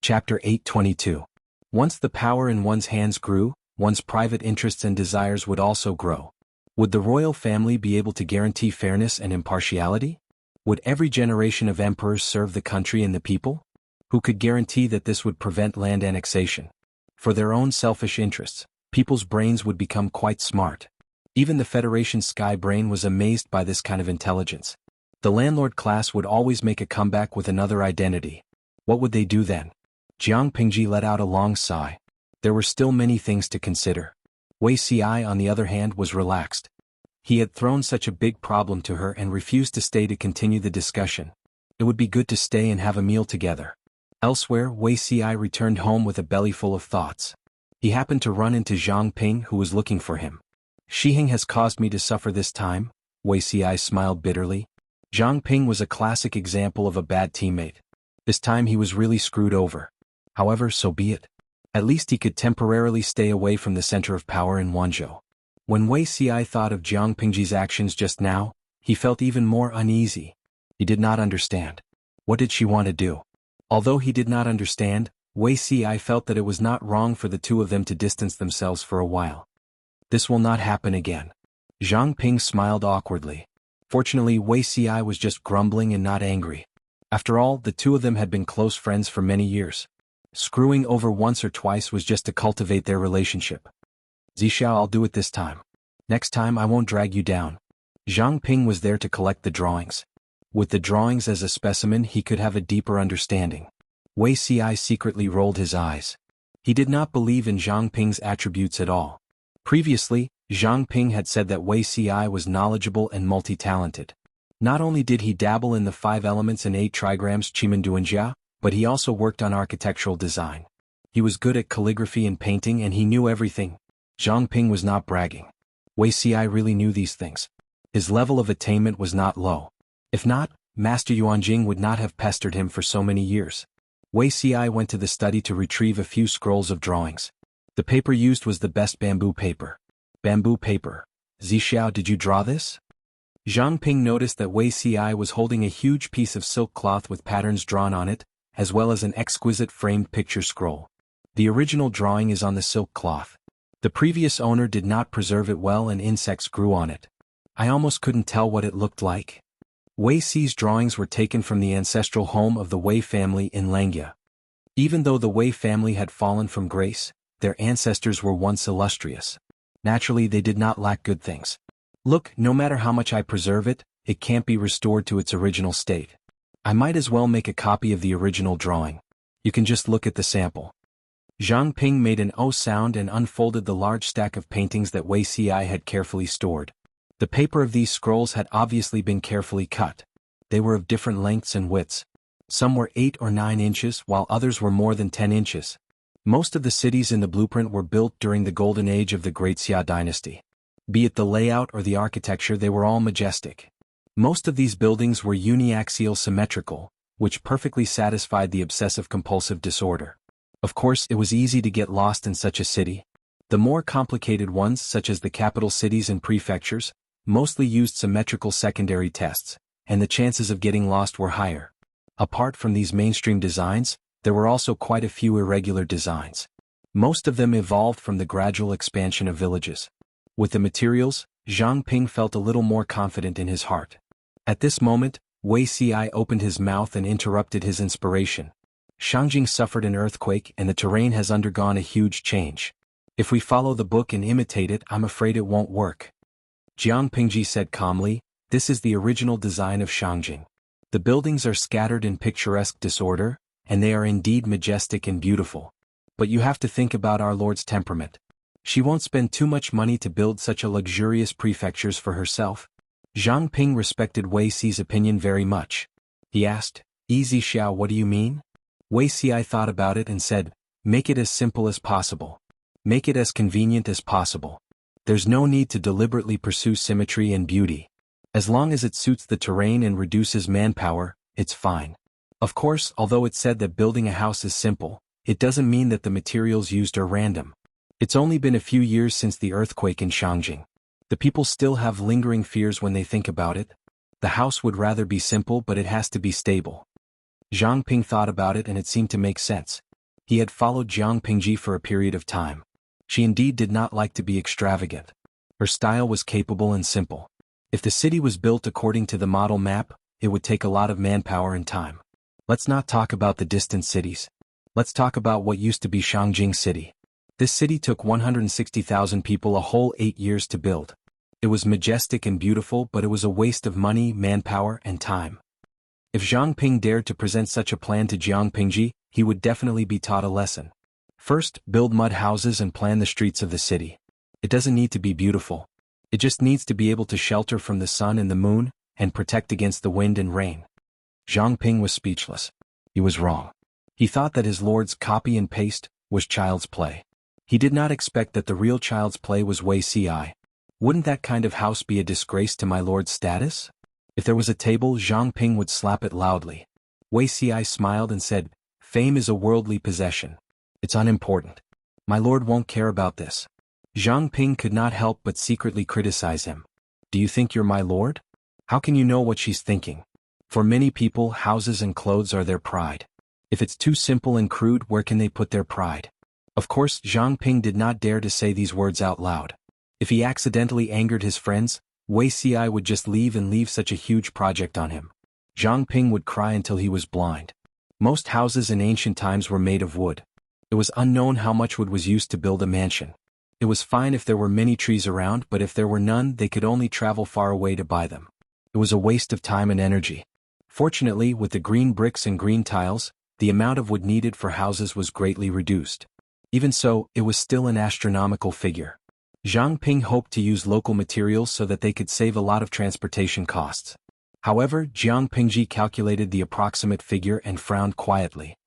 Chapter 822. Once the power in one's hands grew, one's private interests and desires would also grow. Would the royal family be able to guarantee fairness and impartiality? Would every generation of emperors serve the country and the people? Who could guarantee that this would prevent land annexation? For their own selfish interests, people's brains would become quite smart. Even the Federation Sky Brain was amazed by this kind of intelligence. The landlord class would always make a comeback with another identity. What would they do then? Jiang Pingji let out a long sigh. There were still many things to consider. Wei Xi, on the other hand, was relaxed. He had thrown such a big problem to her and refused to stay to continue the discussion. It would be good to stay and have a meal together. Elsewhere, Wei Xi returned home with a belly full of thoughts. He happened to run into Zhang Ping, who was looking for him. Shiheng has caused me to suffer this time, Wei Xi smiled bitterly. Zhang Ping was a classic example of a bad teammate. This time he was really screwed over. However, so be it. At least he could temporarily stay away from the center of power in Wanzhou. When Wei Xi thought of Jiang Pingji's actions just now, he felt even more uneasy. He did not understand. What did she want to do? Although he did not understand, Wei Xi felt that it was not wrong for the two of them to distance themselves for a while. This will not happen again. Zhang Ping smiled awkwardly. Fortunately, Wei Xi was just grumbling and not angry. After all, the two of them had been close friends for many years. Screwing over once or twice was just to cultivate their relationship. Zixia, I'll do it this time. Next time I won't drag you down. Zhang Ping was there to collect the drawings. With the drawings as a specimen, he could have a deeper understanding. Wei Xi secretly rolled his eyes. He did not believe in Zhang Ping's attributes at all. Previously, Zhang Ping had said that Wei Xi was knowledgeable and multi-talented. Not only did he dabble in the 5 elements and 8 trigrams Qimenduanjia, but he also worked on architectural design. He was good at calligraphy and painting, and he knew everything. Zhang Ping was not bragging. Wei Xi really knew these things. His level of attainment was not low. If not, Master Yuanjing would not have pestered him for so many years. Wei Xi went to the study to retrieve a few scrolls of drawings. The paper used was the best bamboo paper. Bamboo paper. Zixia, did you draw this? Zhang Ping noticed that Wei Xi was holding a huge piece of silk cloth with patterns drawn on it, as well as an exquisite framed picture scroll. The original drawing is on the silk cloth. The previous owner did not preserve it well and insects grew on it. I almost couldn't tell what it looked like. Wei Xi's drawings were taken from the ancestral home of the Wei family in Langia. Even though the Wei family had fallen from grace, their ancestors were once illustrious. Naturally, they did not lack good things. Look, no matter how much I preserve it, it can't be restored to its original state. I might as well make a copy of the original drawing. You can just look at the sample. Zhang Ping made an O sound and unfolded the large stack of paintings that Wei Xi had carefully stored. The paper of these scrolls had obviously been carefully cut. They were of different lengths and widths. Some were 8 or 9 inches, while others were more than 10 inches. Most of the cities in the blueprint were built during the golden age of the Great Xia dynasty. Be it the layout or the architecture, they were all majestic. Most of these buildings were uniaxial symmetrical, which perfectly satisfied the obsessive-compulsive disorder. Of course, it was easy to get lost in such a city. The more complicated ones, such as the capital cities and prefectures, mostly used symmetrical secondary tests, and the chances of getting lost were higher. Apart from these mainstream designs, there were also quite a few irregular designs. Most of them evolved from the gradual expansion of villages. With the materials, Zhang Ping felt a little more confident in his heart. At this moment, Wei Xi opened his mouth and interrupted his inspiration. Shangjing suffered an earthquake and the terrain has undergone a huge change. If we follow the book and imitate it, I'm afraid it won't work. Jiang Pingji said calmly, this is the original design of Shangjing. The buildings are scattered in picturesque disorder, and they are indeed majestic and beautiful. But you have to think about our Lord's temperament. She won't spend too much money to build such a luxurious prefectures for herself. Zhang Ping respected Wei Xi's opinion very much. He asked, Easy Xiao, what do you mean? Wei Xi thought about it and said, make it as simple as possible. Make it as convenient as possible. There's no need to deliberately pursue symmetry and beauty. As long as it suits the terrain and reduces manpower, it's fine. Of course, although it's said that building a house is simple, it doesn't mean that the materials used are random. It's only been a few years since the earthquake in Shangjing. The people still have lingering fears when they think about it. The house would rather be simple, but it has to be stable. Zhang Ping thought about it and it seemed to make sense. He had followed Jiang Pingji for a period of time. She indeed did not like to be extravagant. Her style was capable and simple. If the city was built according to the model map, it would take a lot of manpower and time. Let's not talk about the distant cities. Let's talk about what used to be Shangjing City. This city took 160,000 people a whole 8 years to build. It was majestic and beautiful, but it was a waste of money, manpower, and time. If Zhang Ping dared to present such a plan to Jiang Pingji, he would definitely be taught a lesson. First, build mud houses and plan the streets of the city. It doesn't need to be beautiful. It just needs to be able to shelter from the sun and the moon, and protect against the wind and rain. Zhang Ping was speechless. He was wrong. He thought that his lord's copy and paste was child's play. He did not expect that the real child's play was Wuxia. Wouldn't that kind of house be a disgrace to my lord's status? If there was a table, Zhang Ping would slap it loudly. Wuxia smiled and said, "Fame is a worldly possession. It's unimportant. My lord won't care about this." Zhang Ping could not help but secretly criticize him. "Do you think you're my lord? How can you know what she's thinking?" For many people, houses and clothes are their pride. If it's too simple and crude, where can they put their pride? Of course, Zhang Ping did not dare to say these words out loud. If he accidentally angered his friends, Wuxia would just leave such a huge project on him. Zhang Ping would cry until he was blind. Most houses in ancient times were made of wood. It was unknown how much wood was used to build a mansion. It was fine if there were many trees around, but if there were none, they could only travel far away to buy them. It was a waste of time and energy. Fortunately, with the green bricks and green tiles, the amount of wood needed for houses was greatly reduced. Even so, it was still an astronomical figure. Zhang Ping hoped to use local materials so that they could save a lot of transportation costs. However, Jiang Pingji calculated the approximate figure and frowned quietly.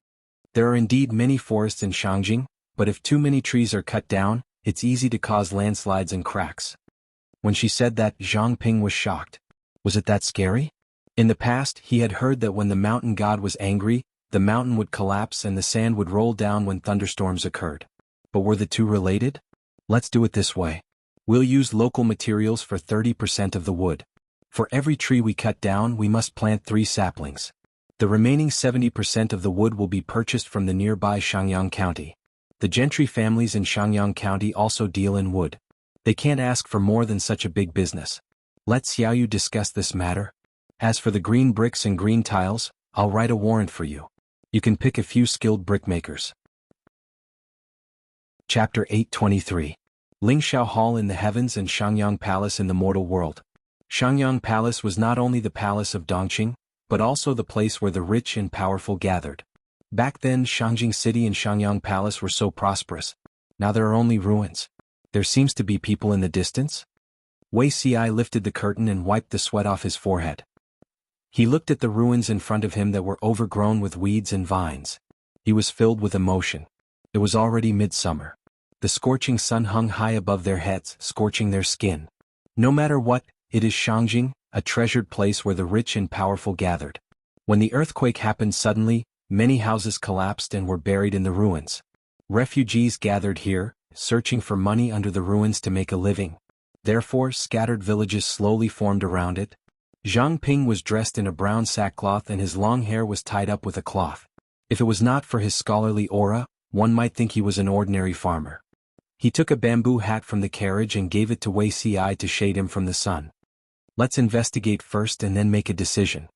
There are indeed many forests in Shangjing, but if too many trees are cut down, it's easy to cause landslides and cracks. When she said that, Zhang Ping was shocked. Was it that scary? In the past, he had heard that when the mountain god was angry, the mountain would collapse and the sand would roll down when thunderstorms occurred. But were the two related? Let's do it this way. We'll use local materials for 30% of the wood. For every tree we cut down, we must plant 3 saplings. The remaining 70% of the wood will be purchased from the nearby Shangyang County. The gentry families in Shangyang County also deal in wood. They can't ask for more than such a big business. Let Xiaoyu discuss this matter. As for the green bricks and green tiles, I'll write a warrant for you. You can pick a few skilled brickmakers. Chapter 823. Lingxiao Hall in the Heavens and Shangyang Palace in the Mortal World. Shangyang Palace was not only the palace of Dongqing, but also the place where the rich and powerful gathered. Back then, Shangjing City and Shangyang Palace were so prosperous. Now there are only ruins. There seems to be people in the distance. Wei Ci lifted the curtain and wiped the sweat off his forehead. He looked at the ruins in front of him that were overgrown with weeds and vines. He was filled with emotion. It was already midsummer. The scorching sun hung high above their heads, scorching their skin. No matter what, it is Shangjing, a treasured place where the rich and powerful gathered. When the earthquake happened suddenly, many houses collapsed and were buried in the ruins. Refugees gathered here, searching for money under the ruins to make a living. Therefore, scattered villages slowly formed around it. Zhang Ping was dressed in a brown sackcloth and his long hair was tied up with a cloth. If it was not for his scholarly aura, one might think he was an ordinary farmer. He took a bamboo hat from the carriage and gave it to Wei Ci to shade him from the sun. Let's investigate first and then make a decision.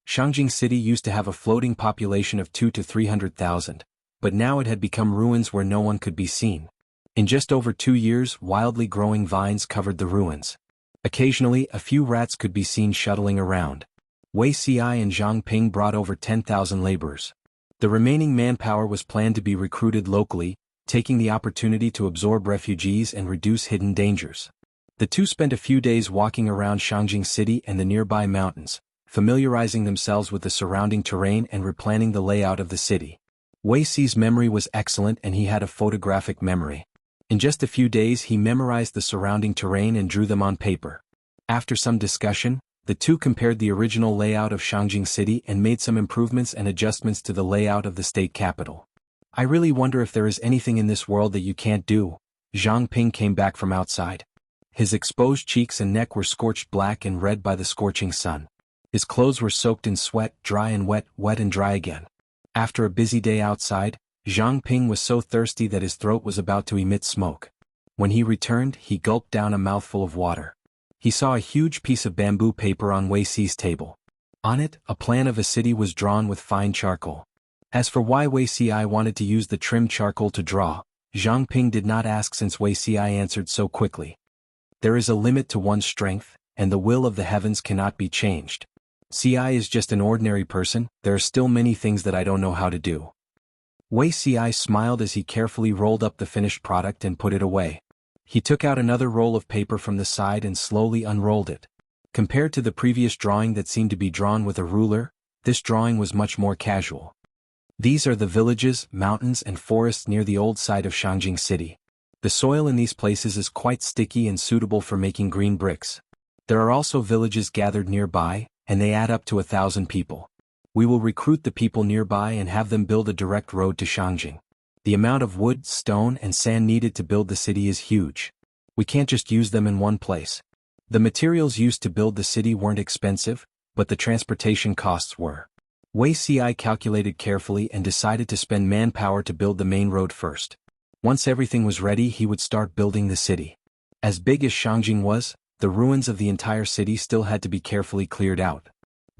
Shangjing City used to have a floating population of 200,000 to 300,000, but now it had become ruins where no one could be seen. In just over 2 years, wildly growing vines covered the ruins. Occasionally, a few rats could be seen shuttling around. Wei Ci and Zhang Ping brought over 10,000 laborers. The remaining manpower was planned to be recruited locally, taking the opportunity to absorb refugees and reduce hidden dangers. The two spent a few days walking around Shangjing City and the nearby mountains, familiarizing themselves with the surrounding terrain and replanning the layout of the city. Wei Ci's memory was excellent and he had a photographic memory. In just a few days he memorized the surrounding terrain and drew them on paper. After some discussion, the two compared the original layout of Shangjing City and made some improvements and adjustments to the layout of the state capital. I really wonder if there is anything in this world that you can't do. Zhang Ping came back from outside. His exposed cheeks and neck were scorched black and red by the scorching sun. His clothes were soaked in sweat, dry and wet, wet and dry again. After a busy day outside, Zhang Ping was so thirsty that his throat was about to emit smoke. When he returned, he gulped down a mouthful of water. He saw a huge piece of bamboo paper on Wei Xi's table. On it, a plan of a city was drawn with fine charcoal. As for why Wei Xi wanted to use the trimmed charcoal to draw, Zhang Ping did not ask since Wei Xi answered so quickly. There is a limit to one's strength, and the will of the heavens cannot be changed. Ci is just an ordinary person, there are still many things that I don't know how to do. Wei Ci smiled as he carefully rolled up the finished product and put it away. He took out another roll of paper from the side and slowly unrolled it. Compared to the previous drawing that seemed to be drawn with a ruler, this drawing was much more casual. These are the villages, mountains and forests near the old site of Shangjing City. The soil in these places is quite sticky and suitable for making green bricks. There are also villages gathered nearby, and they add up to 1,000 people. We will recruit the people nearby and have them build a direct road to Shangjing. The amount of wood, stone and sand needed to build the city is huge. We can't just use them in one place. The materials used to build the city weren't expensive, but the transportation costs were. Wei Ci calculated carefully and decided to spend manpower to build the main road first. Once everything was ready, he would start building the city. As big as Shangjing was, the ruins of the entire city still had to be carefully cleared out.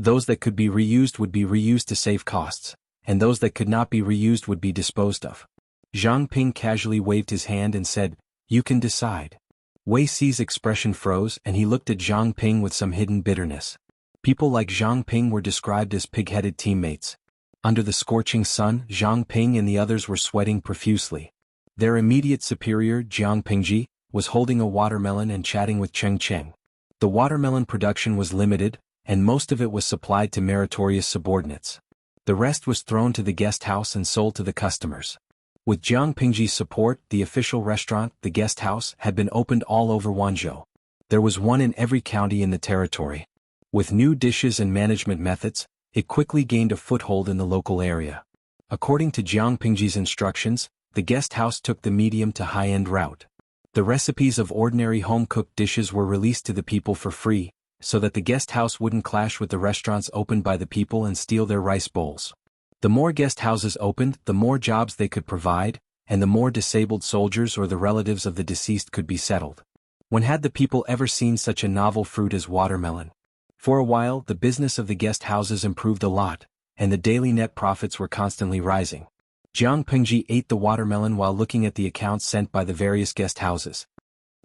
Those that could be reused would be reused to save costs, and those that could not be reused would be disposed of. Zhang Ping casually waved his hand and said, "You can decide." Wei Xi's expression froze and he looked at Zhang Ping with some hidden bitterness. People like Zhang Ping were described as pig-headed teammates. Under the scorching sun, Zhang Ping and the others were sweating profusely. Their immediate superior, Jiang Pingji, was holding a watermelon and chatting with Cheng Cheng. The watermelon production was limited, and most of it was supplied to meritorious subordinates. The rest was thrown to the guest house and sold to the customers. With Jiang Pingji's support, the official restaurant, the guest house, had been opened all over Wanzhou. There was one in every county in the territory. With new dishes and management methods, it quickly gained a foothold in the local area. According to Jiang Pingji's instructions, the guest house took the medium to high-end route. The recipes of ordinary home-cooked dishes were released to the people for free, so that the guest house wouldn't clash with the restaurants opened by the people and steal their rice bowls. The more guest houses opened, the more jobs they could provide, and the more disabled soldiers or the relatives of the deceased could be settled. When had the people ever seen such a novel fruit as watermelon? For a while, the business of the guest houses improved a lot, and the daily net profits were constantly rising. Jiang Pingji ate the watermelon while looking at the accounts sent by the various guest houses.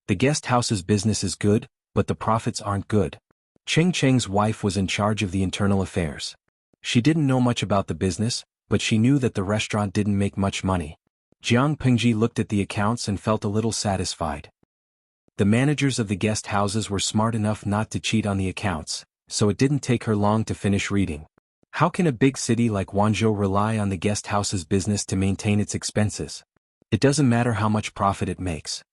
The guest house's business is good, but the profits aren't good. Cheng Cheng's wife was in charge of the internal affairs. She didn't know much about the business, but she knew that the restaurant didn't make much money. Jiang Pingji looked at the accounts and felt a little satisfied. The managers of the guest houses were smart enough not to cheat on the accounts, so it didn't take her long to finish reading. How can a big city like Wanzhou rely on the guest house's business to maintain its expenses? It doesn't matter how much profit it makes.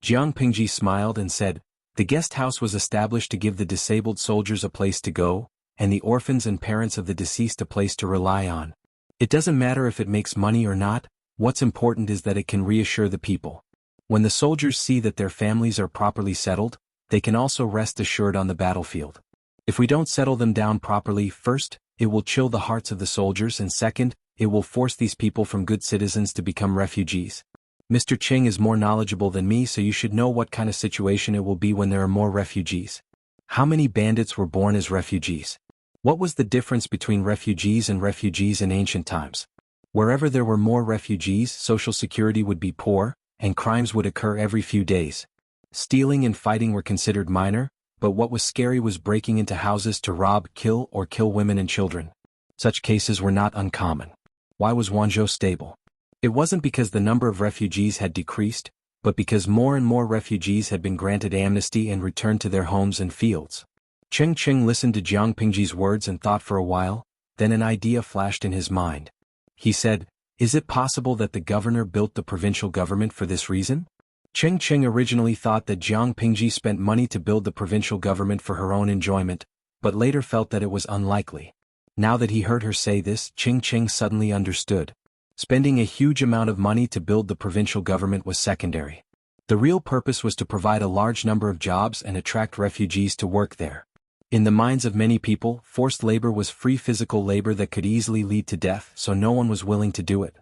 Jiang Pingji smiled and said, "The guest house was established to give the disabled soldiers a place to go, and the orphans and parents of the deceased a place to rely on. It doesn't matter if it makes money or not, what's important is that it can reassure the people. When the soldiers see that their families are properly settled, they can also rest assured on the battlefield. If we don't settle them down properly, first, it will chill the hearts of the soldiers, and second, it will force these people from good citizens to become refugees. Mr. Cheng is more knowledgeable than me, so you should know what kind of situation it will be when there are more refugees. How many bandits were born as refugees? What was the difference between refugees and refugees in ancient times? Wherever there were more refugees, social security would be poor, and crimes would occur every few days. Stealing and fighting were considered minor, but what was scary was breaking into houses to rob, kill women and children. Such cases were not uncommon. Why was Wanzhou stable? It wasn't because the number of refugees had decreased, but because more and more refugees had been granted amnesty and returned to their homes and fields. Cheng Cheng listened to Jiang Pingji's words and thought for a while, then an idea flashed in his mind. He said, "Is it possible that the governor built the provincial government for this reason?" Cheng Cheng originally thought that Jiang Pingji spent money to build the provincial government for her own enjoyment, but later felt that it was unlikely. Now that he heard her say this, Cheng Cheng suddenly understood. Spending a huge amount of money to build the provincial government was secondary. The real purpose was to provide a large number of jobs and attract refugees to work there. In the minds of many people, forced labor was free physical labor that could easily lead to death, so no one was willing to do it.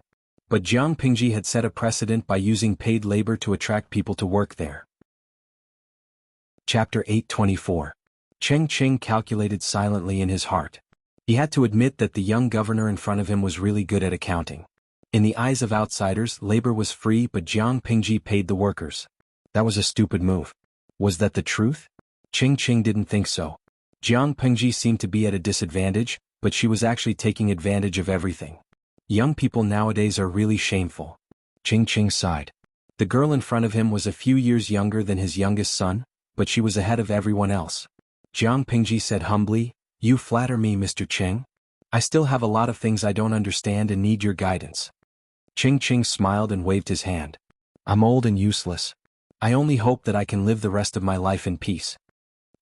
But Jiang Pingji had set a precedent by using paid labor to attract people to work there. Chapter 824. Cheng Qing calculated silently in his heart. He had to admit that the young governor in front of him was really good at accounting. In the eyes of outsiders, labor was free, but Jiang Pingji paid the workers. That was a stupid move. Was that the truth? Cheng Qing didn't think so. Jiang Pingji seemed to be at a disadvantage, but she was actually taking advantage of everything. Young people nowadays are really shameful. Cheng Qing sighed. The girl in front of him was a few years younger than his youngest son, but she was ahead of everyone else. Jiang Pingji said humbly, "You flatter me, Mr. Cheng. I still have a lot of things I don't understand and need your guidance." Cheng Qing smiled and waved his hand. "I'm old and useless. I only hope that I can live the rest of my life in peace."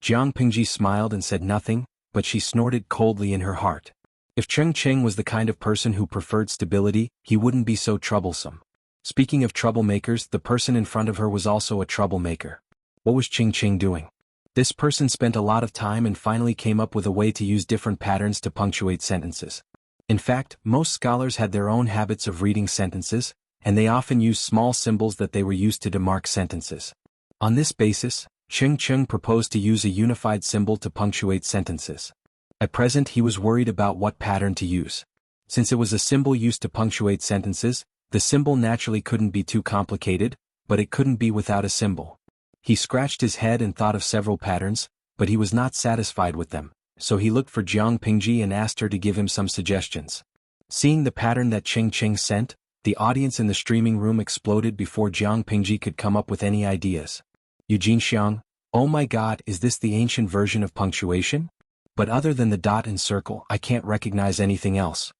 Jiang Pingji smiled and said nothing, but she snorted coldly in her heart. If Cheng Qing was the kind of person who preferred stability, he wouldn't be so troublesome. Speaking of troublemakers, the person in front of her was also a troublemaker. What was Cheng Qing doing? This person spent a lot of time and finally came up with a way to use different patterns to punctuate sentences. In fact, most scholars had their own habits of reading sentences, and they often used small symbols that they were used to demark sentences. On this basis, Cheng Qing proposed to use a unified symbol to punctuate sentences. At present he was worried about what pattern to use. Since it was a symbol used to punctuate sentences, the symbol naturally couldn't be too complicated, but it couldn't be without a symbol. He scratched his head and thought of several patterns, but he was not satisfied with them, so he looked for Jiang Pingji and asked her to give him some suggestions. Seeing the pattern that Cheng Qing sent, the audience in the streaming room exploded before Jiang Pingji could come up with any ideas. Eugene Xiang, "Oh my God, is this the ancient version of punctuation? But other than the dot and circle, I can't recognize anything else."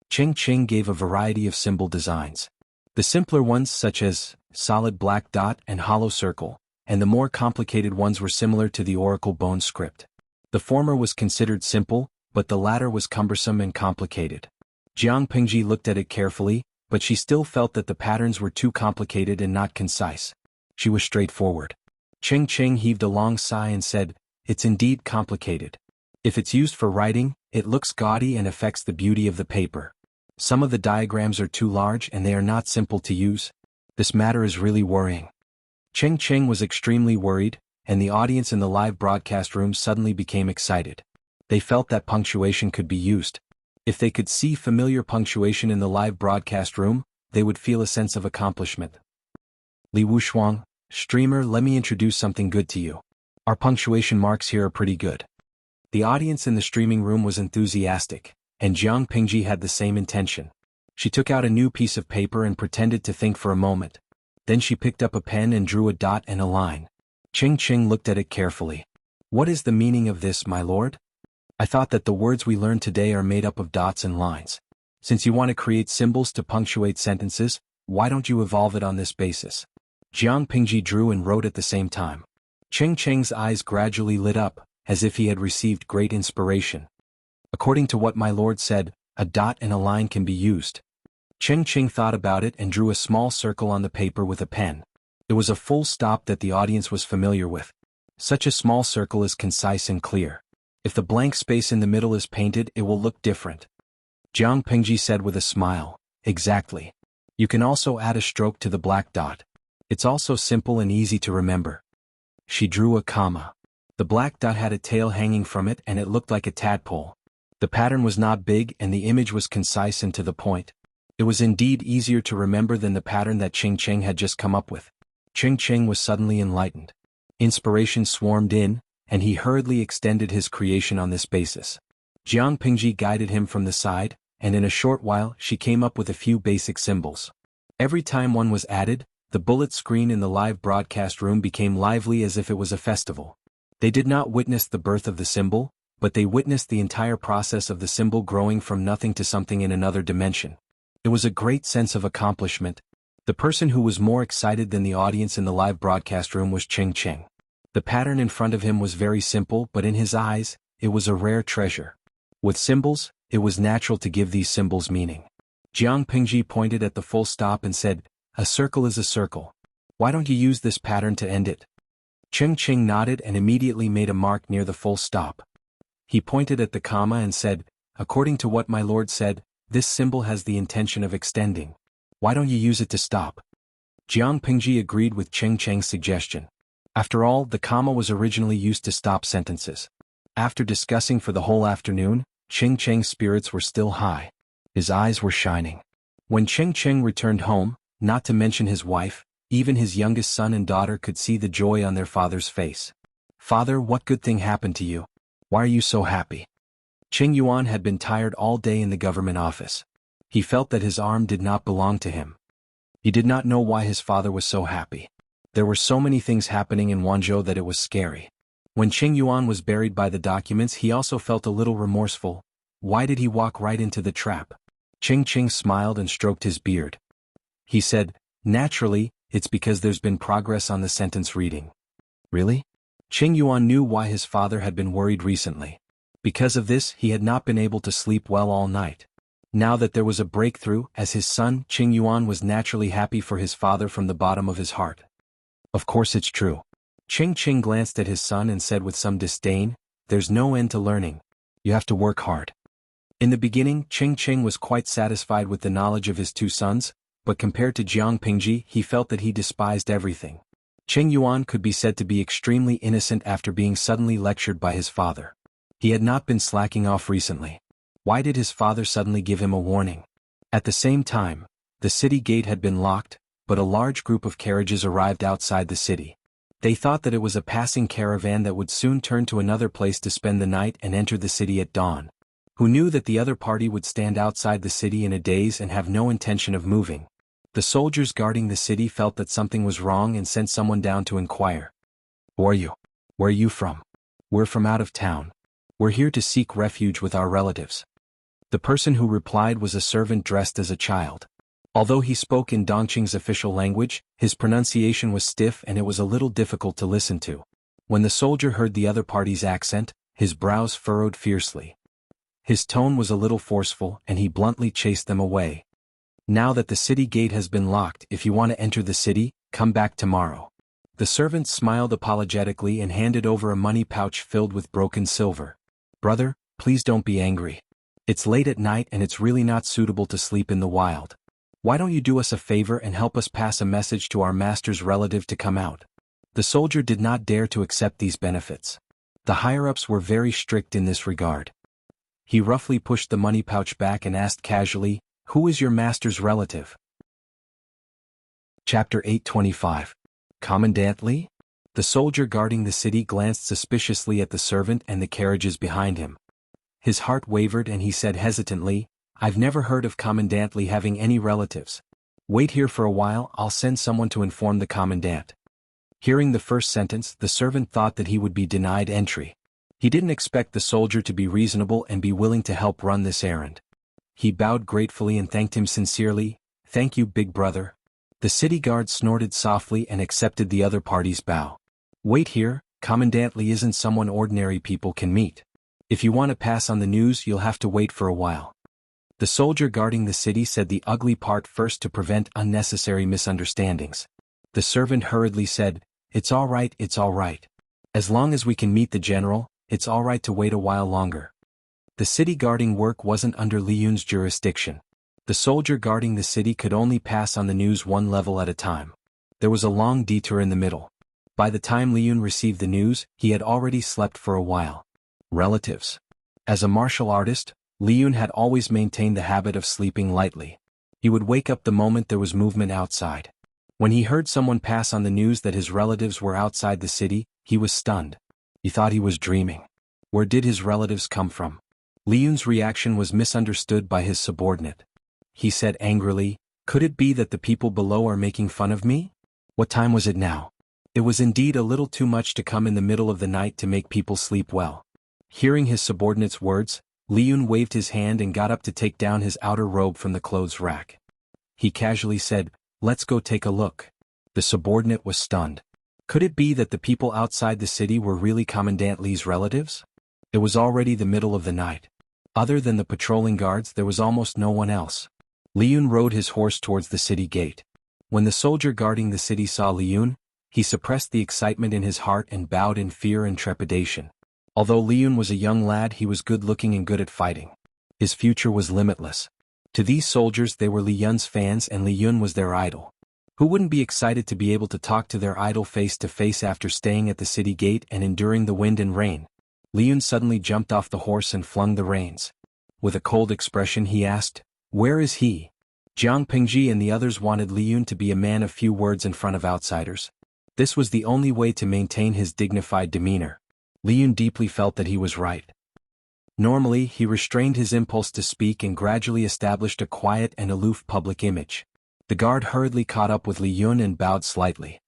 Cheng Qing gave a variety of symbol designs. The simpler ones such as solid black dot and hollow circle, and the more complicated ones were similar to the Oracle bone script. The former was considered simple, but the latter was cumbersome and complicated. Jiang Pingji looked at it carefully, but she still felt that the patterns were too complicated and not concise. She was straightforward. Cheng Qing heaved a long sigh and said, "It's indeed complicated. If it's used for writing, it looks gaudy and affects the beauty of the paper. Some of the diagrams are too large and they are not simple to use. This matter is really worrying." Cheng Qing was extremely worried, and the audience in the live broadcast room suddenly became excited. They felt that punctuation could be used. If they could see familiar punctuation in the live broadcast room, they would feel a sense of accomplishment. "Li Wushuang, streamer, let me introduce something good to you. Our punctuation marks here are pretty good." The audience in the streaming room was enthusiastic, and Jiang Pingji had the same intention. She took out a new piece of paper and pretended to think for a moment. Then she picked up a pen and drew a dot and a line. Cheng Qing looked at it carefully. "What is the meaning of this, my lord? I thought that the words we learned today are made up of dots and lines. Since you want to create symbols to punctuate sentences, why don't you evolve it on this basis?" Jiang Pingji drew and wrote at the same time. Cheng Qing's eyes gradually lit up, as if he had received great inspiration. "According to what my lord said, a dot and a line can be used." Cheng Qing thought about it and drew a small circle on the paper with a pen. It was a full stop that the audience was familiar with. Such a small circle is concise and clear. If the blank space in the middle is painted, it will look different. Jiang Pingji said with a smile, "Exactly. You can also add a stroke to the black dot. It's also simple and easy to remember." She drew a comma. The black dot had a tail hanging from it and it looked like a tadpole. The pattern was not big and the image was concise and to the point. It was indeed easier to remember than the pattern that Cheng Qing had just come up with. Cheng Qing was suddenly enlightened. Inspiration swarmed in, and he hurriedly extended his creation on this basis. Jiang Pingji guided him from the side, and in a short while she came up with a few basic symbols. Every time one was added, the bullet screen in the live broadcast room became lively as if it was a festival. They did not witness the birth of the symbol, but they witnessed the entire process of the symbol growing from nothing to something in another dimension. It was a great sense of accomplishment. The person who was more excited than the audience in the live broadcast room was Cheng Qing. The pattern in front of him was very simple, but in his eyes, it was a rare treasure. With symbols, it was natural to give these symbols meaning. Jiang Pingji pointed at the full stop and said, "A circle is a circle. Why don't you use this pattern to end it?" Cheng Qing nodded and immediately made a mark near the full stop. He pointed at the comma and said, "According to what my lord said, this symbol has the intention of extending. Why don't you use it to stop? Jiang Pingji agreed with Cheng Cheng's suggestion. After all, the comma was originally used to stop sentences. After discussing for the whole afternoon, Cheng Cheng's spirits were still high. His eyes were shining. When Cheng Cheng returned home, not to mention his wife, even his youngest son and daughter could see the joy on their father's face. "Father, what good thing happened to you? Why are you so happy?" Cheng Yuan had been tired all day in the government office. He felt that his arm did not belong to him. He did not know why his father was so happy. There were so many things happening in Wanzhou that it was scary. When Cheng Yuan was buried by the documents, he also felt a little remorseful. Why did he walk right into the trap? Cheng Cheng smiled and stroked his beard. He said, "Naturally, it's because there's been progress on the sentence reading." Really? Cheng Yuan knew why his father had been worried recently. Because of this, he had not been able to sleep well all night. Now that there was a breakthrough, as his son, Cheng Yuan was naturally happy for his father from the bottom of his heart. Of course it's true. Cheng Cheng glanced at his son and said with some disdain, "There's no end to learning. You have to work hard." In the beginning, Cheng Cheng was quite satisfied with the knowledge of his two sons, but compared to Jiang Pingji, he felt that he despised everything. Cheng Yuan could be said to be extremely innocent after being suddenly lectured by his father. He had not been slacking off recently. Why did his father suddenly give him a warning? At the same time, the city gate had been locked, but a large group of carriages arrived outside the city. They thought that it was a passing caravan that would soon turn to another place to spend the night and enter the city at dawn. Who knew that the other party would stand outside the city in a daze and have no intention of moving? The soldiers guarding the city felt that something was wrong and sent someone down to inquire. "Who are you? Where are you from?" "We're from out of town. We're here to seek refuge with our relatives." The person who replied was a servant dressed as a child. Although he spoke in Dongqing's official language, his pronunciation was stiff and it was a little difficult to listen to. When the soldier heard the other party's accent, his brows furrowed fiercely. His tone was a little forceful and he bluntly chased them away. "Now that the city gate has been locked, if you want to enter the city, come back tomorrow." The servant smiled apologetically and handed over a money pouch filled with broken silver. "Brother, please don't be angry. It's late at night and it's really not suitable to sleep in the wild. Why don't you do us a favor and help us pass a message to our master's relative to come out?" The soldier did not dare to accept these benefits. The higher-ups were very strict in this regard. He roughly pushed the money pouch back and asked casually, "Who is your master's relative?" Chapter 825. Commandant Li? The soldier guarding the city glanced suspiciously at the servant and the carriages behind him. His heart wavered and he said hesitantly, "I've never heard of Commandant Li having any relatives. Wait here for a while, I'll send someone to inform the commandant." Hearing the first sentence, the servant thought that he would be denied entry. He didn't expect the soldier to be reasonable and be willing to help run this errand. He bowed gratefully and thanked him sincerely. "Thank you, big brother." The city guard snorted softly and accepted the other party's bow. "Wait here, Commandant Li isn't someone ordinary people can meet. If you want to pass on the news, you'll have to wait for a while." The soldier guarding the city said the ugly part first to prevent unnecessary misunderstandings. The servant hurriedly said, it's all right. As long as we can meet the general, it's all right to wait a while longer." The city guarding work wasn't under Li Yun's jurisdiction. The soldier guarding the city could only pass on the news one level at a time. There was a long detour in the middle. By the time Li Yun received the news, he had already slept for a while. Relatives. As a martial artist, Li Yun had always maintained the habit of sleeping lightly. He would wake up the moment there was movement outside. When he heard someone pass on the news that his relatives were outside the city, he was stunned. He thought he was dreaming. Where did his relatives come from? Li Yun's reaction was misunderstood by his subordinate. He said angrily, "Could it be that the people below are making fun of me?" What time was it now? It was indeed a little too much to come in the middle of the night to make people sleep well. Hearing his subordinate's words, Li Yun waved his hand and got up to take down his outer robe from the clothes rack. He casually said, "Let's go take a look." The subordinate was stunned. Could it be that the people outside the city were really Commandant Li's relatives? It was already the middle of the night. Other than the patrolling guards, there was almost no one else. Li Yun rode his horse towards the city gate. When the soldier guarding the city saw Li Yun, he suppressed the excitement in his heart and bowed in fear and trepidation. Although Li Yun was a young lad, he was good-looking and good at fighting. His future was limitless. To these soldiers they were Li Yun's fans and Li Yun was their idol. Who wouldn't be excited to be able to talk to their idol face to face after staying at the city gate and enduring the wind and rain? Li Yun suddenly jumped off the horse and flung the reins. With a cold expression he asked, "Where is he?" Jiang Pingji and the others wanted Li Yun to be a man of few words in front of outsiders. This was the only way to maintain his dignified demeanor. Li Yun deeply felt that he was right. Normally, he restrained his impulse to speak and gradually established a quiet and aloof public image. The guard hurriedly caught up with Li Yun and bowed slightly.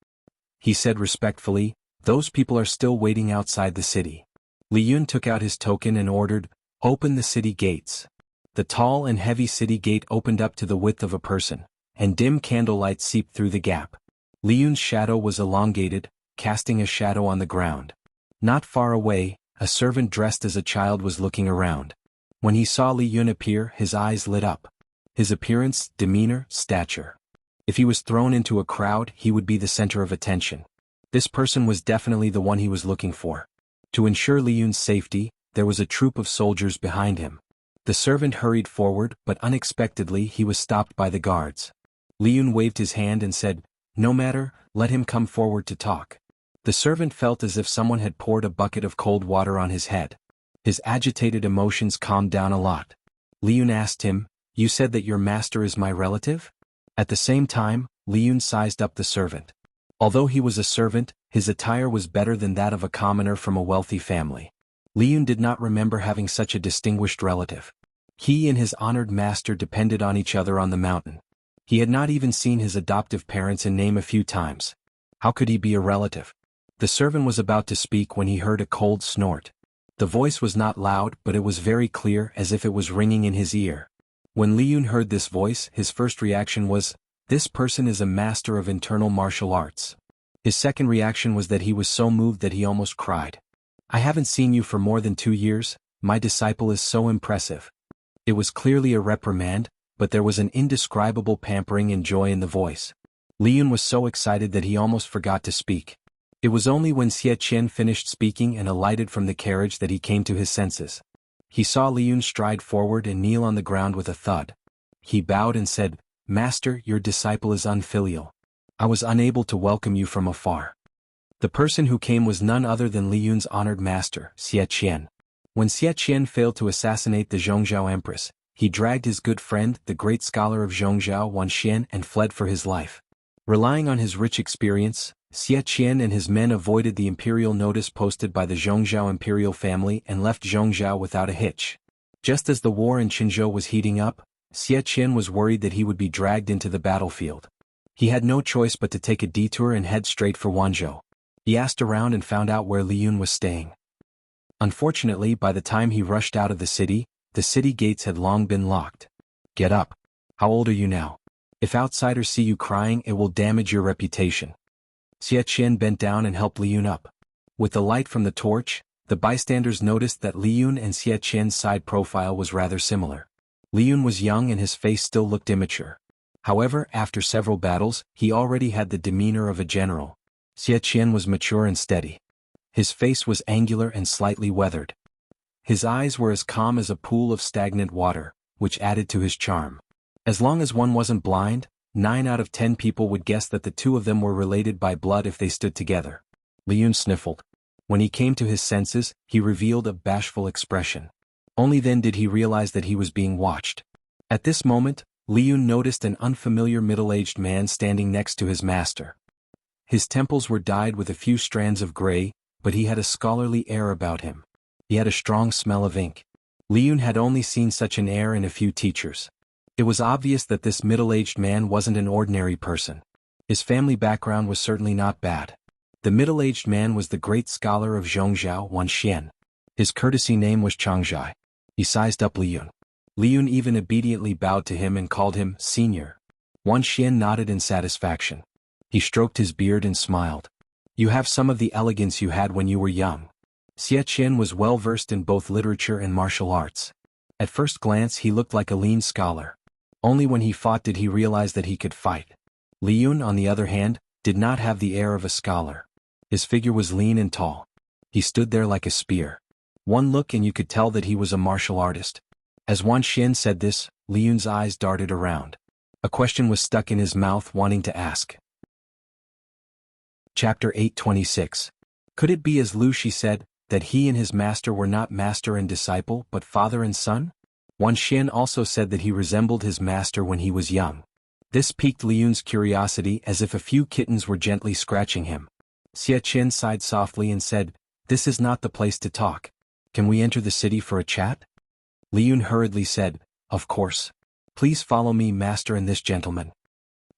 He said respectfully, "Those people are still waiting outside the city." Li Yun took out his token and ordered, "Open the city gates." The tall and heavy city gate opened up to the width of a person, and dim candlelight seeped through the gap. Li Yun's shadow was elongated, casting a shadow on the ground. Not far away, a servant dressed as a child was looking around. When he saw Li Yun appear, his eyes lit up. His appearance, demeanor, stature. If he was thrown into a crowd, he would be the center of attention. This person was definitely the one he was looking for. To ensure Li Yun's safety, there was a troop of soldiers behind him. The servant hurried forward, but unexpectedly he was stopped by the guards. Li Yun waved his hand and said, "No matter, let him come forward to talk." The servant felt as if someone had poured a bucket of cold water on his head. His agitated emotions calmed down a lot. Li Yun asked him, "You said that your master is my relative?" At the same time, Li Yun sized up the servant. Although he was a servant, his attire was better than that of a commoner from a wealthy family. Li Yun did not remember having such a distinguished relative. He and his honored master depended on each other on the mountain. He had not even seen his adoptive parents in name a few times. How could he be a relative? The servant was about to speak when he heard a cold snort. The voice was not loud, but it was very clear, as if it was ringing in his ear. When Li Yun heard this voice, his first reaction was, "This person is a master of internal martial arts." His second reaction was that he was so moved that he almost cried. "I haven't seen you for more than 2 years, my disciple is so impressive." It was clearly a reprimand, but there was an indescribable pampering and joy in the voice. Li Yun was so excited that he almost forgot to speak. It was only when Xie Qian finished speaking and alighted from the carriage that he came to his senses. He saw Li Yun stride forward and kneel on the ground with a thud. He bowed and said, "Master, your disciple is unfilial. I was unable to welcome you from afar." The person who came was none other than Li Yun's honored master, Xie Qian. When Xie Qian failed to assassinate the Zhongzhou Empress, he dragged his good friend, the great scholar of Zhongzhou Wanxian, and fled for his life. Relying on his rich experience, Xie Qian and his men avoided the imperial notice posted by the Zhongzhou imperial family and left Zhongzhou without a hitch. Just as the war in Qinzhou was heating up, Xie Qian was worried that he would be dragged into the battlefield. He had no choice but to take a detour and head straight for Wanzhou. He asked around and found out where Li Yun was staying. Unfortunately, by the time he rushed out of the city gates had long been locked. "Get up. How old are you now? If outsiders see you crying, it will damage your reputation." Xie Qian bent down and helped Li Yun up. With the light from the torch, the bystanders noticed that Li Yun and Xie Qian's side profile was rather similar. Li Yun was young and his face still looked immature. However, after several battles, he already had the demeanor of a general. Xie Qian was mature and steady. His face was angular and slightly weathered. His eyes were as calm as a pool of stagnant water, which added to his charm. As long as one wasn't blind, 9 out of 10 people would guess that the two of them were related by blood if they stood together. Li Yun sniffled. When he came to his senses, he revealed a bashful expression. Only then did he realize that he was being watched. At this moment, Li Yun noticed an unfamiliar middle-aged man standing next to his master. His temples were dyed with a few strands of gray, but he had a scholarly air about him. He had a strong smell of ink. Li Yun had only seen such an air in a few teachers. It was obvious that this middle-aged man wasn't an ordinary person. His family background was certainly not bad. The middle-aged man was the great scholar of Zhongzhou Wanxian. His courtesy name was Changzhai. He sized up Li Yun. Li Yun even obediently bowed to him and called him senior. Wanxian nodded in satisfaction. He stroked his beard and smiled. "You have some of the elegance you had when you were young." Xie Qian was well versed in both literature and martial arts. At first glance he looked like a lean scholar. Only when he fought did he realize that he could fight. Li Yun, on the other hand, did not have the air of a scholar. His figure was lean and tall. He stood there like a spear. One look and you could tell that he was a martial artist. As Wan Xian said this, Li Yun's eyes darted around. A question was stuck in his mouth wanting to ask. Chapter 826. Could it be as Lu Shi said, that he and his master were not master and disciple but father and son? Wan Xian also said that he resembled his master when he was young. This piqued Li Yun's curiosity as if a few kittens were gently scratching him. Xie Qian sighed softly and said, "This is not the place to talk. Can we enter the city for a chat?" Li Yun hurriedly said, "Of course. Please follow me, master and this gentleman."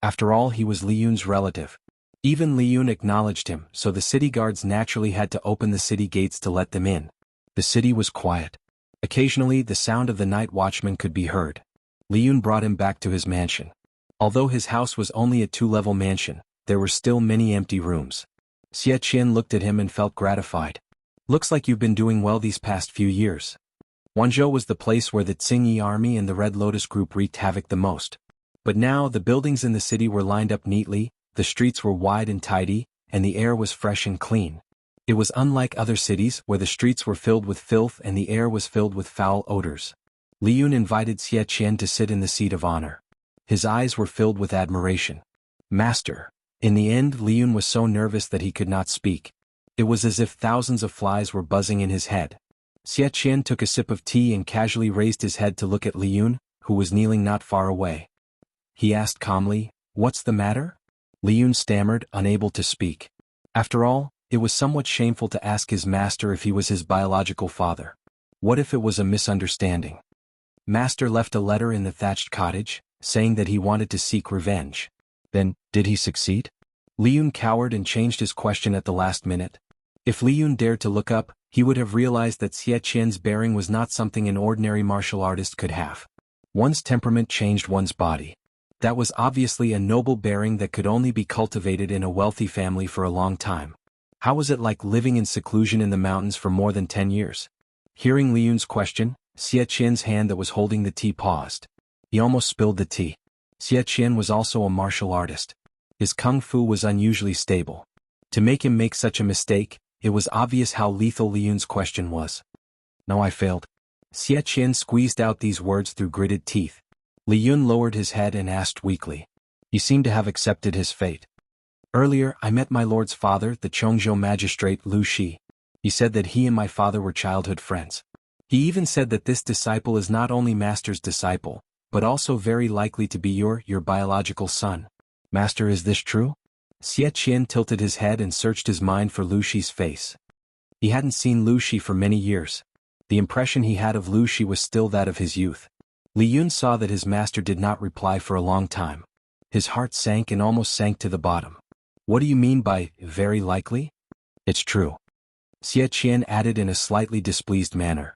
After all, he was Li Yun's relative. Even Li Yun acknowledged him, so the city guards naturally had to open the city gates to let them in. The city was quiet. Occasionally the sound of the night watchman could be heard. Li Yun brought him back to his mansion. Although his house was only a two-level mansion, there were still many empty rooms. Xie Qian looked at him and felt gratified. "Looks like you've been doing well these past few years." Wanzhou was the place where the Tsingyi army and the Red Lotus group wreaked havoc the most. But now the buildings in the city were lined up neatly, the streets were wide and tidy, and the air was fresh and clean. It was unlike other cities where the streets were filled with filth and the air was filled with foul odors. Li Yun invited Xie Qian to sit in the seat of honor. His eyes were filled with admiration. "Master." In the end, Li Yun was so nervous that he could not speak. It was as if thousands of flies were buzzing in his head. Xie Qian took a sip of tea and casually raised his head to look at Li Yun, who was kneeling not far away. He asked calmly, "What's the matter?" Li Yun stammered, unable to speak. After all, it was somewhat shameful to ask his master if he was his biological father. What if it was a misunderstanding? Master left a letter in the thatched cottage, saying that he wanted to seek revenge. Then, did he succeed? Li Yun cowered and changed his question at the last minute. If Li Yun dared to look up, he would have realized that Xie Qian's bearing was not something an ordinary martial artist could have. One's temperament changed one's body. That was obviously a noble bearing that could only be cultivated in a wealthy family for a long time. How was it like living in seclusion in the mountains for more than 10 years? Hearing Li Yun's question, Xie Qian's hand that was holding the tea paused. He almost spilled the tea. Xie Qian was also a martial artist. His kung fu was unusually stable. To make him make such a mistake, it was obvious how lethal Li Yun's question was. "No, I failed." Xie Qian squeezed out these words through gritted teeth. Li Yun lowered his head and asked weakly. He seemed to have accepted his fate. "Earlier, I met my lord's father, the Chongzhou magistrate Lu Shi. He said that he and my father were childhood friends. He even said that this disciple is not only master's disciple, but also very likely to be your biological son. Master, is this true?" Xie Qian tilted his head and searched his mind for Lu Shi's face. He hadn't seen Lu Shi for many years. The impression he had of Lu Shi was still that of his youth. Li Yun saw that his master did not reply for a long time. His heart sank and almost sank to the bottom. "What do you mean by very likely?" "It's true," Xie Qian added in a slightly displeased manner.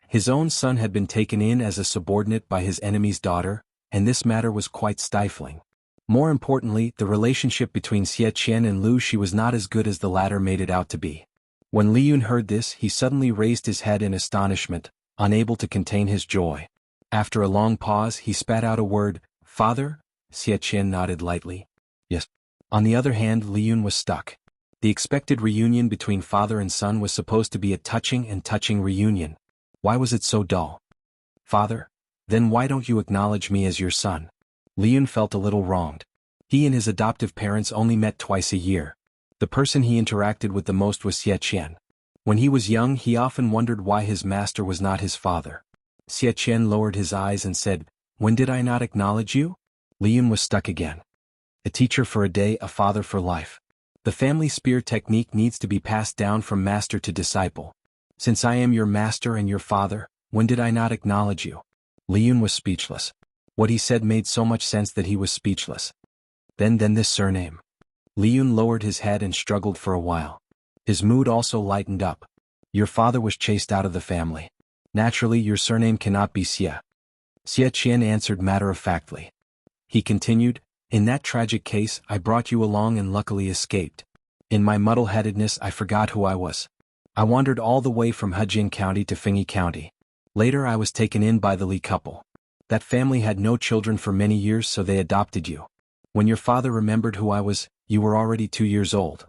His own son had been taken in as a subordinate by his enemy's daughter, and this matter was quite stifling. More importantly, the relationship between Xie Qian and Lu Shi was not as good as the latter made it out to be. When Li Yun heard this, he suddenly raised his head in astonishment, unable to contain his joy. After a long pause, he spat out a word, "Father?" Xie Qian nodded lightly. "Yes." On the other hand, Li Yun was stuck. The expected reunion between father and son was supposed to be a touching reunion. Why was it so dull? "Father? Then why don't you acknowledge me as your son?" Li Yun felt a little wronged. He and his adoptive parents only met twice a year. The person he interacted with the most was Xie Qian. When he was young, he often wondered why his master was not his father. Xie Qian lowered his eyes and said, "When did I not acknowledge you?" Li Yun was stuck again. A teacher for a day, a father for life. The family spear technique needs to be passed down from master to disciple. Since I am your master and your father, when did I not acknowledge you? Li Yun was speechless. What he said made so much sense that he was speechless. Then this surname. Li Yun lowered his head and struggled for a while. His mood also lightened up. Your father was chased out of the family. Naturally, your surname cannot be Xie. Xie Qian answered matter-of-factly. He continued, "In that tragic case, I brought you along and luckily escaped. In my muddle-headedness, I forgot who I was. I wandered all the way from Hejin County to Fengyi County. Later I was taken in by the Li couple. That family had no children for many years, so they adopted you. When your father remembered who I was, you were already 2 years old."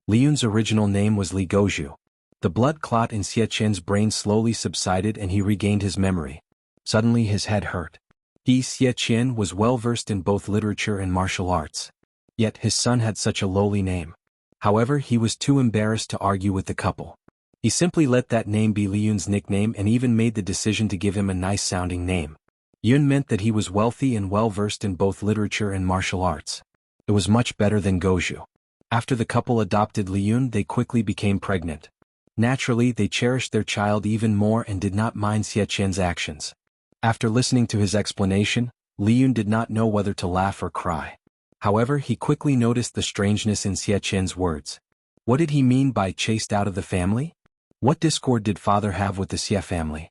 Li Yun's original name was Li Gozhu. The blood clot in Xie Qian's brain slowly subsided and he regained his memory. Suddenly his head hurt. He, Xie Qian, was well versed in both literature and martial arts. Yet his son had such a lowly name. However, he was too embarrassed to argue with the couple. He simply let that name be Li Yun's nickname and even made the decision to give him a nice-sounding name. Yun meant that he was wealthy and well-versed in both literature and martial arts. It was much better than Goju. After the couple adopted Li Yun, they quickly became pregnant. Naturally, they cherished their child even more and did not mind Xie Qian's actions. After listening to his explanation, Li Yun did not know whether to laugh or cry. However, he quickly noticed the strangeness in Xie Qian's words. What did he mean by chased out of the family? What discord did father have with the Xie family?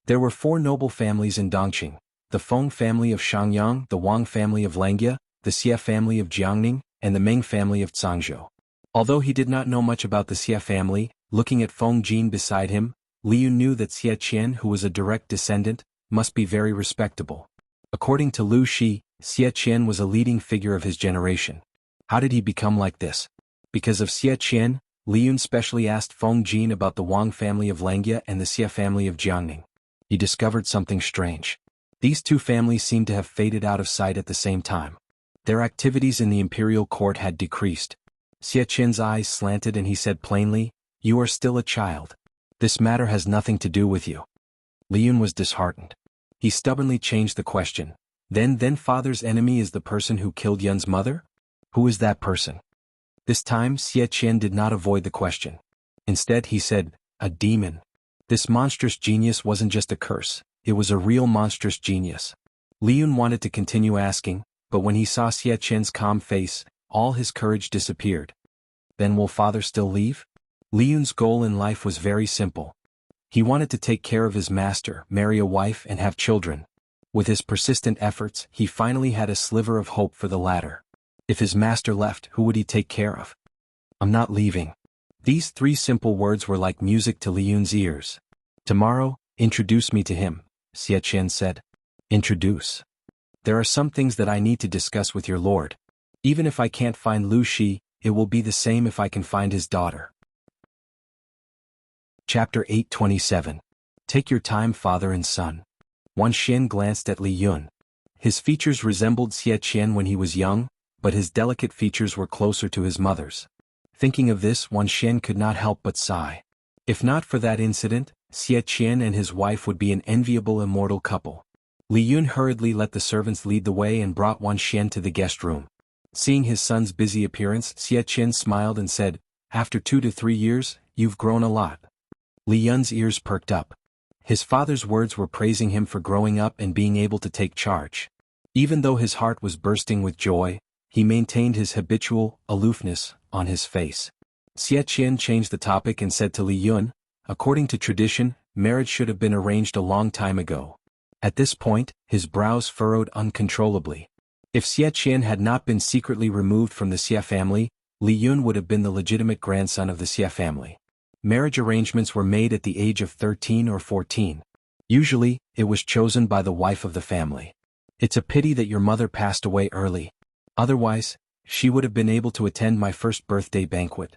There were 4 noble families in Dongqing: the Feng family of Shangyang, the Wang family of Lengjia, the Xie family of Jiangning, and the Meng family of Cangzhou. Although he did not know much about the Xie family, looking at Feng Jin beside him, Li Yun knew that Xie Qian, who was a direct descendant, must be very respectable. According to Lu Shi, Xie Qian was a leading figure of his generation. How did he become like this? Because of Xie Qian, Li Yun specially asked Feng Jin about the Wang family of Lengjia and the Xie family of Jiangning. He discovered something strange. These 2 families seemed to have faded out of sight at the same time. Their activities in the imperial court had decreased. Xie Qian's eyes slanted and he said plainly, "You are still a child. This matter has nothing to do with you." Li Yun was disheartened. He stubbornly changed the question. Then father's enemy is the person who killed Yun's mother? Who is that person? This time Xie Qian did not avoid the question. Instead he said, "A demon." This monstrous genius wasn't just a curse, it was a real monstrous genius. Li Yun wanted to continue asking, but when he saw Xie Qian's calm face, all his courage disappeared. Then will father still leave? Li Yun's goal in life was very simple. He wanted to take care of his master, marry a wife and have children. With his persistent efforts, he finally had a sliver of hope for the latter. If his master left, who would he take care of? "I'm not leaving." These 3 simple words were like music to Li Yun's ears. "Tomorrow, introduce me to him," Xie Qian said. "Introduce? There are some things that I need to discuss with your lord. Even if I can't find Lu Shi, it will be the same if I can find his daughter." Chapter 827. Take your time, father and son. Wan Xian glanced at Li Yun. His features resembled Xie Qian when he was young, but his delicate features were closer to his mother's. Thinking of this, Wan Xian could not help but sigh. If not for that incident, Xie Qian and his wife would be an enviable immortal couple. Li Yun hurriedly let the servants lead the way and brought Wan Xian to the guest room. Seeing his son's busy appearance, Xie Qian smiled and said, "After 2 to 3 years, you've grown a lot." Li Yun's ears perked up. His father's words were praising him for growing up and being able to take charge. Even though his heart was bursting with joy, he maintained his habitual aloofness on his face. Xie Qian changed the topic and said to Li Yun, "According to tradition, marriage should have been arranged a long time ago." At this point, his brows furrowed uncontrollably. If Xie Qian had not been secretly removed from the Xie family, Li Yun would have been the legitimate grandson of the Xie family. Marriage arrangements were made at the age of 13 or 14. Usually, it was chosen by the wife of the family. "It's a pity that your mother passed away early. Otherwise, she would have been able to attend my first birthday banquet."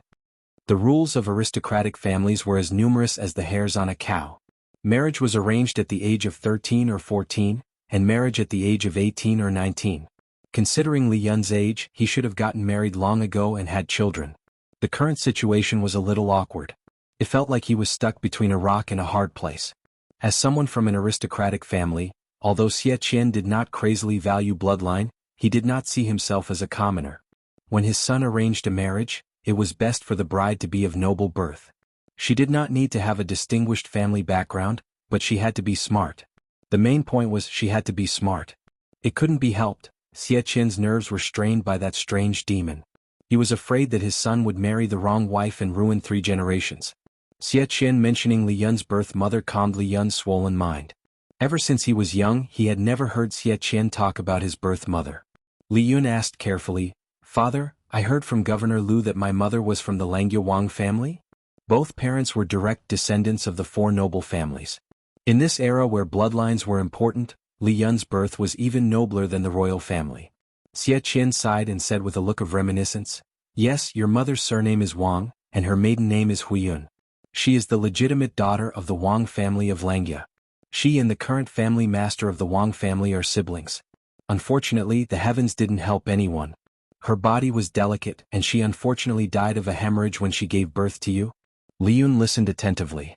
The rules of aristocratic families were as numerous as the hairs on a cow. Marriage was arranged at the age of 13 or 14, and marriage at the age of 18 or 19. Considering Li Yun's age, he should have gotten married long ago and had children. The current situation was a little awkward. It felt like he was stuck between a rock and a hard place. As someone from an aristocratic family, although Xie Qian did not crazily value bloodline, he did not see himself as a commoner. When his son arranged a marriage, it was best for the bride to be of noble birth. She did not need to have a distinguished family background, but she had to be smart. The main point was she had to be smart. It couldn't be helped. Xie Qian's nerves were strained by that strange demon. He was afraid that his son would marry the wrong wife and ruin 3 generations. Xie Qian mentioning Li Yun's birth mother calmed Li Yun's swollen mind. Ever since he was young, he had never heard Xie Qian talk about his birth mother. Li Yun asked carefully, "Father, I heard from Governor Lu that my mother was from the Lengjia Wang family?" Both parents were direct descendants of the 4 noble families. In this era where bloodlines were important, Li Yun's birth was even nobler than the royal family. Xie Qian sighed and said with a look of reminiscence, "Yes, your mother's surname is Wang, and her maiden name is Huiyun. She is the legitimate daughter of the Wang family of Lengjia." She and the current family master of the Wang family are siblings. Unfortunately, the heavens didn't help anyone. Her body was delicate and she unfortunately died of a hemorrhage when she gave birth to you. Li Yun listened attentively.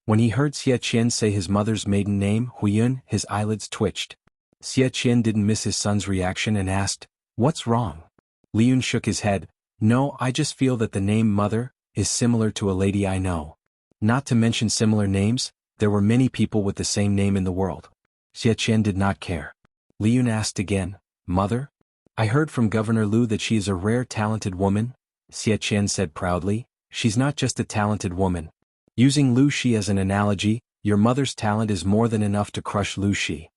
When he heard Xie Qian say his mother's maiden name, Huiyun, his eyelids twitched. Xie Qian didn't miss his son's reaction and asked, "What's wrong?" Li Yun shook his head. "No, I just feel that the name mother is similar to a lady I know. Not to mention similar names, there were many people with the same name in the world." Xie Qian did not care. Li Yun asked again, "Mother? I heard from Governor Lu that she is a rare talented woman." Xie Qian said proudly, "She's not just a talented woman. Using Lu Shi as an analogy, your mother's talent is more than enough to crush Lu Shi."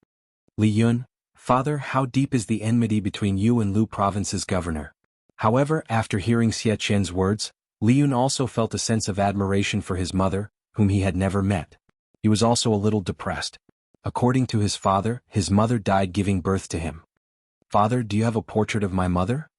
Li Yun, "Father, how deep is the enmity between you and Lu Province's governor?" However, after hearing Xie Qian's words, Li Yun also felt a sense of admiration for his mother, whom he had never met. He was also a little depressed. According to his father, his mother died giving birth to him. "Father, do you have a portrait of my mother?"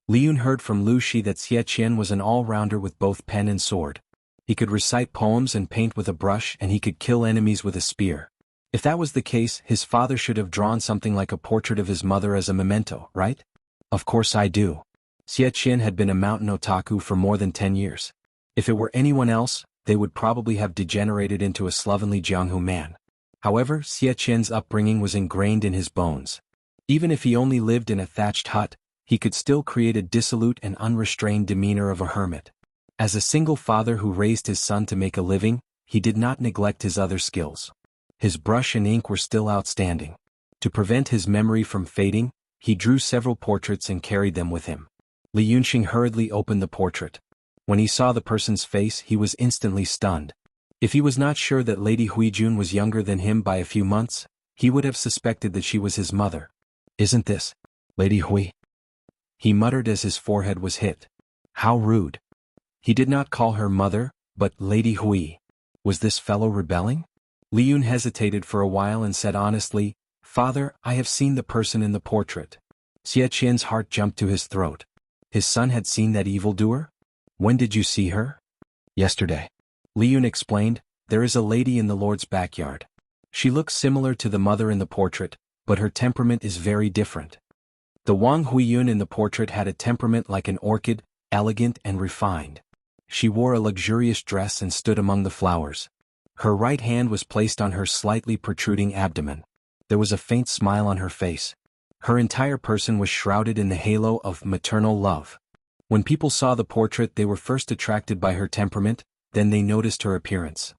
Li Yun heard from Lu Shi that Xie Qian was an all-rounder with both pen and sword. He could recite poems and paint with a brush and he could kill enemies with a spear. If that was the case, his father should have drawn something like a portrait of his mother as a memento, right? "Of course I do." Xie Qian had been a mountain otaku for more than 10 years. If it were anyone else, they would probably have degenerated into a slovenly Jianghu man. However, Xie Qian's upbringing was ingrained in his bones. Even if he only lived in a thatched hut, he could still create a dissolute and unrestrained demeanor of a hermit. As a single father who raised his son to make a living, he did not neglect his other skills. His brush and ink were still outstanding. To prevent his memory from fading, he drew several portraits and carried them with him. Li Yunxing hurriedly opened the portrait. When he saw the person's face, he was instantly stunned. If he was not sure that Lady Huijun was younger than him by a few months, he would have suspected that she was his mother. "Isn't this Lady Hui?" he muttered as his forehead was hit. How rude. He did not call her mother, but Lady Hui. Was this fellow rebelling? Li Yun hesitated for a while and said honestly, "Father, I have seen the person in the portrait." Xie Qian's heart jumped to his throat. His son had seen that evildoer? "When did you see her?" "Yesterday." Li Yun explained, "There is a lady in the Lord's backyard. She looks similar to the mother in the portrait, but her temperament is very different." The Wang Huiyun in the portrait had a temperament like an orchid, elegant and refined. She wore a luxurious dress and stood among the flowers. Her right hand was placed on her slightly protruding abdomen. There was a faint smile on her face. Her entire person was shrouded in the halo of maternal love. When people saw the portrait, they were first attracted by her temperament, then they noticed her appearance.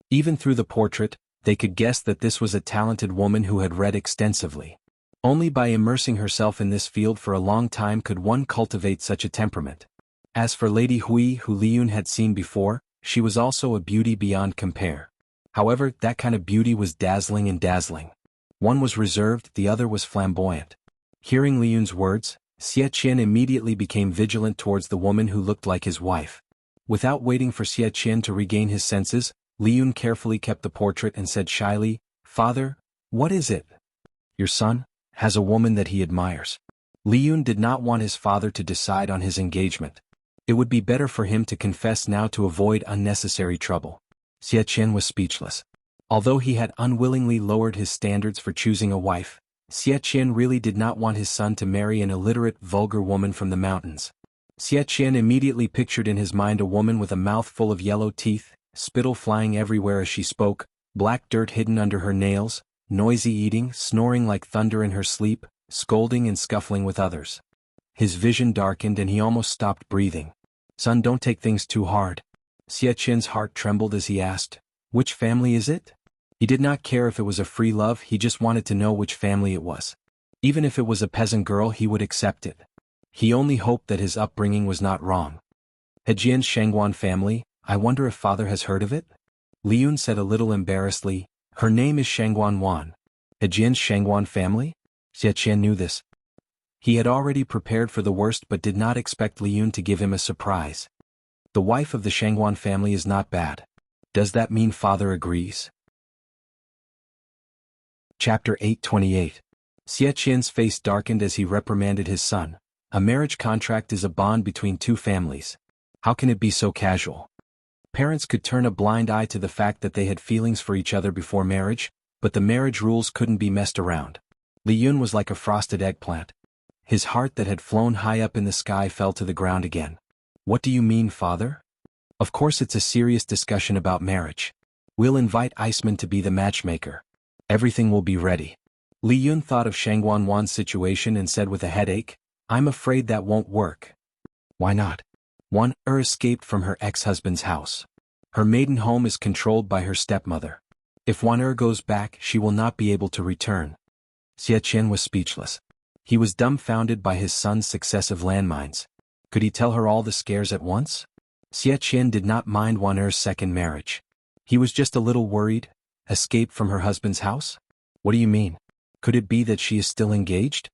Even through the portrait, they could guess that this was a talented woman who had read extensively. Only by immersing herself in this field for a long time could one cultivate such a temperament. As for Lady Hui, who Li Yun had seen before, she was also a beauty beyond compare. However, that kind of beauty was dazzling and dazzling. One was reserved, the other was flamboyant. Hearing Li Yun's words, Xie Qian immediately became vigilant towards the woman who looked like his wife. Without waiting for Xie Qian to regain his senses, Li Yun carefully kept the portrait and said shyly, "Father, what is it?" "Your son has a woman that he admires." Li Yun did not want his father to decide on his engagement. It would be better for him to confess now to avoid unnecessary trouble. Xie Qian was speechless. Although he had unwillingly lowered his standards for choosing a wife, Xie Qian really did not want his son to marry an illiterate, vulgar woman from the mountains. Xie Qian immediately pictured in his mind a woman with a mouth full of yellow teeth, spittle flying everywhere as she spoke, black dirt hidden under her nails, noisy eating, snoring like thunder in her sleep, scolding and scuffling with others. His vision darkened and he almost stopped breathing. "Son, don't take things too hard." Xie Qian's heart trembled as he asked, "Which family is it?" He did not care if it was a free love, he just wanted to know which family it was. Even if it was a peasant girl, he would accept it. He only hoped that his upbringing was not wrong. "Hejian's Shangguan family, I wonder if father has heard of it?" Li Yun said a little embarrassedly, "Her name is Shangguan Wan." "Hejian's Shangguan family?" Xie Qian knew this. He had already prepared for the worst but did not expect Li Yun to give him a surprise. "The wife of the Shangguan family is not bad. Does that mean father agrees?" Chapter 828. Xie Qian's face darkened as he reprimanded his son. A marriage contract is a bond between two families. How can it be so casual? Parents could turn a blind eye to the fact that they had feelings for each other before marriage, but the marriage rules couldn't be messed around. Li Yun was like a frosted eggplant. His heart that had flown high up in the sky fell to the ground again. What do you mean, father? Of course it's a serious discussion about marriage. We'll invite Iceman to be the matchmaker. Everything will be ready. Li Yun thought of Shangguan Wan's situation and said with a headache, I'm afraid that won't work. Why not? Wan escaped from her ex-husband's house. Her maiden home is controlled by her stepmother. If Wan goes back, she will not be able to return. Xie Qian was speechless. He was dumbfounded by his son's successive landmines. Could he tell her all the scares at once? Xie Qian did not mind Wan's second marriage. He was just a little worried. Escape from her husband's house? What do you mean? Could it be that she is still engaged?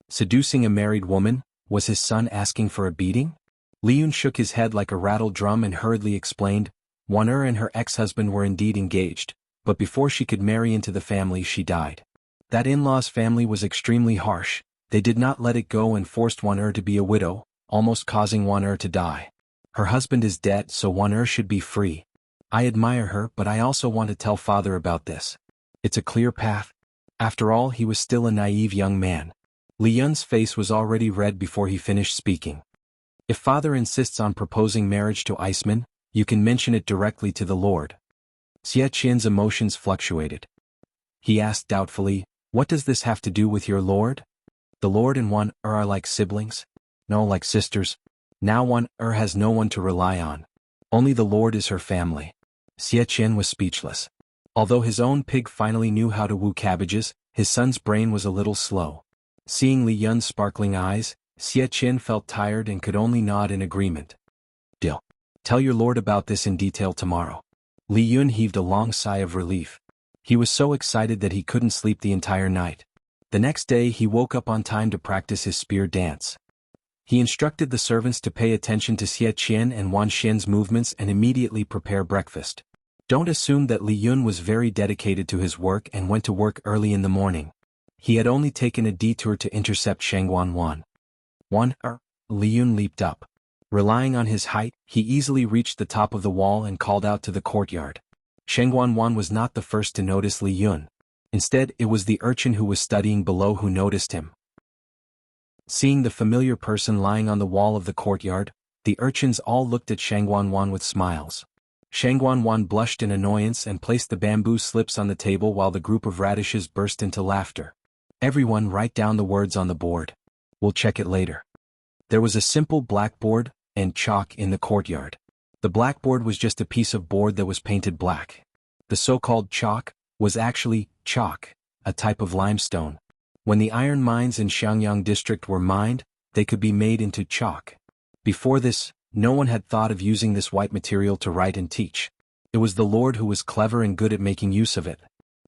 Seducing a married woman, was his son asking for a beating? Li Yun shook his head like a rattled drum and hurriedly explained, Wan and her ex-husband were indeed engaged, but before she could marry into the family she died. That in-law's family was extremely harsh. They did not let it go and forced Wan to be a widow, almost causing Wan to die. Her husband is dead, so Wan should be free. I admire her, but I also want to tell father about this. It's a clear path. After all, he was still a naive young man. Li Yun's face was already red before he finished speaking. If father insists on proposing marriage to Iceman, you can mention it directly to the Lord. Xie Qian's emotions fluctuated. He asked doubtfully, what does this have to do with your Lord? The Lord and Wan are like siblings? No, like sisters. Now Wan has no one to rely on. Only the Lord is her family. Xie Qian was speechless. Although his own pig finally knew how to woo cabbages, his son's brain was a little slow. Seeing Li Yun's sparkling eyes, Xie Qian felt tired and could only nod in agreement. Deal. Tell your lord about this in detail tomorrow. Li Yun heaved a long sigh of relief. He was so excited that he couldn't sleep the entire night. The next day he woke up on time to practice his spear dance. He instructed the servants to pay attention to Xie Qian and Wan Xian's movements and immediately prepare breakfast. Don't assume that Li Yun was very dedicated to his work and went to work early in the morning. He had only taken a detour to intercept Shangguan Wan. Li Yun leaped up. Relying on his height, he easily reached the top of the wall and called out to the courtyard. Shangguan Wan was not the first to notice Li Yun. Instead, it was the urchin who was studying below who noticed him. Seeing the familiar person lying on the wall of the courtyard, the urchins all looked at Shangguan Wan with smiles. Shangguan Wan blushed in annoyance and placed the bamboo slips on the table while the group of radishes burst into laughter. Everyone write down the words on the board. We'll check it later. There was a simple blackboard and chalk in the courtyard. The blackboard was just a piece of board that was painted black. The so-called chalk was actually chalk, a type of limestone. When the iron mines in Xiangyang district were mined, they could be made into chalk. Before this, no one had thought of using this white material to write and teach. It was the Lord who was clever and good at making use of it.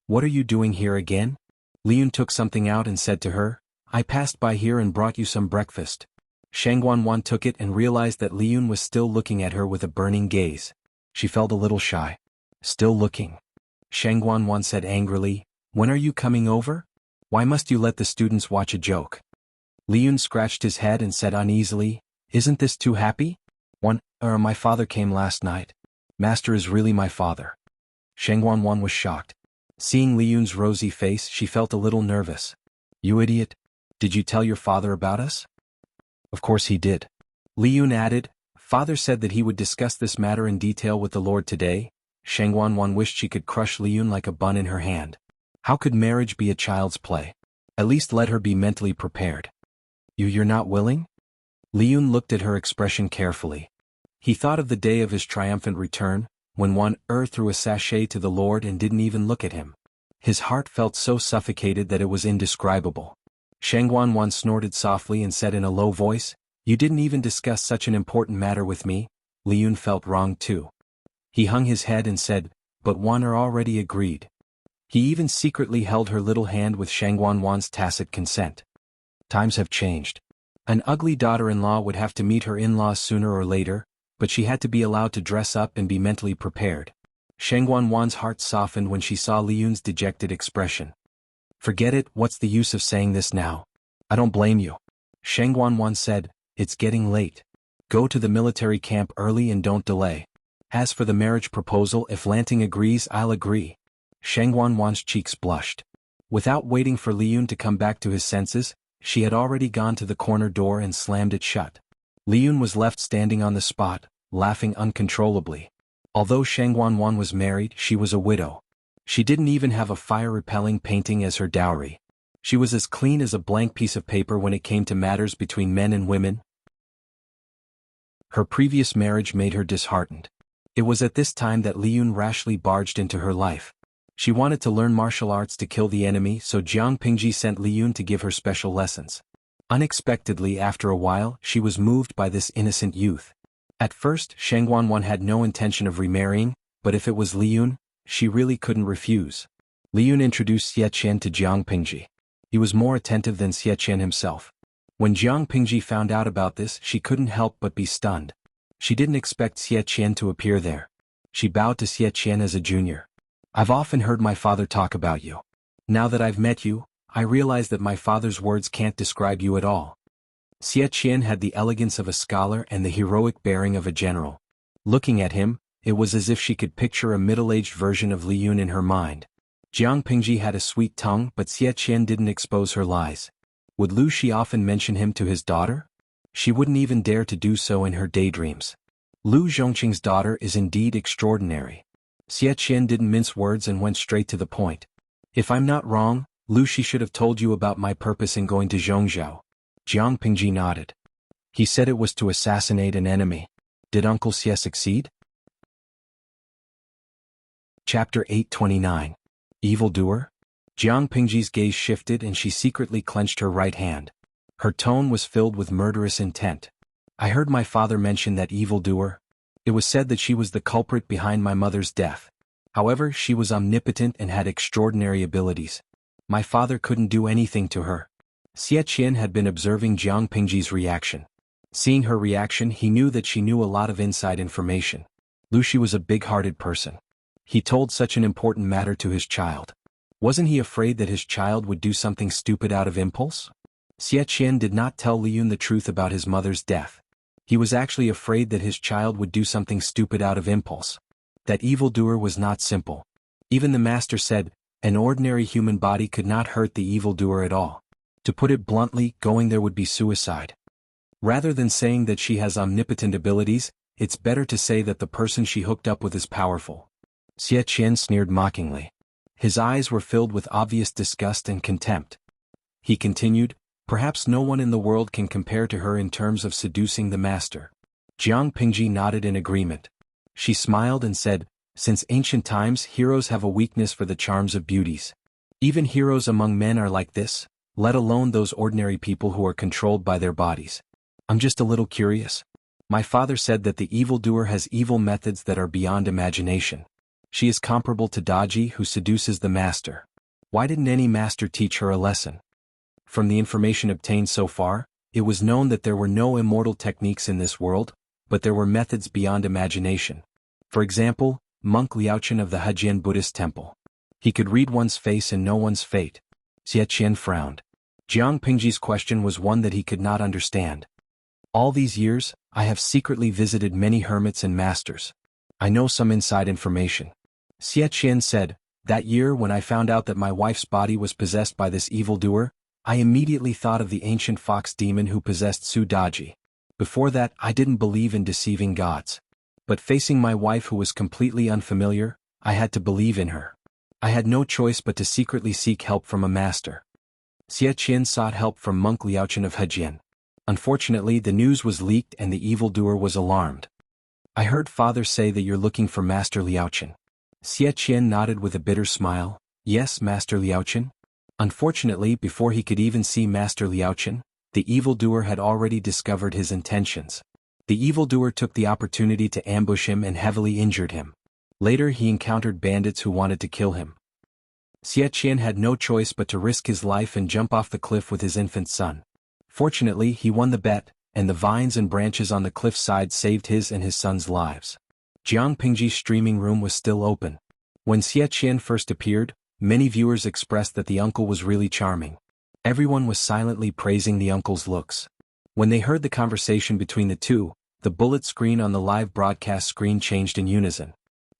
What are you doing here again? Li Yun took something out and said to her, I passed by here and brought you some breakfast. Shangguan Wan took it and realized that Li Yun was still looking at her with a burning gaze. She felt a little shy. Still looking. Shangguan Wan said angrily, when are you coming over? Why must you let the students watch a joke? Li Yun scratched his head and said uneasily, isn't this too happy? My father came last night. Master is really my father. Shangguan Wan was shocked. Seeing Li Yun's rosy face, she felt a little nervous. You idiot. Did you tell your father about us? Of course he did. Li Yun added, Father said that he would discuss this matter in detail with the Lord today. Shangguan Wan wished she could crush Li Yun like a bun in her hand. How could marriage be a child's play? At least let her be mentally prepared. You're not willing? Li Yun looked at her expression carefully. He thought of the day of his triumphant return, when Wan threw a sachet to the Lord and didn't even look at him. His heart felt so suffocated that it was indescribable. Shangguan Wan snorted softly and said in a low voice, You didn't even discuss such an important matter with me. Li Yun felt wronged too. He hung his head and said, But Wan already agreed. He even secretly held her little hand with Shangguan Wan's tacit consent. Times have changed. An ugly daughter-in-law would have to meet her in-laws sooner or later, but she had to be allowed to dress up and be mentally prepared. Shangguan Wan's heart softened when she saw Li Yun's dejected expression. Forget it, what's the use of saying this now? I don't blame you. Shangguan Wan said, It's getting late. Go to the military camp early and don't delay. As for the marriage proposal, if Lanting agrees, I'll agree. Shang Wanwan's cheeks blushed. Without waiting for Li Yun to come back to his senses, she had already gone to the corner door and slammed it shut. Li Yun was left standing on the spot, laughing uncontrollably. Although Shang Wanwan was married, she was a widow. She didn't even have a fire-repelling painting as her dowry. She was as clean as a blank piece of paper when it came to matters between men and women. Her previous marriage made her disheartened. It was at this time that Li Yun rashly barged into her life. She wanted to learn martial arts to kill the enemy, so Jiang Pingji sent Li Yun to give her special lessons. Unexpectedly, after a while, she was moved by this innocent youth. At first, Shang Wanwan had no intention of remarrying, but if it was Li Yun, she really couldn't refuse. Li Yun introduced Xie Qian to Jiang Pingji. He was more attentive than Xie Qian himself. When Jiang Pingji found out about this, she couldn't help but be stunned. She didn't expect Xie Qian to appear there. She bowed to Xie Qian as a junior. I've often heard my father talk about you. Now that I've met you, I realize that my father's words can't describe you at all. Xie Qian had the elegance of a scholar and the heroic bearing of a general. Looking at him, it was as if she could picture a middle-aged version of Li Yun in her mind. Jiang Pingji had a sweet tongue, but Xie Qian didn't expose her lies. Would Lu Shi often mention him to his daughter? She wouldn't even dare to do so in her daydreams. Lu Zhongqing's daughter is indeed extraordinary. Xie Qian didn't mince words and went straight to the point. If I'm not wrong, Lu Shi should have told you about my purpose in going to Zhongzhou. Jiang Pingji nodded. He said it was to assassinate an enemy. Did Uncle Xie succeed? Chapter 829. Evildoer? Jiang Pingji's gaze shifted and she secretly clenched her right hand. Her tone was filled with murderous intent. I heard my father mention that evildoer. It was said that she was the culprit behind my mother's death. However, she was omnipotent and had extraordinary abilities. My father couldn't do anything to her. Xie Qian had been observing Jiang Pingji's reaction. Seeing her reaction, he knew that she knew a lot of inside information. Lu Shi was a big-hearted person. He told such an important matter to his child. Wasn't he afraid that his child would do something stupid out of impulse? Xie Qian did not tell Li Yun the truth about his mother's death. He was actually afraid that his child would do something stupid out of impulse. That evildoer was not simple. Even the master said, an ordinary human body could not hurt the evildoer at all. To put it bluntly, going there would be suicide. Rather than saying that she has omnipotent abilities, it's better to say that the person she hooked up with is powerful. Xie Qian sneered mockingly. His eyes were filled with obvious disgust and contempt. He continued, perhaps no one in the world can compare to her in terms of seducing the master. Jiang Pingji nodded in agreement. She smiled and said, since ancient times, heroes have a weakness for the charms of beauties. Even heroes among men are like this, let alone those ordinary people who are controlled by their bodies. I'm just a little curious. My father said that the evildoer has evil methods that are beyond imagination. She is comparable to Daji, who seduces the master. Why didn't any master teach her a lesson? From the information obtained so far, it was known that there were no immortal techniques in this world, but there were methods beyond imagination. For example, Monk Liaochen of the Hejian Buddhist temple. He could read one's face and know one's fate. Xie Qian frowned. Jiang Pingji's question was one that he could not understand. All these years, I have secretly visited many hermits and masters. I know some inside information. Xie Qian said, that year when I found out that my wife's body was possessed by this evildoer, I immediately thought of the ancient fox demon who possessed Su Daji. Before that, I didn't believe in deceiving gods. But facing my wife who was completely unfamiliar, I had to believe in her. I had no choice but to secretly seek help from a master. Xie Qian sought help from Monk Liaochen of Hejian. Unfortunately, the news was leaked and the evildoer was alarmed. I heard father say that you're looking for Master Liaochen. Xie Qian nodded with a bitter smile. Yes, Master Liaochen. Unfortunately, before he could even see Master Liaochen, the evildoer had already discovered his intentions. The evildoer took the opportunity to ambush him and heavily injured him. Later he encountered bandits who wanted to kill him. Xie Qian had no choice but to risk his life and jump off the cliff with his infant son. Fortunately, he won the bet, and the vines and branches on the cliff side saved his and his son's lives. Jiang Pingji's streaming room was still open. When Xie Qian first appeared, many viewers expressed that the uncle was really charming. Everyone was silently praising the uncle's looks. When they heard the conversation between the two, The bullet screen on the live broadcast screen changed in unison.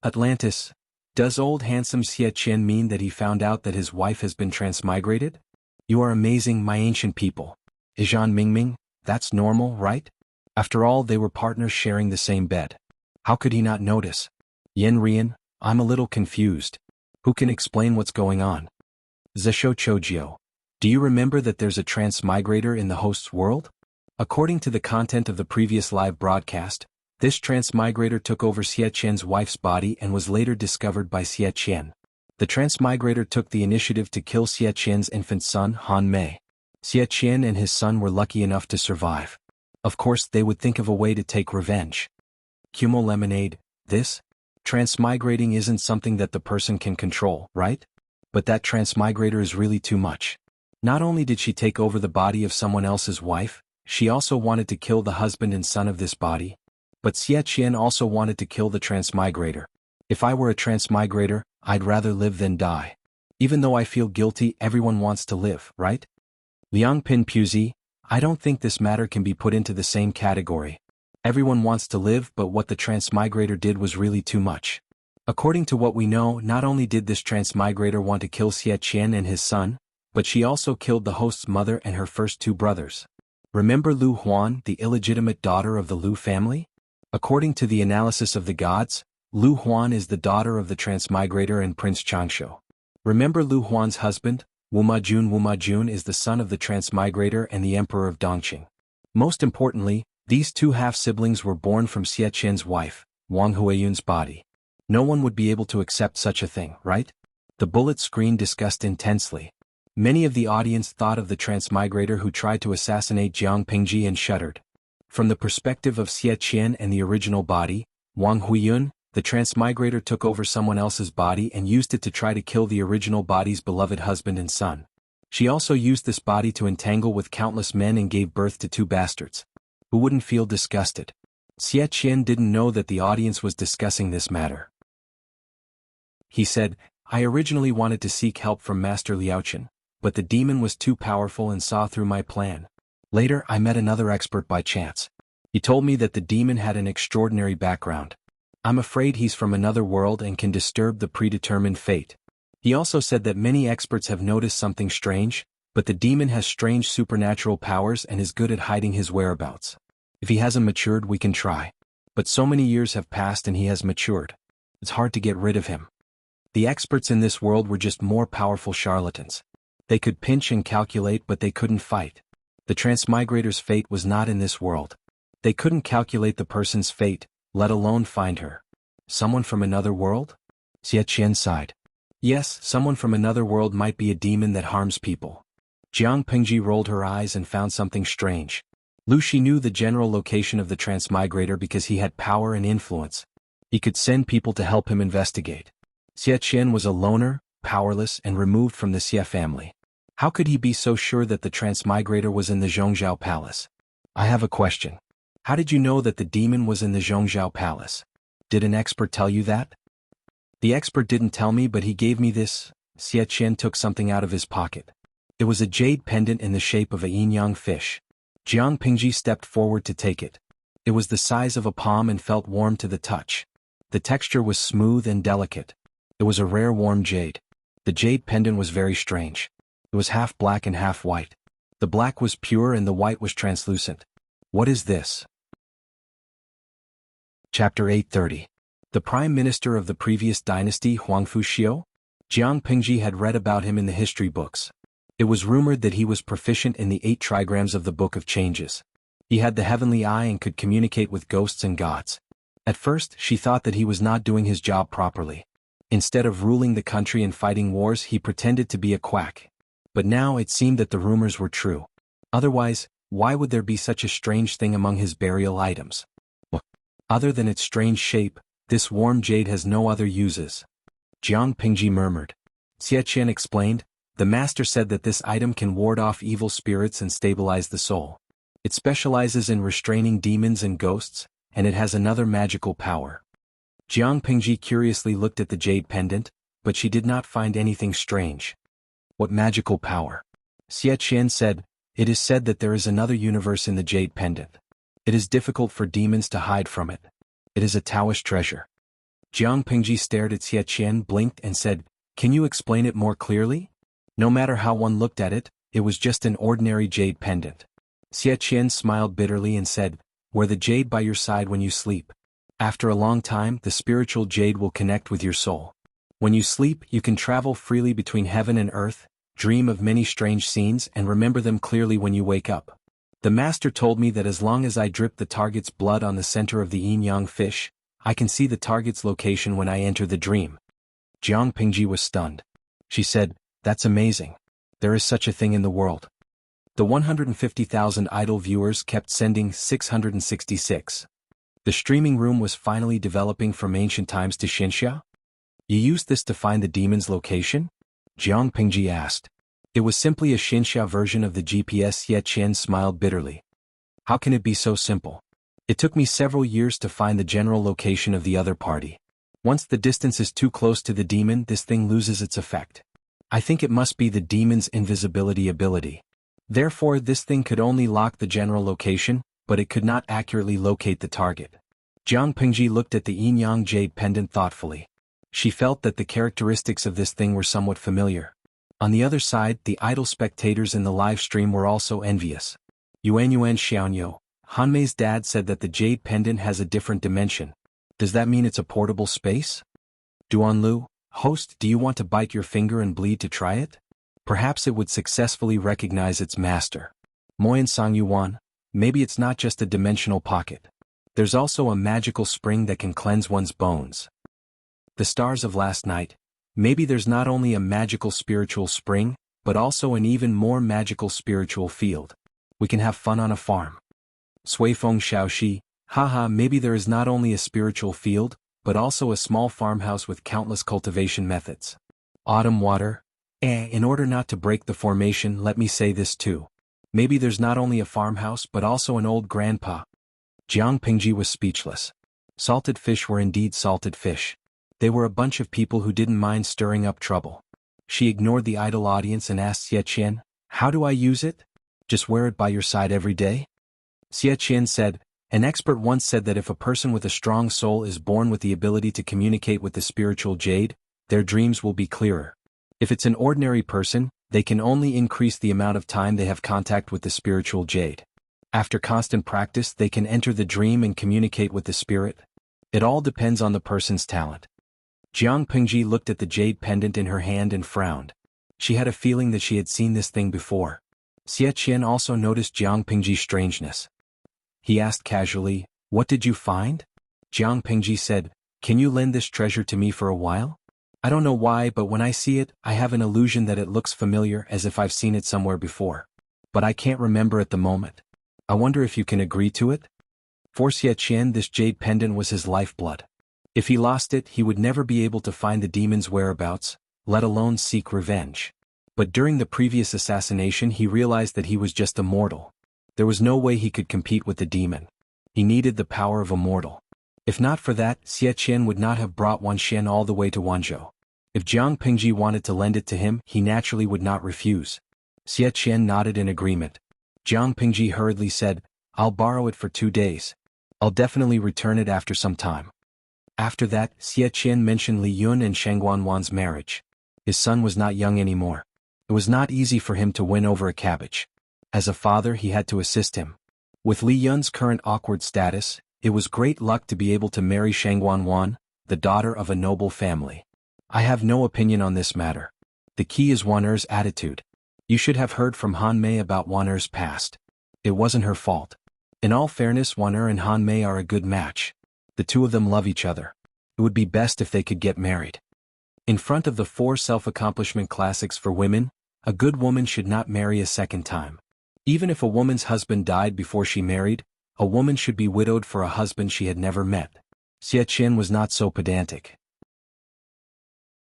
Atlantis. Does old handsome Xie Qian mean that he found out that his wife has been transmigrated? You are amazing, my ancient people. Ijan Mingming, that's normal, right? After all, they were partners sharing the same bed. How could he not notice? Yen Rian, I'm a little confused. Who can explain what's going on? Zheshou Choujiu. Do you remember that there's a transmigrator in the host's world? According to the content of the previous live broadcast, this transmigrator took over Xie Qian's wife's body and was later discovered by Xie Qian. The transmigrator took the initiative to kill Xie Qian's infant son, Han Mei. Xie Qian and his son were lucky enough to survive. Of course, they would think of a way to take revenge. Kumo Lemonade, this? Transmigrating isn't something that the person can control, right? But that transmigrator is really too much. Not only did she take over the body of someone else's wife, she also wanted to kill the husband and son of this body. But Xie Qian also wanted to kill the transmigrator. If I were a transmigrator, I'd rather live than die. Even though I feel guilty, everyone wants to live, right? Liang Pin Puzi, I don't think this matter can be put into the same category. Everyone wants to live, but what the transmigrator did was really too much. According to what we know, not only did this transmigrator want to kill Xie Qian and his son, but she also killed the host's mother and her first two brothers. Remember Lu Huan, the illegitimate daughter of the Lu family? According to the analysis of the gods, Lu Huan is the daughter of the transmigrator and Prince Changshu. Remember Lu Huan's husband, Wumajun? Wumajun is the son of the transmigrator and the emperor of Dongqing. Most importantly, these two half-siblings were born from Xie Qian's wife, Wang Huiyun's body. No one would be able to accept such a thing, right? The bullet screen discussed intensely. Many of the audience thought of the transmigrator who tried to assassinate Jiang Pingji and shuddered. From the perspective of Xie Qian and the original body, Wang Huiyun, the transmigrator took over someone else's body and used it to try to kill the original body's beloved husband and son. She also used this body to entangle with countless men and gave birth to two bastards. Who wouldn't feel disgusted? Xie Qian didn't know that the audience was discussing this matter. He said, I originally wanted to seek help from Master Liaochen, but the demon was too powerful and saw through my plan. Later, I met another expert by chance. He told me that the demon had an extraordinary background. I'm afraid he's from another world and can disturb the predetermined fate. He also said that many experts have noticed something strange, but the demon has strange supernatural powers and is good at hiding his whereabouts. If he hasn't matured, we can try. But so many years have passed and he has matured. It's hard to get rid of him. The experts in this world were just more powerful charlatans. They could pinch and calculate, but they couldn't fight. The transmigrator's fate was not in this world. They couldn't calculate the person's fate, let alone find her. Someone from another world? Xie Qian sighed. Yes, someone from another world might be a demon that harms people. Jiang Pingji rolled her eyes and found something strange. Lu Shi knew the general location of the transmigrator because he had power and influence. He could send people to help him investigate. Xie Qian was a loner, powerless, and removed from the Xie family. How could he be so sure that the transmigrator was in the Zhongzhou Palace? I have a question. How did you know that the demon was in the Zhongzhou Palace? Did an expert tell you that? The expert didn't tell me, but he gave me this. Xie Qian took something out of his pocket. It was a jade pendant in the shape of a yin-yang fish. Jiang Pingji stepped forward to take it. It was the size of a palm and felt warm to the touch. The texture was smooth and delicate. It was a rare warm jade. The jade pendant was very strange. It was half black and half white. The black was pure and the white was translucent. What is this? Chapter 830. The Prime Minister of the previous dynasty, Huangfu Xiu? Jiang Pingji had read about him in the history books. It was rumored that he was proficient in the 8 trigrams of the Book of Changes. He had the heavenly eye and could communicate with ghosts and gods. At first, she thought that he was not doing his job properly. Instead of ruling the country and fighting wars, he pretended to be a quack. But now it seemed that the rumors were true. Otherwise, why would there be such a strange thing among his burial items? Other than its strange shape, this warm jade has no other uses. Jiang Pingji murmured. Xie Qian explained, the master said that this item can ward off evil spirits and stabilize the soul. It specializes in restraining demons and ghosts, and it has another magical power. Jiang Pingji curiously looked at the jade pendant, but she did not find anything strange. What magical power? Xie Qian said, it is said that there is another universe in the jade pendant. It is difficult for demons to hide from it. It is a Taoist treasure. Jiang Pingji stared at Xie Qian, blinked and said, "Can you explain it more clearly?" No matter how one looked at it, it was just an ordinary jade pendant. Xie Qian smiled bitterly and said, "Wear the jade by your side when you sleep. After a long time, the spiritual jade will connect with your soul. When you sleep, you can travel freely between heaven and earth, dream of many strange scenes and remember them clearly when you wake up. The master told me that as long as I drip the target's blood on the center of the yin-yang fish, I can see the target's location when I enter the dream." Jiang Pingji was stunned. She said, "That's amazing. There is such a thing in the world." The 150,000 idle viewers kept sending 666. The streaming room was finally developing from ancient times to Xinxia. "You used this to find the demon's location?" Jiang Pingji asked. "It was simply a Xinxia version of the GPS." Xie Qian smiled bitterly. "How can it be so simple? It took me several years to find the general location of the other party. Once the distance is too close to the demon, this thing loses its effect. I think it must be the demon's invisibility ability. Therefore, this thing could only lock the general location, but it could not accurately locate the target." Jiang Pingji looked at the yin-yang jade pendant thoughtfully. She felt that the characteristics of this thing were somewhat familiar. On the other side, the idle spectators in the live stream were also envious. Yuan Xiaoyo, Hanmei's dad, said that the jade pendant has a different dimension. Does that mean it's a portable space? Duanlu, host, do you want to bite your finger and bleed to try it? Perhaps it would successfully recognize its master. Moyan Sang Yuan, maybe it's not just a dimensional pocket. There's also a magical spring that can cleanse one's bones. The stars of last night, maybe there's not only a magical spiritual spring, but also an even more magical spiritual field. We can have fun on a farm. Suifeng Xiaoxi, haha, maybe there is not only a spiritual field, but also a small farmhouse with countless cultivation methods. Autumn water. In order not to break the formation, let me say this too. Maybe there's not only a farmhouse but also an old grandpa. Jiang Pingji was speechless. Salted fish were indeed salted fish. They were a bunch of people who didn't mind stirring up trouble. She ignored the idle audience and asked Xie Qian, "How do I use it? Just wear it by your side every day?" Xie Qian said, "An expert once said that if a person with a strong soul is born with the ability to communicate with the spiritual jade, their dreams will be clearer. If it's an ordinary person, they can only increase the amount of time they have contact with the spiritual jade. After constant practice, they can enter the dream and communicate with the spirit. It all depends on the person's talent." Jiang Pingji looked at the jade pendant in her hand and frowned. She had a feeling that she had seen this thing before. Xie Qian also noticed Jiang Pingji's strangeness. He asked casually, "What did you find?" Jiang Pingji said, "Can you lend this treasure to me for a while? I don't know why, but when I see it, I have an illusion that it looks familiar, as if I've seen it somewhere before. But I can't remember at the moment. I wonder if you can agree to it?" For Xie Qian, this jade pendant was his lifeblood. If he lost it, he would never be able to find the demon's whereabouts, let alone seek revenge. But during the previous assassination, he realized that he was just a mortal. There was no way he could compete with the demon. He needed the power of a mortal. If not for that, Xie Qian would not have brought Wan Xian all the way to Wanzhou. If Jiang Pingji wanted to lend it to him, he naturally would not refuse. Xie Qian nodded in agreement. Jiang Pingji hurriedly said, "I'll borrow it for 2 days. I'll definitely return it after some time." After that, Xie Qian mentioned Li Yun and Shengguan Wan's marriage. His son was not young anymore. It was not easy for him to win over a cabbage. As a father, he had to assist him. With Li Yun's current awkward status, it was great luck to be able to marry Shengguan Wan, the daughter of a noble family. I have no opinion on this matter. The key is Wan Er's attitude. You should have heard from Han Mei about Wan Er's past. It wasn't her fault. In all fairness, Wan Er and Han Mei are a good match. The two of them love each other. It would be best if they could get married. In front of the 4 self-accomplishment classics for women, a good woman should not marry a second time. Even if a woman's husband died before she married, a woman should be widowed for a husband she had never met. Xie Qian was not so pedantic.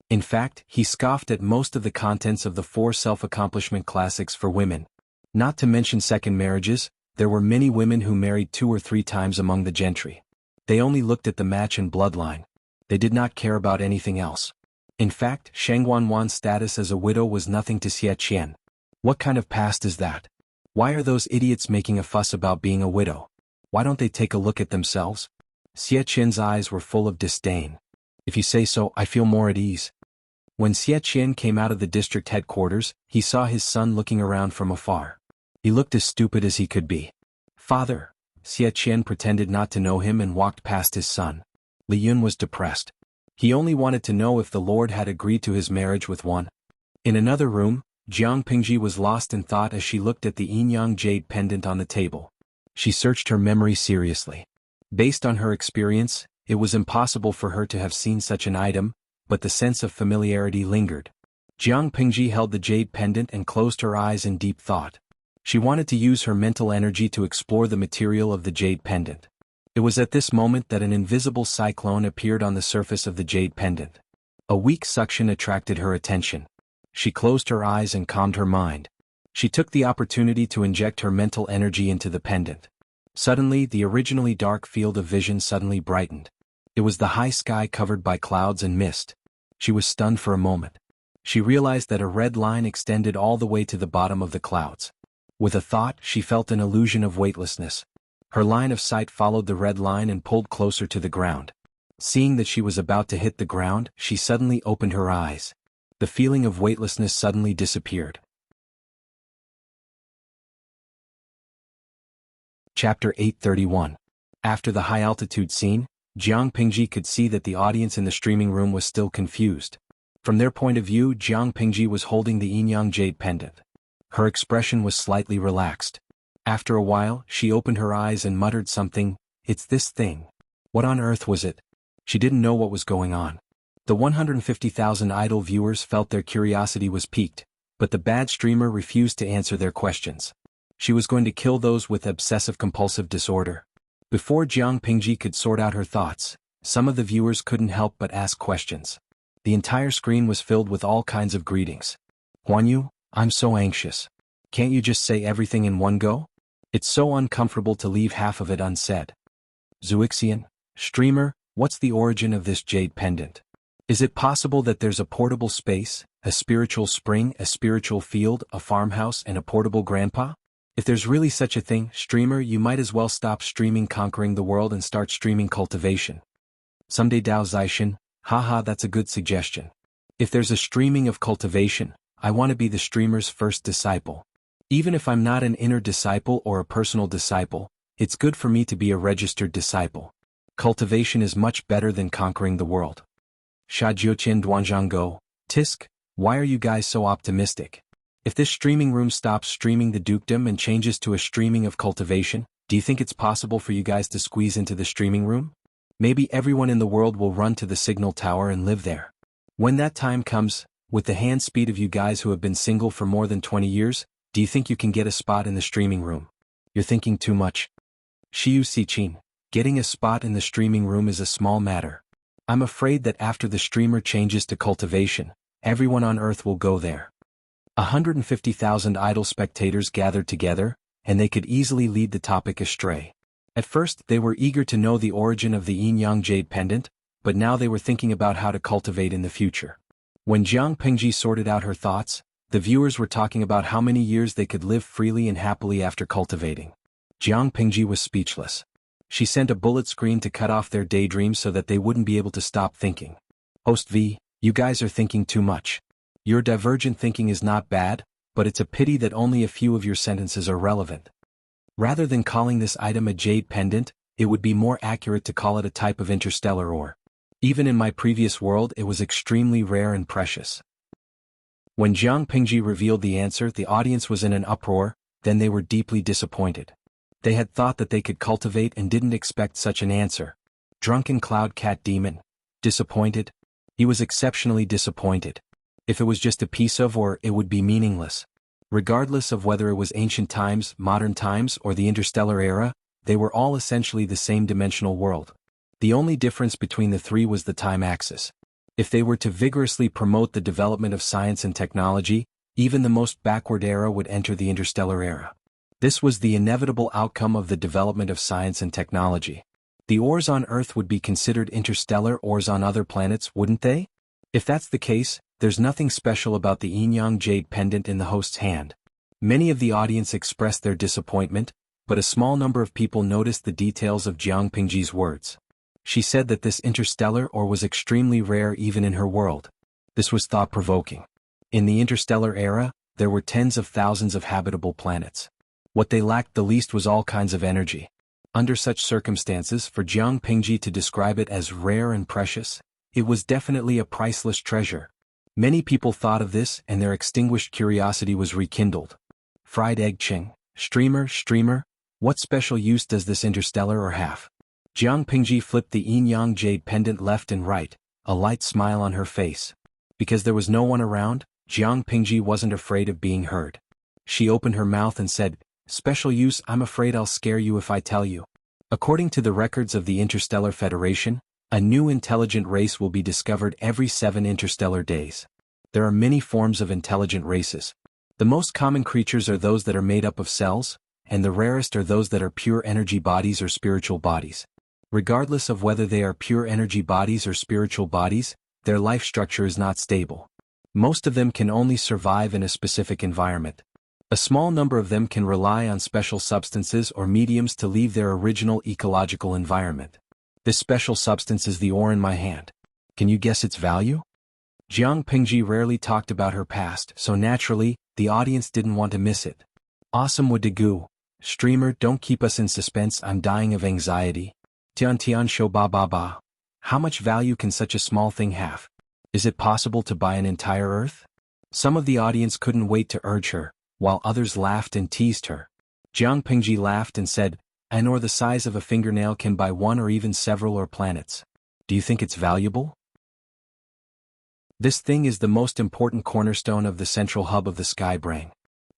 In fact, he scoffed at most of the contents of the 4 self-accomplishment classics for women. Not to mention second marriages, there were many women who married 2 or 3 times among the gentry. They only looked at the match and bloodline. They did not care about anything else. In fact, Shengguan Wan's status as a widow was nothing to Xie Qian. What kind of past is that? Why are those idiots making a fuss about being a widow? Why don't they take a look at themselves? Xie Qian's eyes were full of disdain. If you say so, I feel more at ease. When Xie Qian came out of the district headquarters, he saw his son looking around from afar. He looked as stupid as he could be. Father. Xie Qian pretended not to know him and walked past his son. Li Yun was depressed. He only wanted to know if the Lord had agreed to his marriage with one. In another room, Jiang Pingji was lost in thought as she looked at the yin-yang jade pendant on the table. She searched her memory seriously. Based on her experience, it was impossible for her to have seen such an item, but the sense of familiarity lingered. Jiang Pingji held the jade pendant and closed her eyes in deep thought. She wanted to use her mental energy to explore the material of the jade pendant. It was at this moment that an invisible cyclone appeared on the surface of the jade pendant. A weak suction attracted her attention. She closed her eyes and calmed her mind. She took the opportunity to inject her mental energy into the pendant. Suddenly, the originally dark field of vision suddenly brightened. It was the high sky covered by clouds and mist. She was stunned for a moment. She realized that a red line extended all the way to the bottom of the clouds. With a thought, she felt an illusion of weightlessness. Her line of sight followed the red line and pulled closer to the ground. Seeing that she was about to hit the ground, she suddenly opened her eyes. The feeling of weightlessness suddenly disappeared. Chapter 831. After the high-altitude scene, Jiang Pingji could see that the audience in the streaming room was still confused. From their point of view, Jiang Pingji was holding the yin-yang jade pendant. Her expression was slightly relaxed. After a while, she opened her eyes and muttered something. It's this thing. What on earth was it? She didn't know what was going on. The 150,000 idle viewers felt their curiosity was piqued, but the bad streamer refused to answer their questions. She was going to kill those with obsessive-compulsive disorder. Before Jiang Pingji could sort out her thoughts, some of the viewers couldn't help but ask questions. The entire screen was filled with all kinds of greetings. Huanyu, I'm so anxious. Can't you just say everything in one go? It's so uncomfortable to leave half of it unsaid. Wuxian, streamer, what's the origin of this jade pendant? Is it possible that there's a portable space, a spiritual spring, a spiritual field, a farmhouse, and a portable grandpa? If there's really such a thing, streamer, you might as well stop streaming conquering the world and start streaming cultivation. Someday Dao Zixin, haha, that's a good suggestion. If there's a streaming of cultivation, I want to be the streamer's first disciple. Even if I'm not an inner disciple or a personal disciple, it's good for me to be a registered disciple. Cultivation is much better than conquering the world. Shajiuqian Duanzhanggo, Tisk, why are you guys so optimistic? If this streaming room stops streaming the dukedom and changes to a streaming of cultivation, do you think it's possible for you guys to squeeze into the streaming room? Maybe everyone in the world will run to the signal tower and live there. When that time comes, with the hand speed of you guys who have been single for more than 20 years, do you think you can get a spot in the streaming room? You're thinking too much. Shiyu Sichin, getting a spot in the streaming room is a small matter. I'm afraid that after the streamer changes to cultivation, everyone on Earth will go there. 150,000 idle spectators gathered together, and they could easily lead the topic astray. At first, they were eager to know the origin of the yin-yang jade pendant, but now they were thinking about how to cultivate in the future. When Jiang Pingji sorted out her thoughts, the viewers were talking about how many years they could live freely and happily after cultivating. Jiang Pingji was speechless. She sent a bullet screen to cut off their daydreams so that they wouldn't be able to stop thinking. Host V, you guys are thinking too much. Your divergent thinking is not bad, but it's a pity that only a few of your sentences are relevant. Rather than calling this item a jade pendant, it would be more accurate to call it a type of interstellar ore. Even in my previous world, it was extremely rare and precious. When Jiang Pingji revealed the answer, the audience was in an uproar, then they were deeply disappointed. They had thought that they could cultivate and didn't expect such an answer. Drunken Cloud Cat Demon. Disappointed? He was exceptionally disappointed. If it was just a piece of ore, it would be meaningless. Regardless of whether it was ancient times, modern times, or the interstellar era, they were all essentially the same dimensional world. The only difference between the three was the time axis. If they were to vigorously promote the development of science and technology, even the most backward era would enter the interstellar era. This was the inevitable outcome of the development of science and technology. The ores on Earth would be considered interstellar ores on other planets, wouldn't they? If that's the case, there's nothing special about the yin-yang jade pendant in the host's hand. Many of the audience expressed their disappointment, but a small number of people noticed the details of Jiang Pingji's words. She said that this interstellar ore was extremely rare even in her world. This was thought-provoking. In the interstellar era, there were tens of thousands of habitable planets. What they lacked the least was all kinds of energy. Under such circumstances, for Jiang Pingji to describe it as rare and precious, it was definitely a priceless treasure. Many people thought of this and their extinguished curiosity was rekindled. Fried egg Ching, streamer, what special use does this interstellar ore have? Jiang Pingji flipped the yin-yang jade pendant left and right, a light smile on her face. Because there was no one around, Jiang Pingji wasn't afraid of being heard. She opened her mouth and said, "Special use, I'm afraid I'll scare you if I tell you. According to the records of the Interstellar Federation, a new intelligent race will be discovered every 7 interstellar days. There are many forms of intelligent races. The most common creatures are those that are made up of cells, and the rarest are those that are pure energy bodies or spiritual bodies. Regardless of whether they are pure energy bodies or spiritual bodies, their life structure is not stable. Most of them can only survive in a specific environment. A small number of them can rely on special substances or mediums to leave their original ecological environment. This special substance is the ore in my hand. Can you guess its value?" Jiang Pingji rarely talked about her past, so naturally, the audience didn't want to miss it. "Awesome Wadigu. Streamer, don't keep us in suspense, I'm dying of anxiety. Tian Shou ba. How much value can such a small thing have? Is it possible to buy an entire Earth?" Some of the audience couldn't wait to urge her, while others laughed and teased her. Jiang Pingji laughed and said, "An ore the size of a fingernail can buy one or even several ore planets. Do you think it's valuable? This thing is the most important cornerstone of the central hub of the Sky Brain.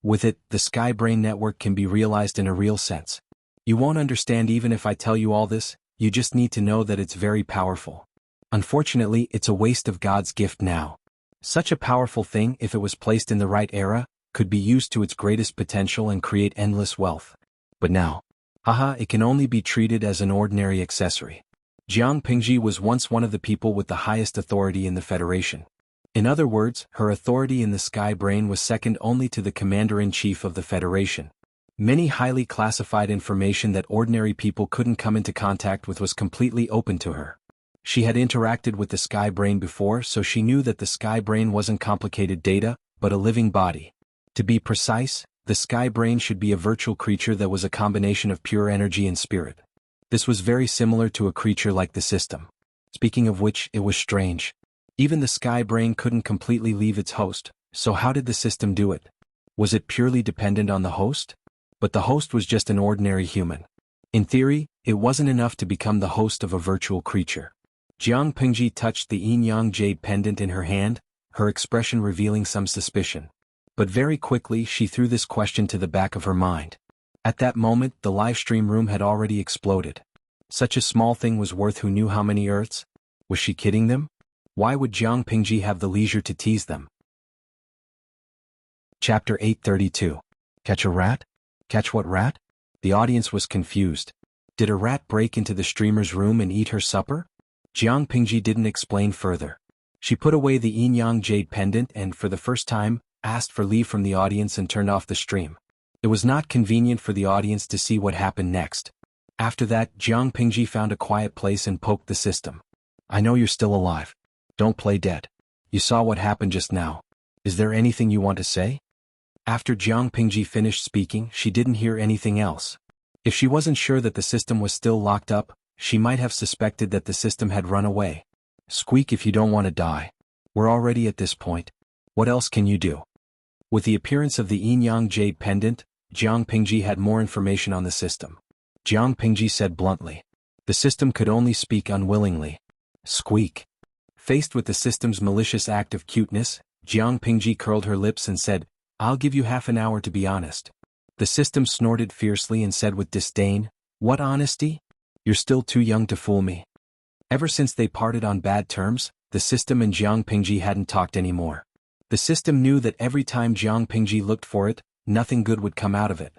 With it, the Sky Brain network can be realized in a real sense. You won't understand even if I tell you all this, you just need to know that it's very powerful. Unfortunately, it's a waste of God's gift now. Such a powerful thing, if it was placed in the right era, could be used to its greatest potential and create endless wealth. But now, it can only be treated as an ordinary accessory." Jiang Pingji was once one of the people with the highest authority in the Federation. In other words, her authority in the Sky Brain was second only to the Commander-in-Chief of the Federation. Many highly classified information that ordinary people couldn't come into contact with was completely open to her. She had interacted with the Sky Brain before, so she knew that the Sky Brain wasn't complicated data, but a living body. To be precise, the Sky Brain should be a virtual creature that was a combination of pure energy and spirit. This was very similar to a creature like the system. Speaking of which, it was strange. Even the Sky Brain couldn't completely leave its host, so how did the system do it? Was it purely dependent on the host? But the host was just an ordinary human. In theory, it wasn't enough to become the host of a virtual creature. Jiang Pingji touched the yin-yang jade pendant in her hand, her expression revealing some suspicion. But very quickly she threw this question to the back of her mind. At that moment, the livestream room had already exploded. Such a small thing was worth who knew how many Earths? Was she kidding them? Why would Jiang Pingji have the leisure to tease them? Chapter 832. Catch a rat? Catch what rat? The audience was confused. Did a rat break into the streamer's room and eat her supper? Jiang Pingji didn't explain further. She put away the yin-yang jade pendant and, for the first time, asked for leave from the audience and turned off the stream. It was not convenient for the audience to see what happened next. After that, Jiang Pingji found a quiet place and poked the system. "I know you're still alive. Don't play dead. You saw what happened just now. Is there anything you want to say?" After Jiang Pingji finished speaking, she didn't hear anything else. If she wasn't sure that the system was still locked up, she might have suspected that the system had run away. Squeak if you don't want to die. We're already at this point. What else can you do? With the appearance of the yin-yang jade pendant, Jiang Pingji had more information on the system. Jiang Pingji said bluntly. The system could only speak unwillingly. Squeak. Faced with the system's malicious act of cuteness, Jiang Pingji curled her lips and said, "I'll give you half an hour to be honest." The system snorted fiercely and said with disdain, "What honesty? You're still too young to fool me." Ever since they parted on bad terms, the system and Jiang Pingji hadn't talked anymore. The system knew that every time Jiang Pingji looked for it, nothing good would come out of it.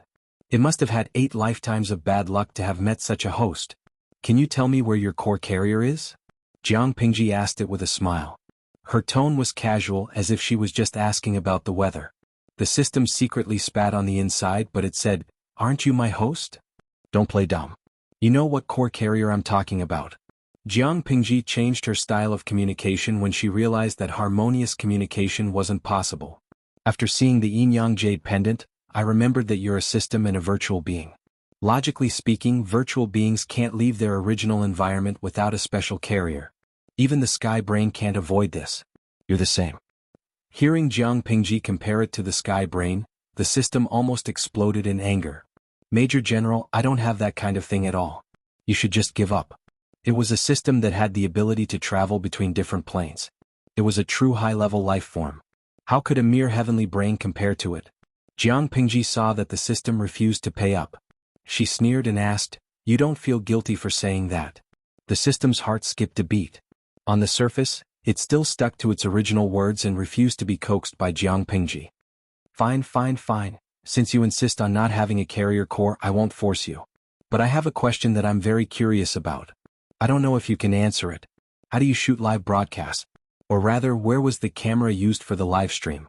It must have had 8 lifetimes of bad luck to have met such a host. "Can you tell me where your core carrier is?" Jiang Pingji asked it with a smile. Her tone was casual, as if she was just asking about the weather. The system secretly spat on the inside, but it said, aren't you my host? Don't play dumb. You know what core carrier I'm talking about. Jiang Pingji changed her style of communication when she realized that harmonious communication wasn't possible. After seeing the yin-yang jade pendant, I remembered that you're a system and a virtual being. Logically speaking, virtual beings can't leave their original environment without a special carrier. Even the sky brain can't avoid this. You're the same. Hearing Jiang Pingji compare it to the sky brain, the system almost exploded in anger. Major General, I don't have that kind of thing at all. You should just give up. It was a system that had the ability to travel between different planes. It was a true high-level life form. How could a mere heavenly brain compare to it? Jiang Pingji saw that the system refused to pay up. She sneered and asked, "You don't feel guilty for saying that?" The system's heart skipped a beat. On the surface, it still stuck to its original words and refused to be coaxed by Jiang Pingji. Fine, fine, fine. Since you insist on not having a carrier core, I won't force you. But I have a question that I'm very curious about. I don't know if you can answer it. How do you shoot live broadcasts? Or rather, where was the camera used for the live stream?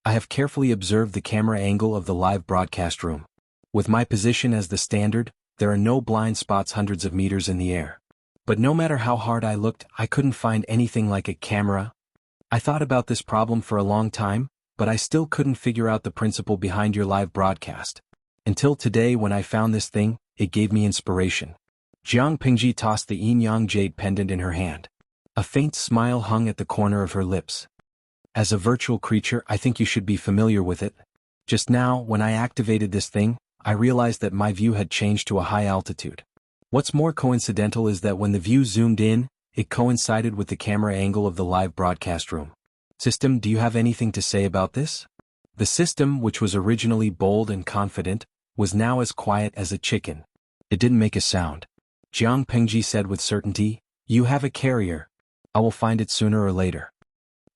I have carefully observed the camera angle of the live broadcast room. With my position as the standard, there are no blind spots hundreds of meters in the air. But no matter how hard I looked, I couldn't find anything like a camera. I thought about this problem for a long time, but I still couldn't figure out the principle behind your live broadcast. Until today, when I found this thing, it gave me inspiration. Jiang Pingji tossed the yin-yang jade pendant in her hand. A faint smile hung at the corner of her lips. As a virtual creature, I think you should be familiar with it. Just now, when I activated this thing, I realized that my view had changed to a high altitude. What's more coincidental is that when the view zoomed in, it coincided with the camera angle of the live broadcast room. System, do you have anything to say about this? The system, which was originally bold and confident, was now as quiet as a chicken. It didn't make a sound. Jiang Pingji said with certainty, "You have a carrier. I will find it sooner or later."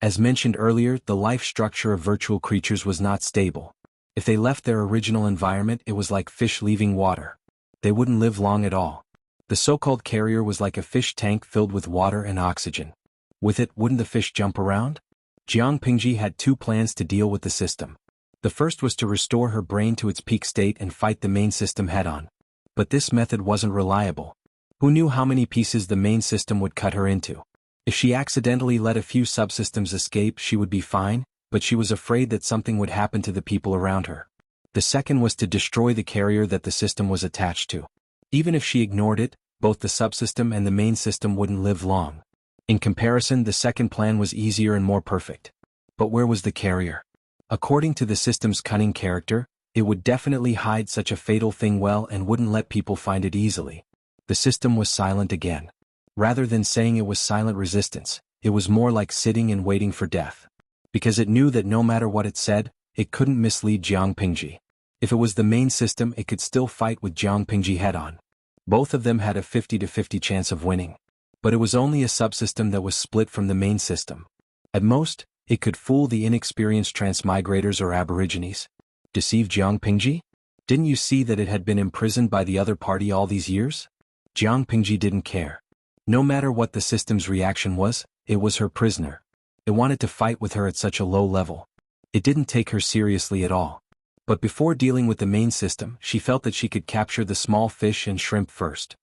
As mentioned earlier, the life structure of virtual creatures was not stable. If they left their original environment, it was like fish leaving water. They wouldn't live long at all. The so-called carrier was like a fish tank filled with water and oxygen. With it, wouldn't the fish jump around? Jiang Pingji had two plans to deal with the system. The first was to restore her brain to its peak state and fight the main system head-on. But this method wasn't reliable. Who knew how many pieces the main system would cut her into? If she accidentally let a few subsystems escape, she would be fine, but she was afraid that something would happen to the people around her. The second was to destroy the carrier that the system was attached to. Even if she ignored it, both the subsystem and the main system wouldn't live long. In comparison, the second plan was easier and more perfect. But where was the carrier? According to the system's cunning character, it would definitely hide such a fatal thing well and wouldn't let people find it easily. The system was silent again. Rather than saying it was silent resistance, it was more like sitting and waiting for death. Because it knew that no matter what it said, it couldn't mislead Jiang Pingji. If it was the main system, it could still fight with Jiang Pingji head-on. Both of them had a 50-50 chance of winning. But it was only a subsystem that was split from the main system. At most, it could fool the inexperienced transmigrators or aborigines. Deceive Jiang Pingji? Didn't you see that it had been imprisoned by the other party all these years? Jiang Pingji didn't care. No matter what the system's reaction was, it was her prisoner. It wanted to fight with her at such a low level. It didn't take her seriously at all. But before dealing with the main system, she felt that she could capture the small fish and shrimp first.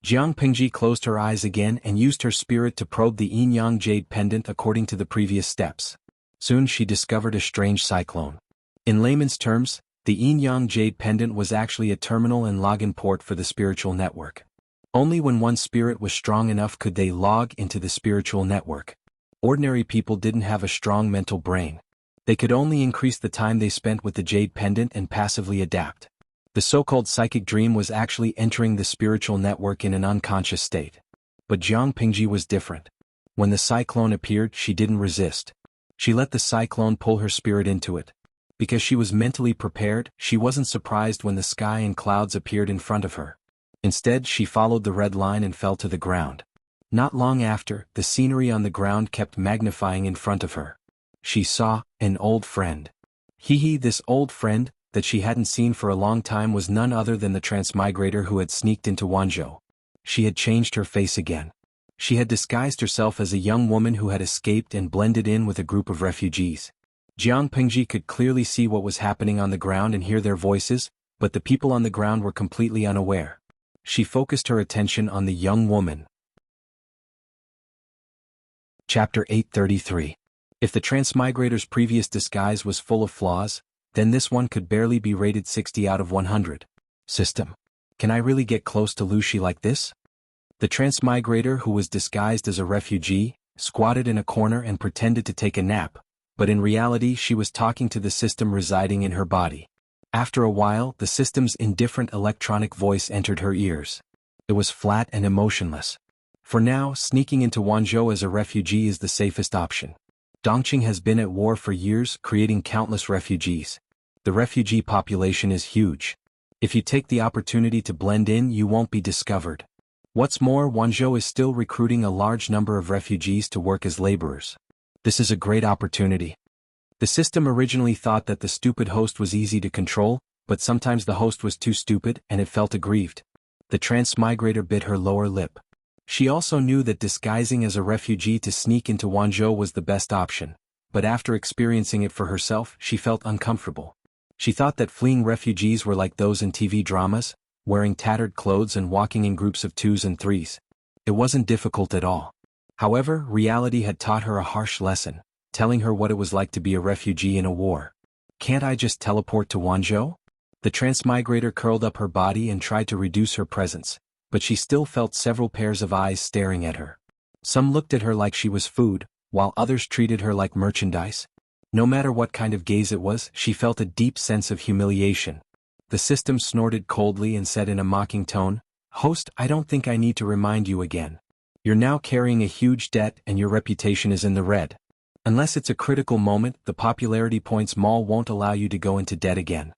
Jiang Pingji closed her eyes again and used her spirit to probe the yin-yang jade pendant according to the previous steps. Soon she discovered a strange cyclone. In layman's terms, the yin-yang jade pendant was actually a terminal and login port for the spiritual network. Only when one spirit was strong enough could they log into the spiritual network. Ordinary people didn't have a strong mental brain. They could only increase the time they spent with the jade pendant and passively adapt. The so-called psychic dream was actually entering the spiritual network in an unconscious state. But Jiang Pingji was different. When the cyclone appeared, she didn't resist. She let the cyclone pull her spirit into it. Because she was mentally prepared, she wasn't surprised when the sky and clouds appeared in front of her. Instead, she followed the red line and fell to the ground. Not long after, the scenery on the ground kept magnifying in front of her. She saw an old friend. This old friend, that she hadn't seen for a long time, was none other than the transmigrator who had sneaked into Wanzhou. She had changed her face again. She had disguised herself as a young woman who had escaped and blended in with a group of refugees. Jiang Pingji could clearly see what was happening on the ground and hear their voices, but the people on the ground were completely unaware. She focused her attention on the young woman. Chapter 833. If the Transmigrator's previous disguise was full of flaws, then this one could barely be rated 60 out of 100. System. Can I really get close to Lucy like this? The Transmigrator, who was disguised as a refugee, squatted in a corner and pretended to take a nap, but in reality she was talking to the system residing in her body. After a while, the system's indifferent electronic voice entered her ears. It was flat and emotionless. For now, sneaking into Wanzhou as a refugee is the safest option. Dongqing has been at war for years, creating countless refugees. The refugee population is huge. If you take the opportunity to blend in, you won't be discovered. What's more, Wanzhou is still recruiting a large number of refugees to work as laborers. This is a great opportunity. The system originally thought that the stupid host was easy to control, but sometimes the host was too stupid and it felt aggrieved. The Transmigrator bit her lower lip. She also knew that disguising as a refugee to sneak into Wanzhou was the best option, but after experiencing it for herself, she felt uncomfortable. She thought that fleeing refugees were like those in TV dramas, wearing tattered clothes and walking in groups of 2s and 3s. It wasn't difficult at all. However, reality had taught her a harsh lesson, telling her what it was like to be a refugee in a war. Can't I just teleport to Wanzhou? The Transmigrator curled up her body and tried to reduce her presence, but she still felt several pairs of eyes staring at her. Some looked at her like she was food, while others treated her like merchandise. No matter what kind of gaze it was, she felt a deep sense of humiliation. The system snorted coldly and said in a mocking tone, "Host, I don't think I need to remind you again. You're now carrying a huge debt and your reputation is in the red. Unless it's a critical moment, the popularity points mall won't allow you to go into debt again."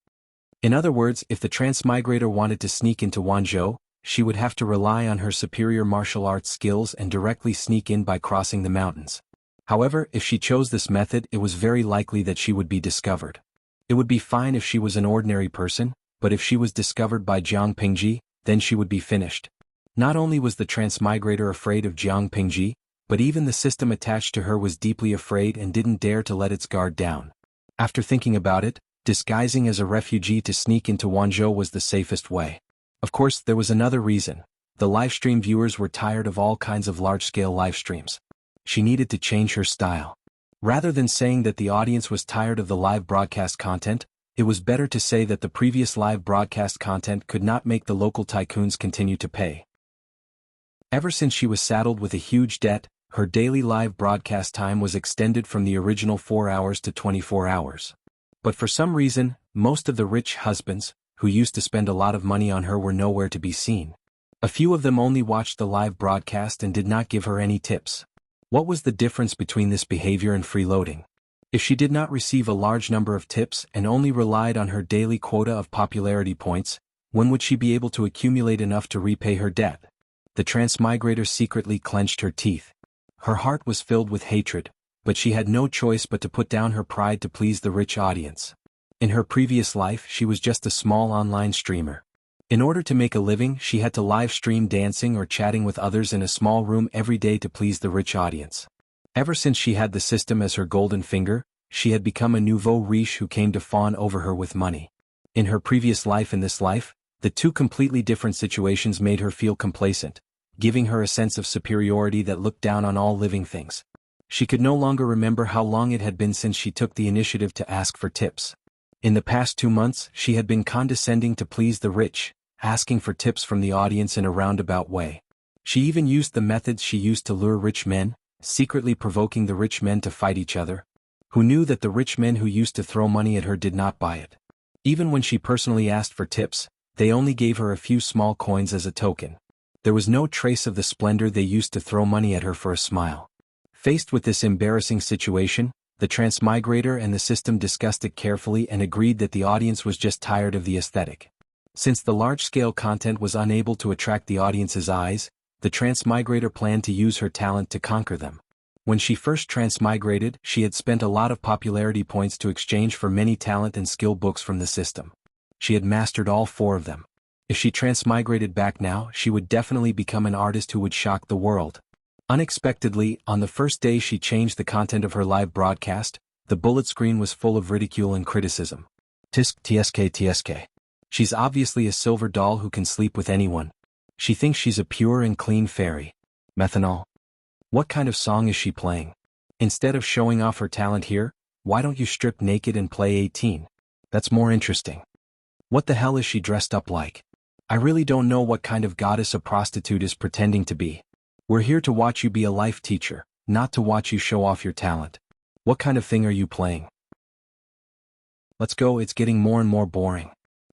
In other words, if the Transmigrator wanted to sneak into Wanzhou, she would have to rely on her superior martial arts skills and directly sneak in by crossing the mountains. However, if she chose this method, it was very likely that she would be discovered. It would be fine if she was an ordinary person, but if she was discovered by Jiang Pingji, then she would be finished. Not only was the Transmigrator afraid of Jiang Pingji, but even the system attached to her was deeply afraid and didn't dare to let its guard down. After thinking about it, disguising as a refugee to sneak into Wanzhou was the safest way. Of course, there was another reason. The livestream viewers were tired of all kinds of large-scale livestreams. She needed to change her style. Rather than saying that the audience was tired of the live broadcast content, it was better to say that the previous live broadcast content could not make the local tycoons continue to pay. Ever since she was saddled with a huge debt, her daily live broadcast time was extended from the original 4 hours to 24 hours. But for some reason, most of the rich husbands, who used to spend a lot of money on her, were nowhere to be seen. A few of them only watched the live broadcast and did not give her any tips. What was the difference between this behavior and freeloading? If she did not receive a large number of tips and only relied on her daily quota of popularity points, when would she be able to accumulate enough to repay her debt? The Transmigrator secretly clenched her teeth. Her heart was filled with hatred, but she had no choice but to put down her pride to please the rich audience. In her previous life, she was just a small online streamer. In order to make a living, she had to live stream dancing or chatting with others in a small room every day to please the rich audience. Ever since she had the system as her golden finger, she had become a nouveau riche who came to fawn over her with money. In her previous life and this life, the two completely different situations made her feel complacent, giving her a sense of superiority that looked down on all living things. She could no longer remember how long it had been since she took the initiative to ask for tips. In the past 2 months, she had been condescending to please the rich, asking for tips from the audience in a roundabout way. She even used the methods she used to lure rich men, secretly provoking the rich men to fight each other. Who knew that the rich men who used to throw money at her did not buy it? Even when she personally asked for tips, they only gave her a few small coins as a token. There was no trace of the splendor they used to throw money at her for a smile. Faced with this embarrassing situation, the Transmigrator and the system discussed it carefully and agreed that the audience was just tired of the aesthetic. Since the large-scale content was unable to attract the audience's eyes, the Transmigrator planned to use her talent to conquer them. When she first transmigrated, she had spent a lot of popularity points to exchange for many talent and skill books from the system. She had mastered all 4 of them. If she transmigrated back now, she would definitely become an artist who would shock the world. Unexpectedly, on the first day she changed the content of her live broadcast, The bullet screen was full of ridicule and criticism. Tisk tsk tsk. She's obviously a silver doll who can sleep with anyone. She thinks she's a pure and clean fairy. Methanol. What kind of song is she playing? Instead of showing off her talent here, why don't you strip naked and play 18? That's more interesting. What the hell is she dressed up like? I really don't know what kind of goddess a prostitute is pretending to be. We're here to watch you be a life teacher, not to watch you show off your talent. What kind of thing are you playing? Let's go, it's getting more and more boring.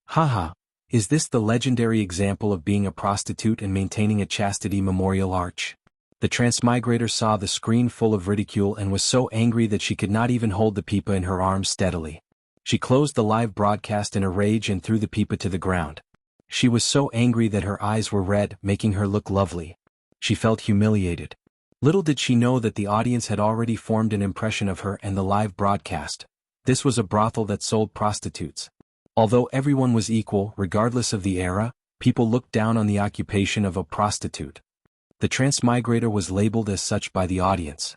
Haha, is this the legendary example of being a prostitute and maintaining a chastity memorial arch? The transmigrator saw the screen full of ridicule and was so angry that she could not even hold the pipa in her arms steadily. She closed the live broadcast in a rage and threw the pipa to the ground. She was so angry that her eyes were red, making her look lovely. She felt humiliated. Little did she know that the audience had already formed an impression of her and the live broadcast. This was a brothel that sold prostitutes. Although everyone was equal, regardless of the era, people looked down on the occupation of a prostitute. The transmigrator was labeled as such by the audience.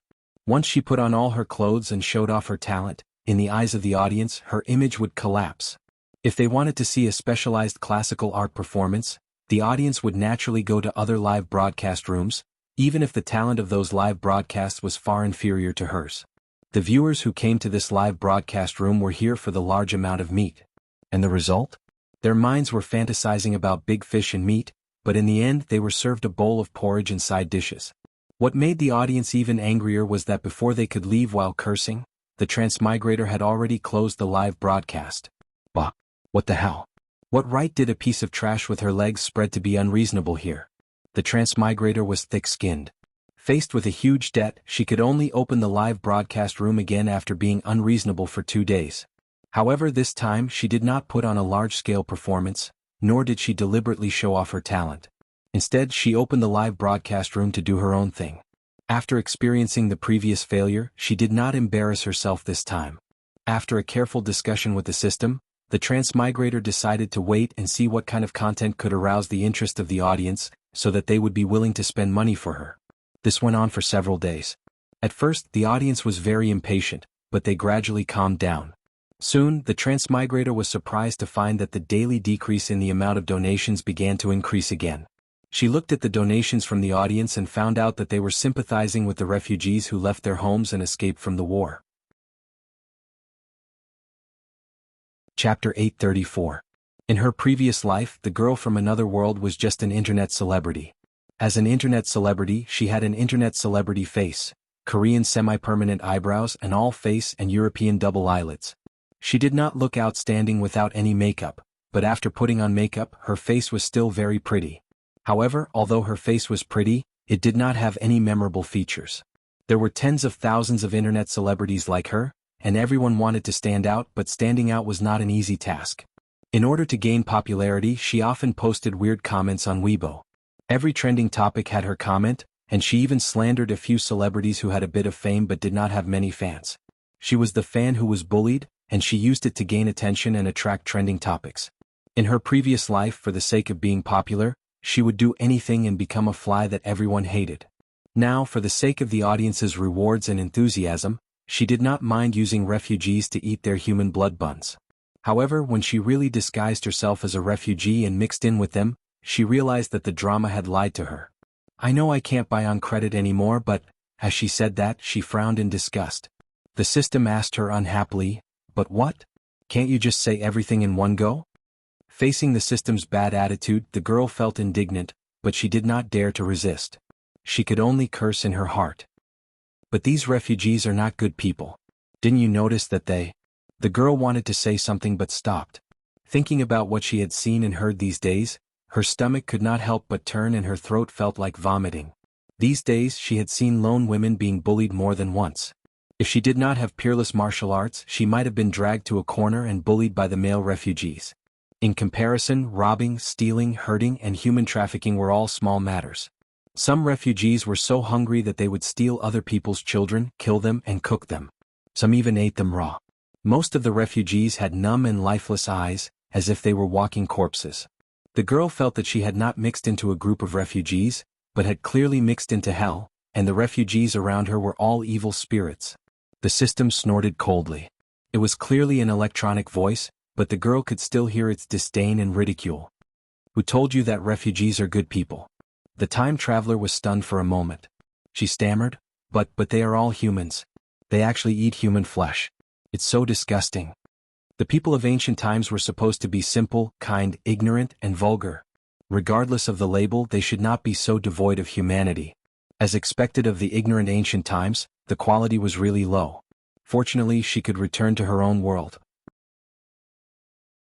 Once she put on all her clothes and showed off her talent, in the eyes of the audience, her image would collapse. If they wanted to see a specialized classical art performance, the audience would naturally go to other live broadcast rooms, even if the talent of those live broadcasts was far inferior to hers. The viewers who came to this live broadcast room were here for the large amount of meat. And the result? Their minds were fantasizing about big fish and meat, but in the end they were served a bowl of porridge and side dishes. What made the audience even angrier was that before they could leave while cursing, the transmigrator had already closed the live broadcast. Bah! What the hell? What right did a piece of trash with her legs spread to be unreasonable here? The transmigrator was thick-skinned. Faced with a huge debt, she could only open the live broadcast room again after being unreasonable for 2 days. However, this time she did not put on a large-scale performance, nor did she deliberately show off her talent. Instead, she opened the live broadcast room to do her own thing. After experiencing the previous failure, she did not embarrass herself this time. After a careful discussion with the system, the transmigrator decided to wait and see what kind of content could arouse the interest of the audience, so that they would be willing to spend money for her. This went on for several days. At first, the audience was very impatient, but they gradually calmed down. Soon, the transmigrator was surprised to find that the daily decrease in the amount of donations began to increase again. She looked at the donations from the audience and found out that they were sympathizing with the refugees who left their homes and escaped from the war. Chapter 834. In her previous life, the girl from another world was just an internet celebrity. As an internet celebrity, she had an internet celebrity face, Korean semi-permanent eyebrows, an all-face and European double eyelids. She did not look outstanding without any makeup, but after putting on makeup, her face was still very pretty. However, although her face was pretty, it did not have any memorable features. There were tens of thousands of internet celebrities like her, and everyone wanted to stand out, but standing out was not an easy task. In order to gain popularity, she often posted weird comments on Weibo. Every trending topic had her comment, and she even slandered a few celebrities who had a bit of fame but did not have many fans. She was the fan who was bullied, and she used it to gain attention and attract trending topics. In her previous life, for the sake of being popular, she would do anything and become a fly that everyone hated. Now, for the sake of the audience's rewards and enthusiasm, she did not mind using refugees to eat their human blood buns. However, when she really disguised herself as a refugee and mixed in with them, she realized that the drama had lied to her. "I know I can't buy on credit anymore, but," as she said that, she frowned in disgust. The system asked her unhappily, "But what? Can't you just say everything in one go?" Facing the system's bad attitude, the girl felt indignant, but she did not dare to resist. She could only curse in her heart. "But these refugees are not good people. Didn't you notice that they—" The girl wanted to say something but stopped. Thinking about what she had seen and heard these days, her stomach could not help but turn and her throat felt like vomiting. These days she had seen lone women being bullied more than once. If she did not have peerless martial arts, she might have been dragged to a corner and bullied by the male refugees. In comparison, robbing, stealing, hurting, and human trafficking were all small matters. Some refugees were so hungry that they would steal other people's children, kill them, and cook them. Some even ate them raw. Most of the refugees had numb and lifeless eyes, as if they were walking corpses. The girl felt that she had not mixed into a group of refugees, but had clearly mixed into hell, and the refugees around her were all evil spirits. The system snorted coldly. It was clearly an electronic voice, but the girl could still hear its disdain and ridicule. Who told you that refugees are good people? The time traveler was stunned for a moment. She stammered, but they are all humans. They actually eat human flesh. It's so disgusting. The people of ancient times were supposed to be simple, kind, ignorant, and vulgar. Regardless of the label, they should not be so devoid of humanity. As expected of the ignorant ancient times, the quality was really low. Fortunately, she could return to her own world.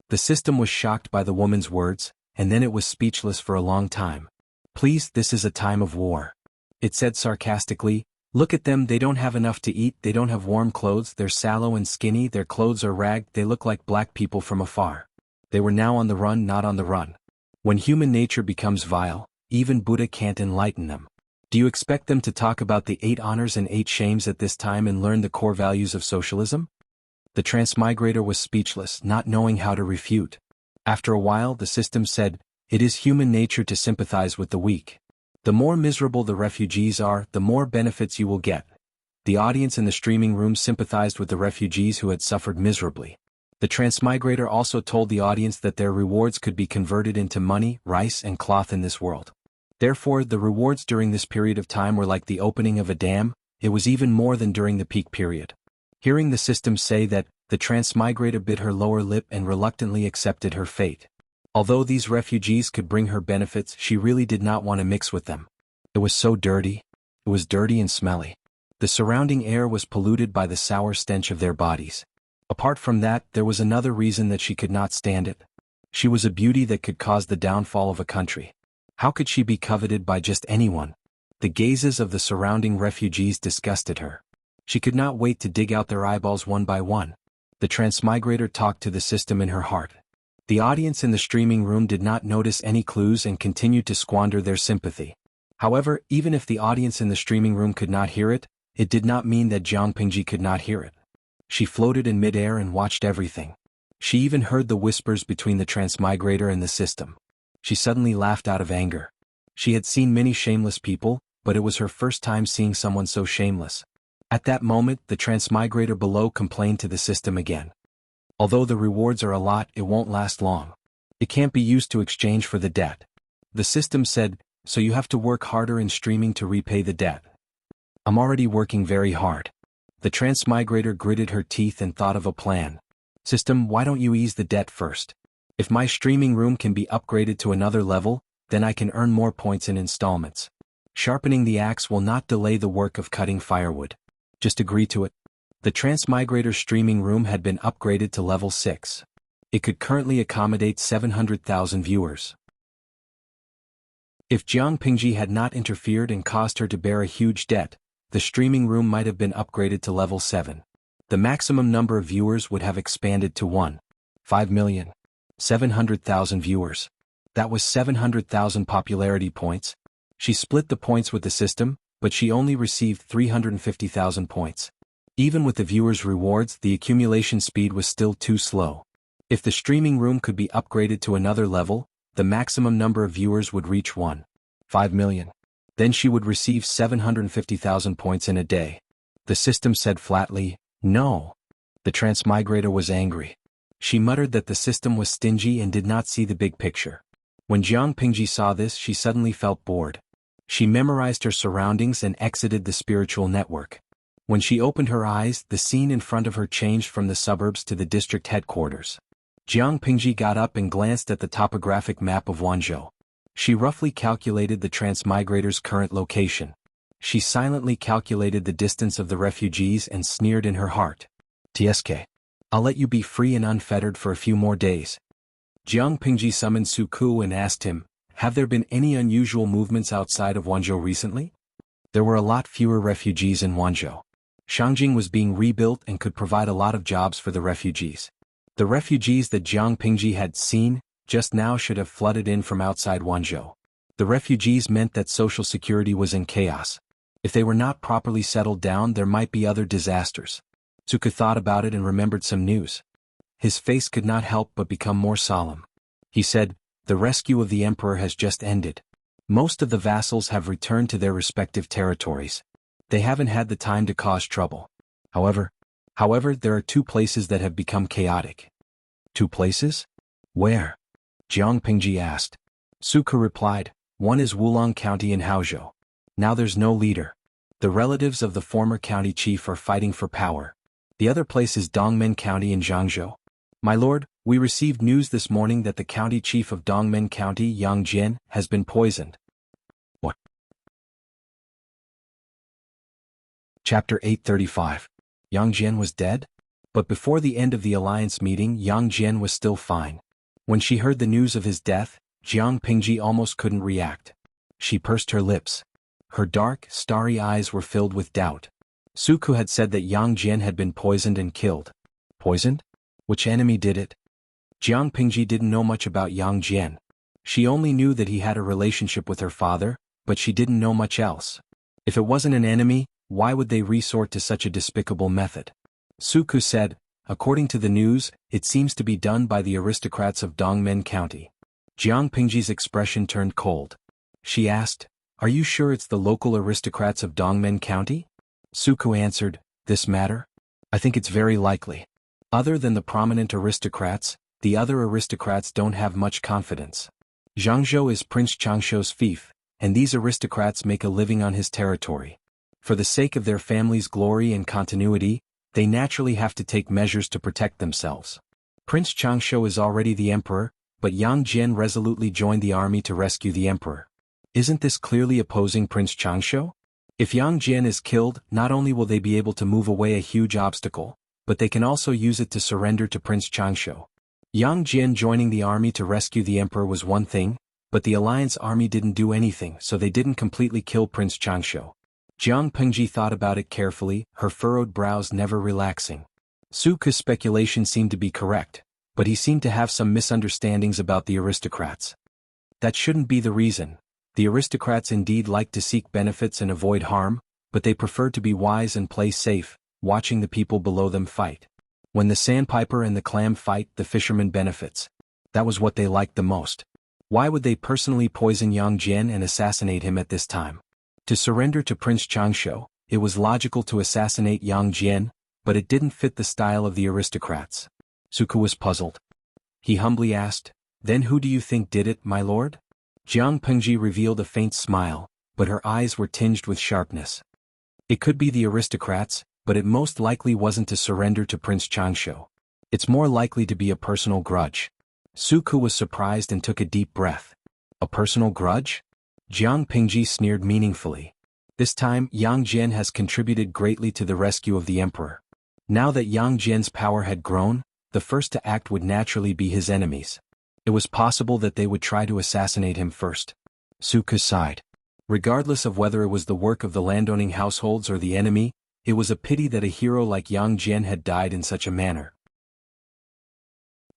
The system was shocked by the woman's words, and then it was speechless for a long time. Please, this is a time of war. It said sarcastically, look at them, they don't have enough to eat, they don't have warm clothes, they're sallow and skinny, their clothes are ragged, they look like black people from afar. They were now on the run, not on the run. When human nature becomes vile, even Buddha can't enlighten them. Do you expect them to talk about the 8 honors and 8 shames at this time and learn the core values of socialism? The transmigrator was speechless, not knowing how to refute. After a while, the system said, it is human nature to sympathize with the weak. The more miserable the refugees are, the more benefits you will get. The audience in the streaming room sympathized with the refugees who had suffered miserably. The transmigrator also told the audience that their rewards could be converted into money, rice, and cloth in this world. Therefore, the rewards during this period of time were like the opening of a dam. It was even more than during the peak period. Hearing the system say that, the transmigrator bit her lower lip and reluctantly accepted her fate. Although these refugees could bring her benefits, she really did not want to mix with them. It was so dirty. It was dirty and smelly. The surrounding air was polluted by the sour stench of their bodies. Apart from that, there was another reason that she could not stand it. She was a beauty that could cause the downfall of a country. How could she be coveted by just anyone? The gazes of the surrounding refugees disgusted her. She could not wait to dig out their eyeballs one by one. The transmigrator talked to the system in her heart. The audience in the streaming room did not notice any clues and continued to squander their sympathy. However, even if the audience in the streaming room could not hear it, it did not mean that Jiang Pingji could not hear it. She floated in midair and watched everything. She even heard the whispers between the transmigrator and the system. She suddenly laughed out of anger. She had seen many shameless people, but it was her first time seeing someone so shameless. At that moment, the transmigrator below complained to the system again. Although the rewards are a lot, it won't last long. It can't be used to exchange for the debt. The system said, so you have to work harder in streaming to repay the debt. I'm already working very hard. The transmigrator gritted her teeth and thought of a plan. System, why don't you ease the debt first? If my streaming room can be upgraded to another level, then I can earn more points in installments. Sharpening the axe will not delay the work of cutting firewood. Just agree to it. The transmigrator's streaming room had been upgraded to level 6. It could currently accommodate 700,000 viewers. If Jiang Pingji had not interfered and caused her to bear a huge debt, the streaming room might have been upgraded to level 7. The maximum number of viewers would have expanded to 1,500,700,000 viewers. That was 700,000 popularity points. She split the points with the system, but she only received 350,000 points. Even with the viewers' rewards, the accumulation speed was still too slow. If the streaming room could be upgraded to another level, the maximum number of viewers would reach 1.5 million. Then she would receive 750,000 points in a day. The system said flatly, no. The transmigrator was angry. She muttered that the system was stingy and did not see the big picture. When Jiang Pingji saw this, she suddenly felt bored. She memorized her surroundings and exited the spiritual network. When she opened her eyes, the scene in front of her changed from the suburbs to the district headquarters. Jiang Pingji got up and glanced at the topographic map of Wanzhou. She roughly calculated the transmigrator's current location. She silently calculated the distance of the refugees and sneered in her heart. TSK. I'll let you be free and unfettered for a few more days. Jiang Pingji summoned Su Ku and asked him, have there been any unusual movements outside of Wanzhou recently? There were a lot fewer refugees in Wanzhou. Shangjing was being rebuilt and could provide a lot of jobs for the refugees. The refugees that Jiang Pingji had seen just now should have flooded in from outside Wanzhou. The refugees meant that social security was in chaos. If they were not properly settled down, there might be other disasters. Suka thought about it and remembered some news. His face could not help but become more solemn. He said, the rescue of the emperor has just ended. Most of the vassals have returned to their respective territories. They haven't had the time to cause trouble. However, there are two places that have become chaotic. Two places? Where? Jiang Pingji asked. Suku replied, one is Wulong County in Haozhou. Now there's no leader. The relatives of the former county chief are fighting for power. The other place is Dongmen County in Jiangzhou. My lord, we received news this morning that the county chief of Dongmen County, Yang Jian, has been poisoned. What? Chapter 835. Yang Jian was dead? But before the end of the alliance meeting, Yang Jian was still fine. When she heard the news of his death, Jiang Pingji almost couldn't react. She pursed her lips. Her dark, starry eyes were filled with doubt. Suku had said that Yang Jian had been poisoned and killed. Poisoned? Which enemy did it? Jiang Pingji didn't know much about Yang Jian. She only knew that he had a relationship with her father, but she didn't know much else. If it wasn't an enemy, why would they resort to such a despicable method? Suku said, according to the news, it seems to be done by the aristocrats of Dongmen County. Jiang Pingji's expression turned cold. She asked, are you sure it's the local aristocrats of Dongmen County? Suku answered, this matter? I think it's very likely. Other than the prominent aristocrats, the other aristocrats don't have much confidence. Jiangzhou is Prince Changshuo's fief, and these aristocrats make a living on his territory. For the sake of their family's glory and continuity, they naturally have to take measures to protect themselves. Prince Changshuo is already the emperor, but Yang Jian resolutely joined the army to rescue the emperor. Isn't this clearly opposing Prince Changshuo? If Yang Jian is killed, not only will they be able to move away a huge obstacle, but they can also use it to surrender to Prince Changshuo. Yang Jian joining the army to rescue the emperor was one thing, but the alliance army didn't do anything, so they didn't completely kill Prince Changshuo. Jiang Pingji thought about it carefully, her furrowed brows never relaxing. Suku's speculation seemed to be correct, but he seemed to have some misunderstandings about the aristocrats. That shouldn't be the reason. The aristocrats indeed like to seek benefits and avoid harm, but they prefer to be wise and play safe, watching the people below them fight. When the sandpiper and the clam fight, the fisherman benefits. That was what they liked the most. Why would they personally poison Yang Jian and assassinate him at this time? To surrender to Prince Changshuo, it was logical to assassinate Yang Jian, but it didn't fit the style of the aristocrats. Suku was puzzled. He humbly asked, then who do you think did it, my lord? Jiang Pingji revealed a faint smile, but her eyes were tinged with sharpness. It could be the aristocrats, but it most likely wasn't to surrender to Prince Changshuo. It's more likely to be a personal grudge. Suku was surprised and took a deep breath. A personal grudge? Jiang Pingji sneered meaningfully. This time, Yang Jian has contributed greatly to the rescue of the emperor. Now that Yang Jian's power had grown, the first to act would naturally be his enemies. It was possible that they would try to assassinate him first. Suku sighed. Regardless of whether it was the work of the landowning households or the enemy, it was a pity that a hero like Yang Jian had died in such a manner.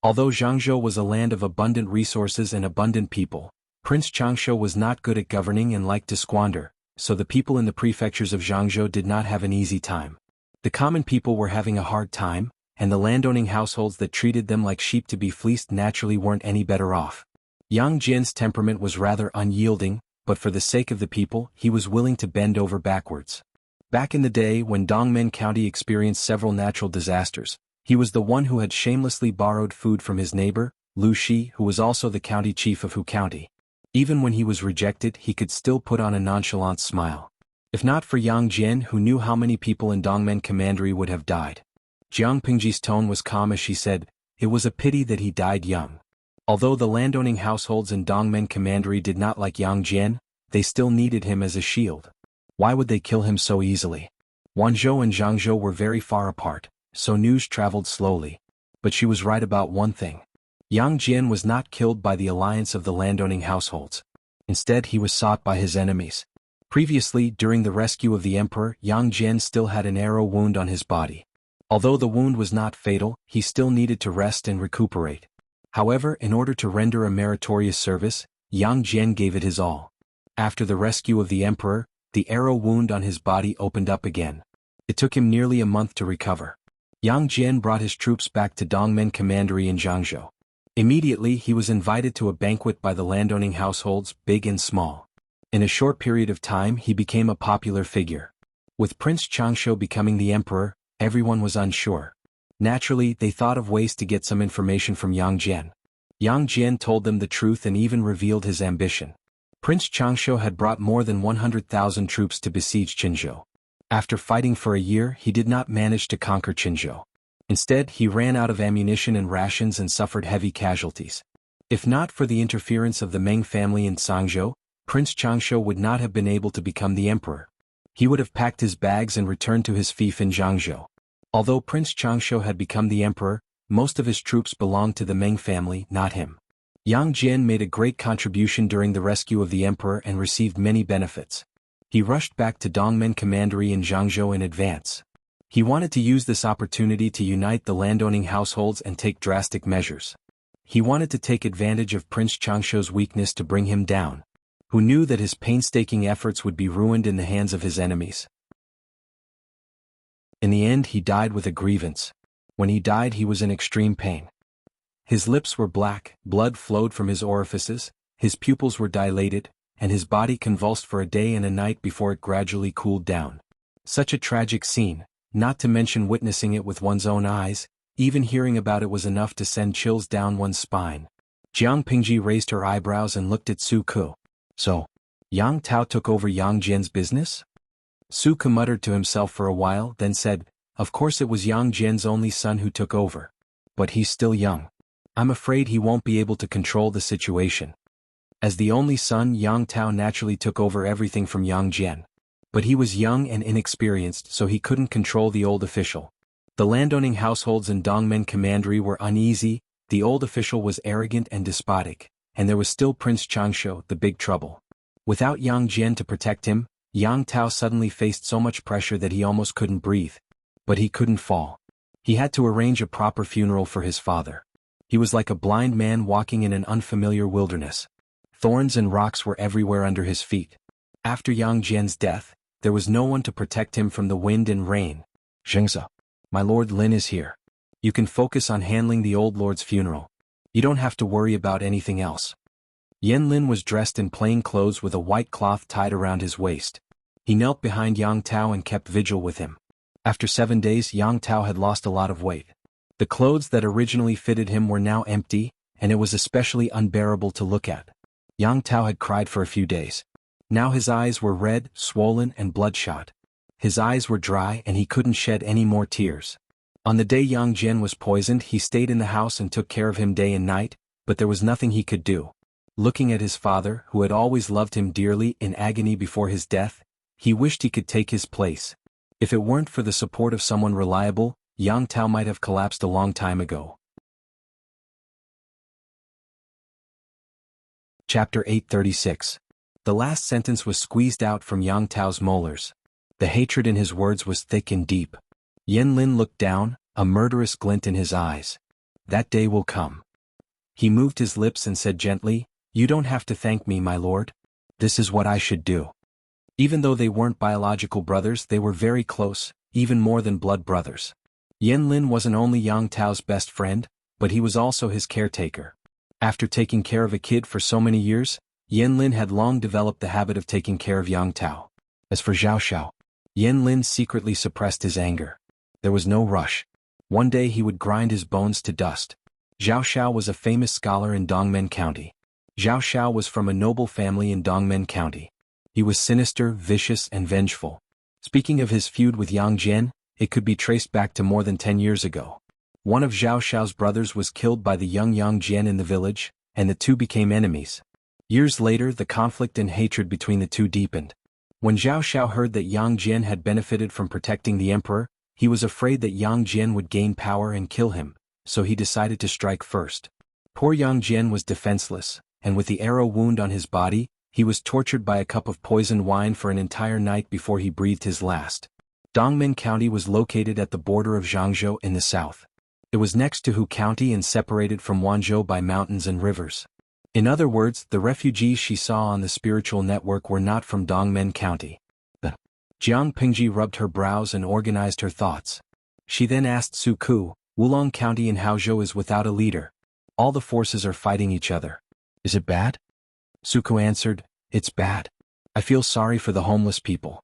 Although Jiangzhou was a land of abundant resources and abundant people, Prince Changshuo was not good at governing and liked to squander, so the people in the prefectures of Jiangzhou did not have an easy time. The common people were having a hard time, and the landowning households that treated them like sheep to be fleeced naturally weren't any better off. Yang Jian's temperament was rather unyielding, but for the sake of the people, he was willing to bend over backwards. Back in the day when Dongmen County experienced several natural disasters, he was the one who had shamelessly borrowed food from his neighbor, Lu Shi, who was also the county chief of Hu County. Even when he was rejected, he could still put on a nonchalant smile. If not for Yang Jian, who knew how many people in Dongmen Commandery would have died. Jiang Pingji's tone was calm as she said, it was a pity that he died young. Although the landowning households in Dongmen Commandery did not like Yang Jian, they still needed him as a shield. Why would they kill him so easily? Wanzhou and Jiangzhou were very far apart, so news traveled slowly. But she was right about one thing. Yang Jian was not killed by the alliance of the landowning households. Instead, he was sought by his enemies. Previously, during the rescue of the emperor, Yang Jian still had an arrow wound on his body. Although the wound was not fatal, he still needed to rest and recuperate. However, in order to render a meritorious service, Yang Jian gave it his all. After the rescue of the emperor, the arrow wound on his body opened up again. It took him nearly a month to recover. Yang Jian brought his troops back to Dongmen Commandery in Jiangzhou. Immediately, he was invited to a banquet by the landowning households, big and small. In a short period of time, he became a popular figure. With Prince Changshuo becoming the emperor, Everyone was unsure. Naturally, they thought of ways to get some information from Yang Jian. Yang Jian told them the truth and even revealed his ambition. Prince Changshu had brought more than 100,000 troops to besiege Qinzhou. After fighting for a year, he did not manage to conquer Qinzhou. Instead, he ran out of ammunition and rations and suffered heavy casualties. If not for the interference of the Meng family in Sangzhou, Prince Changshu would not have been able to become the emperor. He would have packed his bags and returned to his fief in Zhangzhou. Although Prince Changshu had become the emperor, most of his troops belonged to the Meng family, not him. Yang Jian made a great contribution during the rescue of the emperor and received many benefits. He rushed back to Dongmen Commandery in Zhangzhou in advance. He wanted to use this opportunity to unite the landowning households and take drastic measures. He wanted to take advantage of Prince Changshu's weakness to bring him down, who knew that his painstaking efforts would be ruined in the hands of his enemies. In the end, he died with a grievance. When he died, he was in extreme pain. His lips were black, blood flowed from his orifices, his pupils were dilated, and his body convulsed for a day and a night before it gradually cooled down. Such a tragic scene, not to mention witnessing it with one's own eyes, even hearing about it was enough to send chills down one's spine. Jiang Pingji raised her eyebrows and looked at Su Ku. So, Yang Tao took over Yang Jian's business? Su Ku muttered to himself for a while, then said, of course it was Yang Jian's only son who took over. But he's still young. I'm afraid he won't be able to control the situation. As the only son, Yang Tao naturally took over everything from Yang Jian. But he was young and inexperienced, so he couldn't control the old official. The landowning households in Dongmen Commandery were uneasy, the old official was arrogant and despotic, and there was still Prince Changshu, the big trouble. Without Yang Jian to protect him, Yang Tao suddenly faced so much pressure that he almost couldn't breathe. But he couldn't fall. He had to arrange a proper funeral for his father. He was like a blind man walking in an unfamiliar wilderness. Thorns and rocks were everywhere under his feet. After Yang Jian's death, there was no one to protect him from the wind and rain. Zhengzi, my Lord Lin is here. You can focus on handling the old lord's funeral. You don't have to worry about anything else. Yan Lin was dressed in plain clothes with a white cloth tied around his waist. He knelt behind Yang Tao and kept vigil with him. After 7 days, Yang Tao had lost a lot of weight. The clothes that originally fitted him were now empty, and it was especially unbearable to look at. Yang Tao had cried for a few days. Now his eyes were red, swollen, and bloodshot. His eyes were dry and he couldn't shed any more tears. On the day Yang Jian was poisoned, he stayed in the house and took care of him day and night, but there was nothing he could do. Looking at his father, who had always loved him dearly, in agony before his death, he wished he could take his place. If it weren't for the support of someone reliable, Yang Tao might have collapsed a long time ago. Chapter 836. The last sentence was squeezed out from Yang Tao's molars. The hatred in his words was thick and deep. Yan Lin looked down, a murderous glint in his eyes. That day will come. He moved his lips and said gently, you don't have to thank me, my lord. This is what I should do. Even though they weren't biological brothers, they were very close, even more than blood brothers. Yan Lin wasn't only Yang Tao's best friend, but he was also his caretaker. After taking care of a kid for so many years, Yan Lin had long developed the habit of taking care of Yang Tao. As for Zhao Xiao, Yan Lin secretly suppressed his anger. There was no rush. One day he would grind his bones to dust. Zhao Xiao was a famous scholar in Dongmen County. Zhao Xiao was from a noble family in Dongmen County. He was sinister, vicious, and vengeful. Speaking of his feud with Yang Jian, it could be traced back to more than 10 years ago. One of Zhao Xiao's brothers was killed by the young Yang Jian in the village, and the two became enemies. Years later, the conflict and hatred between the two deepened. When Zhao Xiao heard that Yang Jian had benefited from protecting the emperor, he was afraid that Yang Jian would gain power and kill him, so he decided to strike first. Poor Yang Jian was defenseless, and with the arrow wound on his body, he was tortured by a cup of poisoned wine for an entire night before he breathed his last. Dongmen County was located at the border of Zhangzhou in the south. It was next to Hu County and separated from Wanzhou by mountains and rivers. In other words, the refugees she saw on the spiritual network were not from Dongmen County. Jiang Pingji rubbed her brows and organized her thoughts. She then asked Su Ku, Wulong County in Haozhou is without a leader. All the forces are fighting each other. Is it bad? Su Ku answered, it's bad. I feel sorry for the homeless people.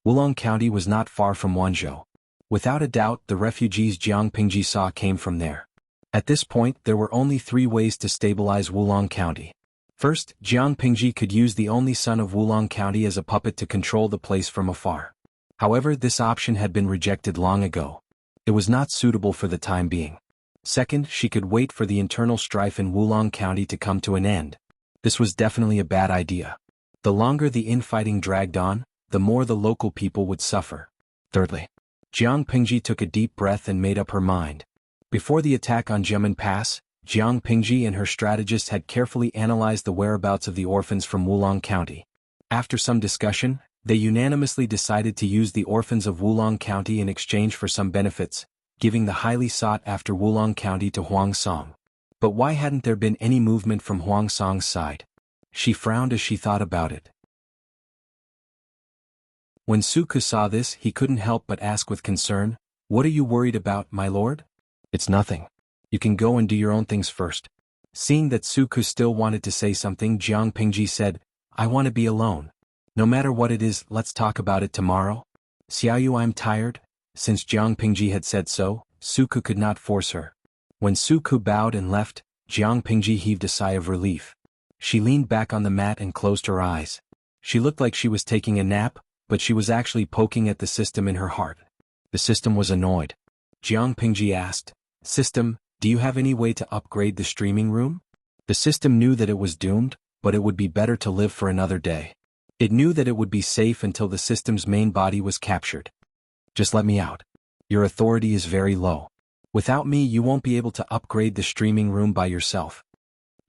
Wulong County was not far from Wanzhou. Without a doubt, the refugees Jiang Pingji saw came from there. At this point, there were only 3 ways to stabilize Wulong County. First, Jiang Pingji could use the only son of Wulong County as a puppet to control the place from afar. However, this option had been rejected long ago. It was not suitable for the time being. Second, she could wait for the internal strife in Wulong County to come to an end. This was definitely a bad idea. The longer the infighting dragged on, the more the local people would suffer. Thirdly, Jiang Pingji took a deep breath and made up her mind. Before the attack on Jiamen Pass, Jiang Pingji and her strategists had carefully analyzed the whereabouts of the orphans from Wulong County. After some discussion, they unanimously decided to use the orphans of Wulong County in exchange for some benefits, giving the highly sought-after Wulong County to Huang Song. But why hadn't there been any movement from Huang Song's side? She frowned as she thought about it. When Suku saw this, he couldn't help but ask with concern, "What are you worried about, my lord?" "It's nothing. You can go and do your own things first." Seeing that Suku still wanted to say something, Jiang Pingji said, "I want to be alone. No matter what it is, let's talk about it tomorrow." "Xiaoyu, I'm tired." Since Jiang Pingji had said so, Suku could not force her. When Suku bowed and left, Jiang Pingji heaved a sigh of relief. She leaned back on the mat and closed her eyes. She looked like she was taking a nap, but she was actually poking at the system in her heart. The system was annoyed. Jiang Pingji asked, "System, do you have any way to upgrade the streaming room?" The system knew that it was doomed, but it would be better to live for another day. It knew that it would be safe until the system's main body was captured. "Just let me out. Your authority is very low. Without me, you won't be able to upgrade the streaming room by yourself."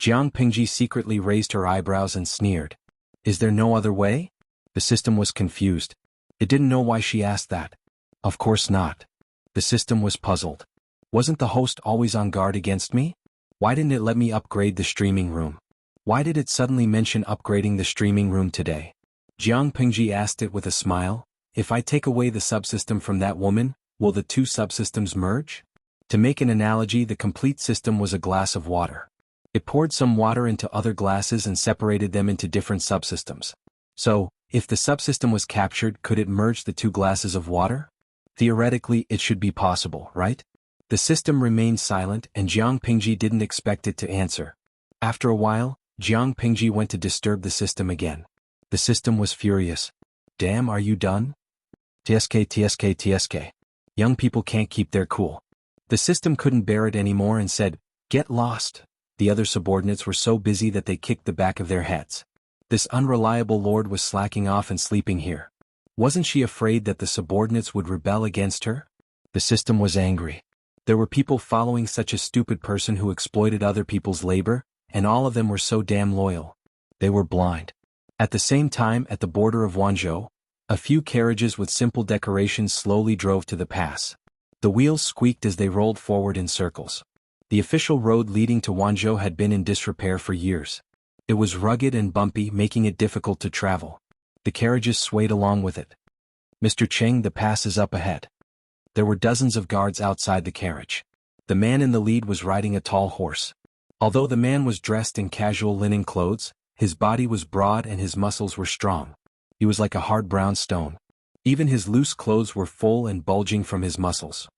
Jiang Pingji secretly raised her eyebrows and sneered. "Is there no other way?" The system was confused. It didn't know why she asked that. Of course not. The system was puzzled. Wasn't the host always on guard against me? Why didn't it let me upgrade the streaming room? Why did it suddenly mention upgrading the streaming room today? Jiang Pingji asked it with a smile. "If I take away the subsystem from that woman, will the 2 subsystems merge?" To make an analogy, the complete system was a glass of water. It poured some water into other glasses and separated them into different subsystems. So, if the subsystem was captured, could it merge the 2 glasses of water? Theoretically, it should be possible, right? The system remained silent, and Jiang Pingji didn't expect it to answer. After a while, Jiang Pingji went to disturb the system again. The system was furious. "Damn, are you done? TSK. Young people can't keep their cool." The system couldn't bear it anymore and said, "Get lost." The other subordinates were so busy that they kicked the back of their heads. This unreliable lord was slacking off and sleeping here. Wasn't she afraid that the subordinates would rebel against her? The system was angry. There were people following such a stupid person who exploited other people's labor, and all of them were so damn loyal. They were blind. At the same time, at the border of Wanzhou, a few carriages with simple decorations slowly drove to the pass. The wheels squeaked as they rolled forward in circles. The official road leading to Wanzhou had been in disrepair for years. It was rugged and bumpy, making it difficult to travel. The carriages swayed along with it. "Mr. Cheng, the pass is up ahead." There were dozens of guards outside the carriage. The man in the lead was riding a tall horse. Although the man was dressed in casual linen clothes, his body was broad and his muscles were strong. He was like a hard brown stone. Even his loose clothes were full and bulging from his muscles.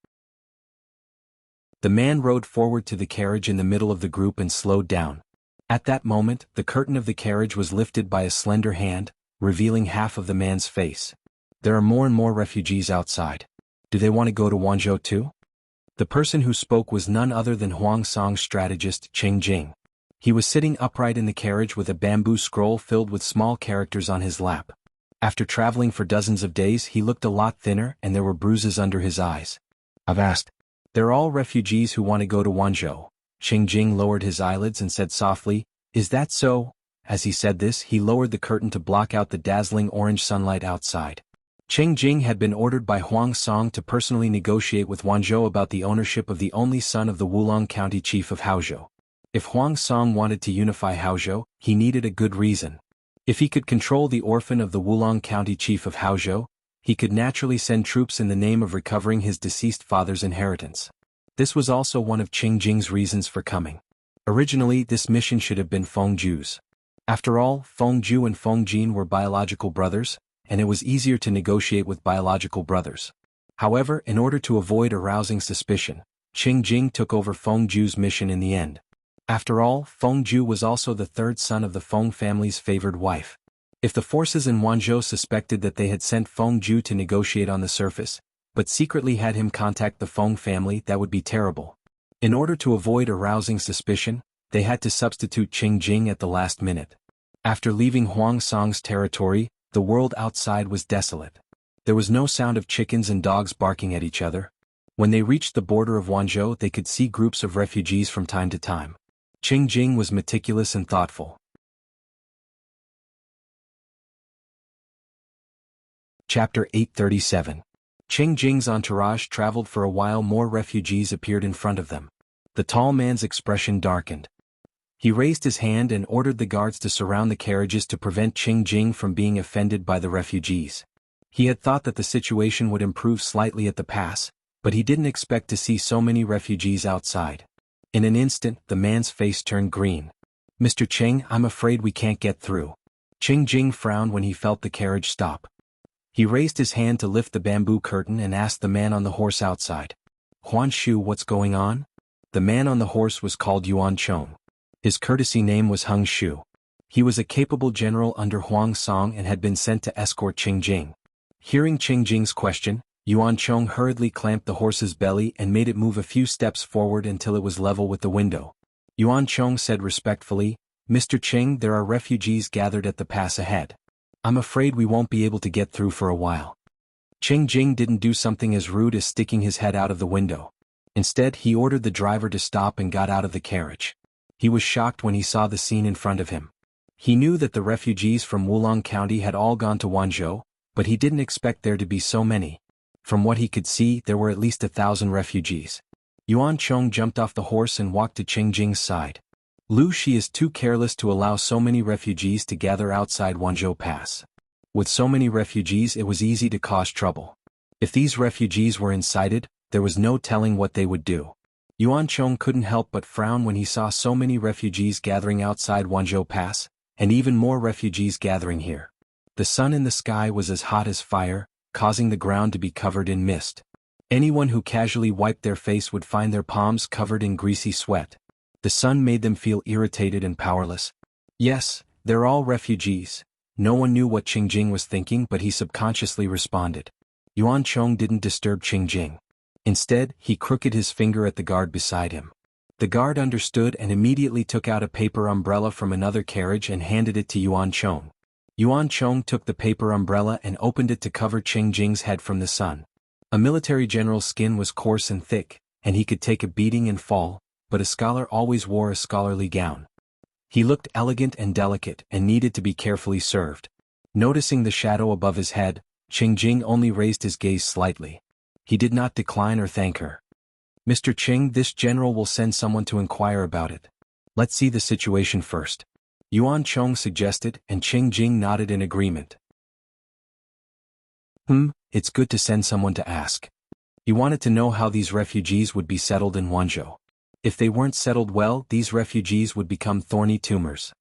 The man rode forward to the carriage in the middle of the group and slowed down. At that moment, the curtain of the carriage was lifted by a slender hand, revealing half of the man's face. "There are more and more refugees outside. Do they want to go to Wanzhou too?" The person who spoke was none other than Huang Song's strategist, Cheng Jing. He was sitting upright in the carriage with a bamboo scroll filled with small characters on his lap. After traveling for dozens of days, he looked a lot thinner and there were bruises under his eyes. "I've asked. They're all refugees who want to go to Wanzhou." Cheng Jing lowered his eyelids and said softly, "Is that so?" As he said this, he lowered the curtain to block out the dazzling orange sunlight outside. Cheng Jing had been ordered by Huang Song to personally negotiate with Wanzhou about the ownership of the only son of the Wulong County chief of Haozhou. If Huang Song wanted to unify Haozhou, he needed a good reason. If he could control the orphan of the Wulong County chief of Haozhou, he could naturally send troops in the name of recovering his deceased father's inheritance. This was also one of Cheng Jing's reasons for coming. Originally, this mission should have been Fengju's. After all, Fengju and Fengjin were biological brothers, and it was easier to negotiate with biological brothers. However, in order to avoid arousing suspicion, Qing Jing took over Feng Ju's mission in the end. After all, Feng Ju was also the third son of the Feng family's favored wife. If the forces in Wanzhou suspected that they had sent Feng Ju to negotiate on the surface, but secretly had him contact the Feng family, that would be terrible. In order to avoid arousing suspicion, they had to substitute Qing Jing at the last minute. After leaving Huang Song's territory, the world outside was desolate. There was no sound of chickens and dogs barking at each other. When they reached the border of Wanzhou, they could see groups of refugees from time to time. Qing Jing was meticulous and thoughtful. Chapter 837. Qing Jing's entourage traveled for a while. More refugees appeared in front of them. The tall man's expression darkened. He raised his hand and ordered the guards to surround the carriages to prevent Qing Jing from being offended by the refugees. He had thought that the situation would improve slightly at the pass, but he didn't expect to see so many refugees outside. In an instant, the man's face turned green. "Mr. Qing, I'm afraid we can't get through." Qing Jing frowned when he felt the carriage stop. He raised his hand to lift the bamboo curtain and asked the man on the horse outside, "Huan Shu, what's going on?" The man on the horse was called Yuan Chong. His courtesy name was Hung Shu. He was a capable general under Huang Song and had been sent to escort Qing Jing. Hearing Qing Jing's question, Yuan Chong hurriedly clamped the horse's belly and made it move a few steps forward until it was level with the window. Yuan Chong said respectfully, "Mr. Qing, there are refugees gathered at the pass ahead. I'm afraid we won't be able to get through for a while." Qing Jing didn't do something as rude as sticking his head out of the window. Instead, he ordered the driver to stop and got out of the carriage. He was shocked when he saw the scene in front of him. He knew that the refugees from Wulong County had all gone to Wanzhou, but he didn't expect there to be so many. From what he could see, there were at least 1,000 refugees. Yuan Chong jumped off the horse and walked to Qing Jing's side. "Lu Shi is too careless to allow so many refugees to gather outside Wanzhou Pass. With so many refugees, it was easy to cause trouble. If these refugees were incited, there was no telling what they would do." Yuan Chong couldn't help but frown when he saw so many refugees gathering outside Wanzhou Pass, and even more refugees gathering here. The sun in the sky was as hot as fire, causing the ground to be covered in mist. Anyone who casually wiped their face would find their palms covered in greasy sweat. The sun made them feel irritated and powerless. "Yes, they're all refugees." No one knew what Qing Jing was thinking, but he subconsciously responded. Yuan Chong didn't disturb Qing Jing. Instead, he crooked his finger at the guard beside him. The guard understood and immediately took out a paper umbrella from another carriage and handed it to Yuan Chong. Yuan Chong took the paper umbrella and opened it to cover Qing Jing's head from the sun. A military general's skin was coarse and thick, and he could take a beating and fall, but a scholar always wore a scholarly gown. He looked elegant and delicate and needed to be carefully served. Noticing the shadow above his head, Qing Jing only raised his gaze slightly. He did not decline or thank her. "Mr. Qing, this general will send someone to inquire about it. Let's see the situation first," Yuan Chong suggested, and Qing Jing nodded in agreement. It's good to send someone to ask." He wanted to know how these refugees would be settled in Wanzhou. If they weren't settled well, these refugees would become thorny tumors.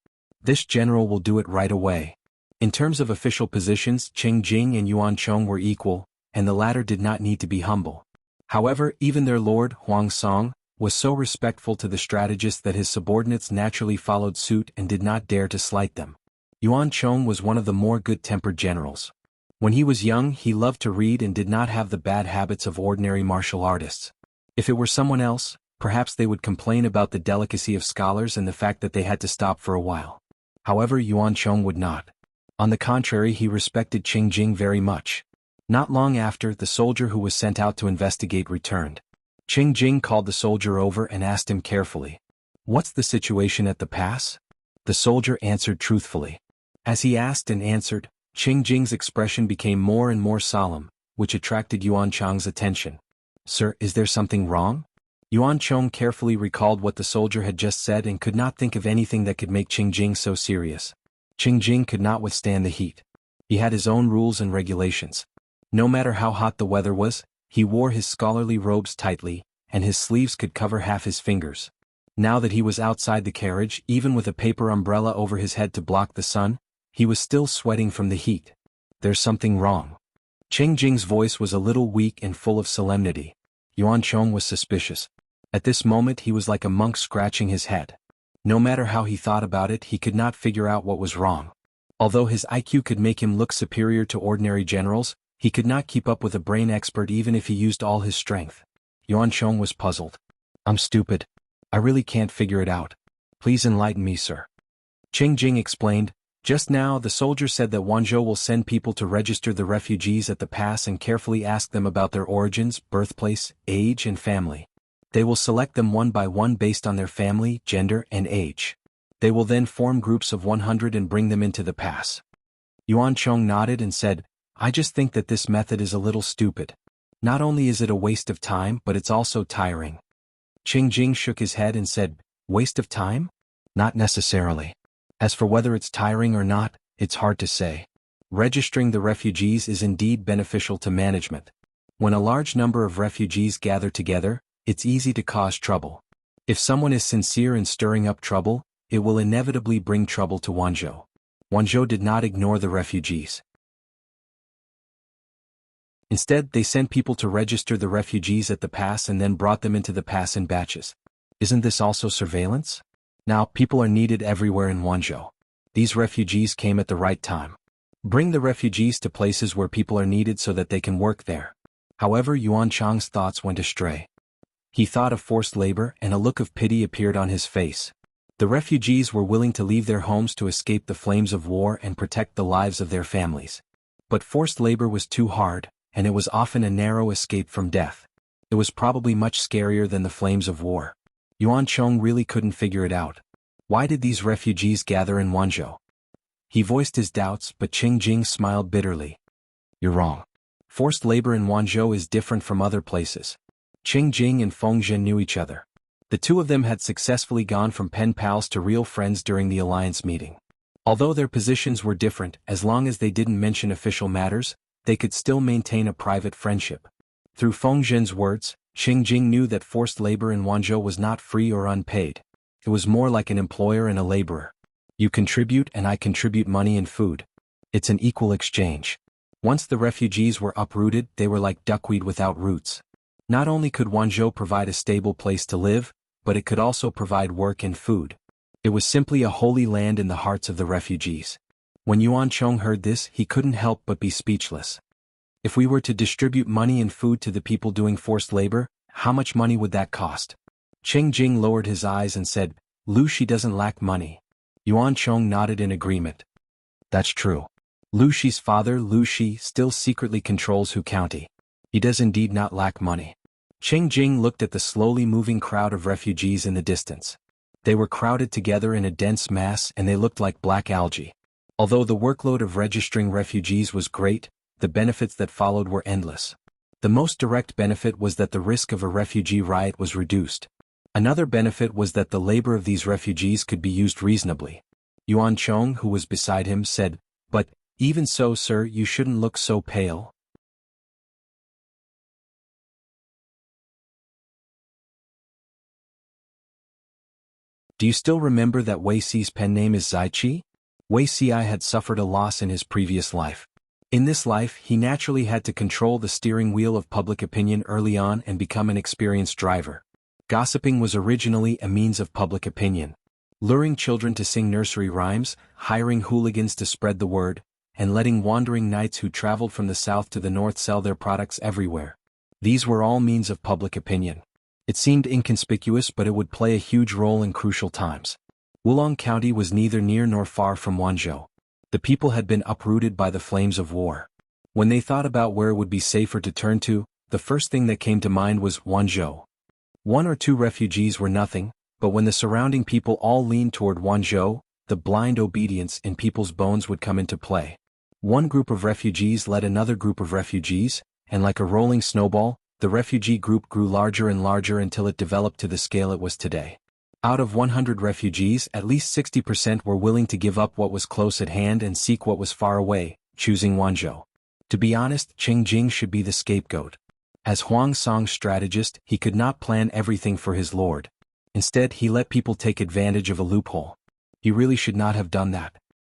This general will do it right away. In terms of official positions, Qing Jing and Yuan Chong were equal, and the latter did not need to be humble. However, even their lord, Huang Song, was so respectful to the strategist that his subordinates naturally followed suit and did not dare to slight them. Yuan Chong was one of the more good-tempered generals. When he was young, he loved to read and did not have the bad habits of ordinary martial artists. If it were someone else, perhaps they would complain about the delicacy of scholars and the fact that they had to stop for a while. However, Yuan Chong would not. On the contrary, he respected Qing Jing very much. Not long after, the soldier who was sent out to investigate returned. Qing Jing called the soldier over and asked him carefully, "What's the situation at the pass?" The soldier answered truthfully. As he asked and answered, Qing Jing's expression became more and more solemn, which attracted Yuan Chong's attention. "Sir, is there something wrong?" Yuan Chong carefully recalled what the soldier had just said and could not think of anything that could make Qing Jing so serious. Qing Jing could not withstand the heat. He had his own rules and regulations. No matter how hot the weather was, he wore his scholarly robes tightly, and his sleeves could cover half his fingers. Now that he was outside the carriage, even with a paper umbrella over his head to block the sun, he was still sweating from the heat. "There's something wrong." Cheng Jing's voice was a little weak and full of solemnity. Yuan Chong was suspicious. At this moment he was like a monk scratching his head. No matter how he thought about it, he could not figure out what was wrong. Although his IQ could make him look superior to ordinary generals, he could not keep up with a brain expert even if he used all his strength. Yuan Chong was puzzled. I'm stupid. I really can't figure it out. Please enlighten me, sir. Cheng Jing explained, just now the soldier said that Wanzhou will send people to register the refugees at the pass and carefully ask them about their origins, birthplace, age and family. They will select them one by one based on their family, gender and age. They will then form groups of 100 and bring them into the pass. Yuan Chong nodded and said, I just think that this method is a little stupid. Not only is it a waste of time, but it's also tiring. Cheng Jing shook his head and said, waste of time? Not necessarily. As for whether it's tiring or not, it's hard to say. Registering the refugees is indeed beneficial to management. When a large number of refugees gather together, it's easy to cause trouble. If someone is sincere in stirring up trouble, it will inevitably bring trouble to Wanzhou. Wanzhou did not ignore the refugees. Instead, they sent people to register the refugees at the pass and then brought them into the pass in batches. Isn't this also surveillance? Now, people are needed everywhere in Wanzhou. These refugees came at the right time. Bring the refugees to places where people are needed so that they can work there. However, Yuan Chong's thoughts went astray. He thought of forced labor and a look of pity appeared on his face. The refugees were willing to leave their homes to escape the flames of war and protect the lives of their families. But forced labor was too hard, and it was often a narrow escape from death. It was probably much scarier than the flames of war. Yuan Chong really couldn't figure it out. Why did these refugees gather in Wanzhou? He voiced his doubts, but Cheng Jing smiled bitterly. You're wrong. Forced labor in Wanzhou is different from other places. Cheng Jing and Feng Zhen knew each other. The two of them had successfully gone from pen pals to real friends during the alliance meeting. Although their positions were different, as long as they didn't mention official matters, they could still maintain a private friendship. Through Feng Zhen's words, Cheng Jing knew that forced labor in Wanzhou was not free or unpaid. It was more like an employer and a laborer. You contribute and I contribute money and food. It's an equal exchange. Once the refugees were uprooted, they were like duckweed without roots. Not only could Wanzhou provide a stable place to live, but it could also provide work and food. It was simply a holy land in the hearts of the refugees. When Yuan Chong heard this, he couldn't help but be speechless. If we were to distribute money and food to the people doing forced labor, how much money would that cost? Cheng Jing lowered his eyes and said, Lu Shi doesn't lack money. Yuan Chong nodded in agreement. That's true. Lu Shi's father, Lu Shi, still secretly controls Hu County. He does indeed not lack money. Cheng Jing looked at the slowly moving crowd of refugees in the distance. They were crowded together in a dense mass and they looked like black algae. Although the workload of registering refugees was great, the benefits that followed were endless. The most direct benefit was that the risk of a refugee riot was reduced. Another benefit was that the labor of these refugees could be used reasonably. Yuan Chong, who was beside him, said, But, even so, sir, you shouldn't look so pale. Do you still remember that Wei Xi's pen name is Zaiqi? Wei Xi had suffered a loss in his previous life. In this life, he naturally had to control the steering wheel of public opinion early on and become an experienced driver. Gossiping was originally a means of public opinion. Luring children to sing nursery rhymes, hiring hooligans to spread the word, and letting wandering knights who traveled from the south to the north sell their products everywhere. These were all means of public opinion. It seemed inconspicuous, but it would play a huge role in crucial times. Wulong County was neither near nor far from Wanzhou. The people had been uprooted by the flames of war. When they thought about where it would be safer to turn to, the first thing that came to mind was Wanzhou. 1 or 2 refugees were nothing, but when the surrounding people all leaned toward Wanzhou, the blind obedience in people's bones would come into play. One group of refugees led another group of refugees, and like a rolling snowball, the refugee group grew larger and larger until it developed to the scale it was today. Out of 100 refugees, at least 60% were willing to give up what was close at hand and seek what was far away, choosing Wanzhou. To be honest, Cheng Jing should be the scapegoat. As Huang Song's strategist, he could not plan everything for his lord. Instead, he let people take advantage of a loophole. He really should not have done that.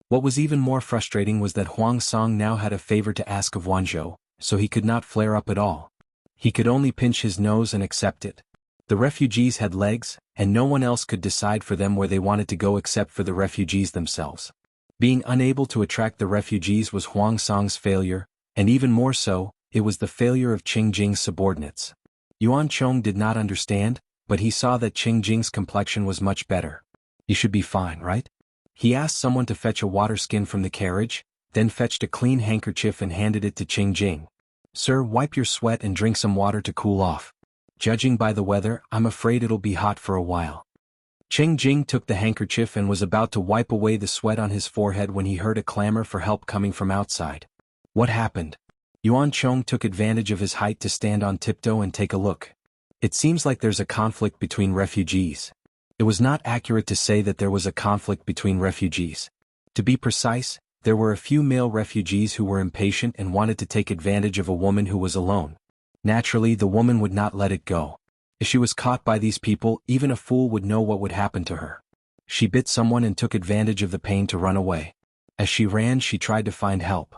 What was even more frustrating was that Huang Song now had a favor to ask of Wanzhou, so he could not flare up at all. He could only pinch his nose and accept it. The refugees had legs, and no one else could decide for them where they wanted to go except for the refugees themselves. Being unable to attract the refugees was Huang Song's failure, and even more so, it was the failure of Qing Jing's subordinates. Yuan Chong did not understand, but he saw that Qing Jing's complexion was much better. "You should be fine, right?" He asked someone to fetch a water skin from the carriage, then fetched a clean handkerchief and handed it to Qing Jing. "Sir, wipe your sweat and drink some water to cool off. Judging by the weather, I'm afraid it'll be hot for a while." Qing Jing took the handkerchief and was about to wipe away the sweat on his forehead when he heard a clamor for help coming from outside. What happened? Yuan Chong took advantage of his height to stand on tiptoe and take a look. "It seems like there's a conflict between refugees." It was not accurate to say that there was a conflict between refugees. To be precise, there were a few male refugees who were impatient and wanted to take advantage of a woman who was alone. Naturally, the woman would not let it go. If she was caught by these people, even a fool would know what would happen to her. She bit someone and took advantage of the pain to run away. As she ran, she tried to find help.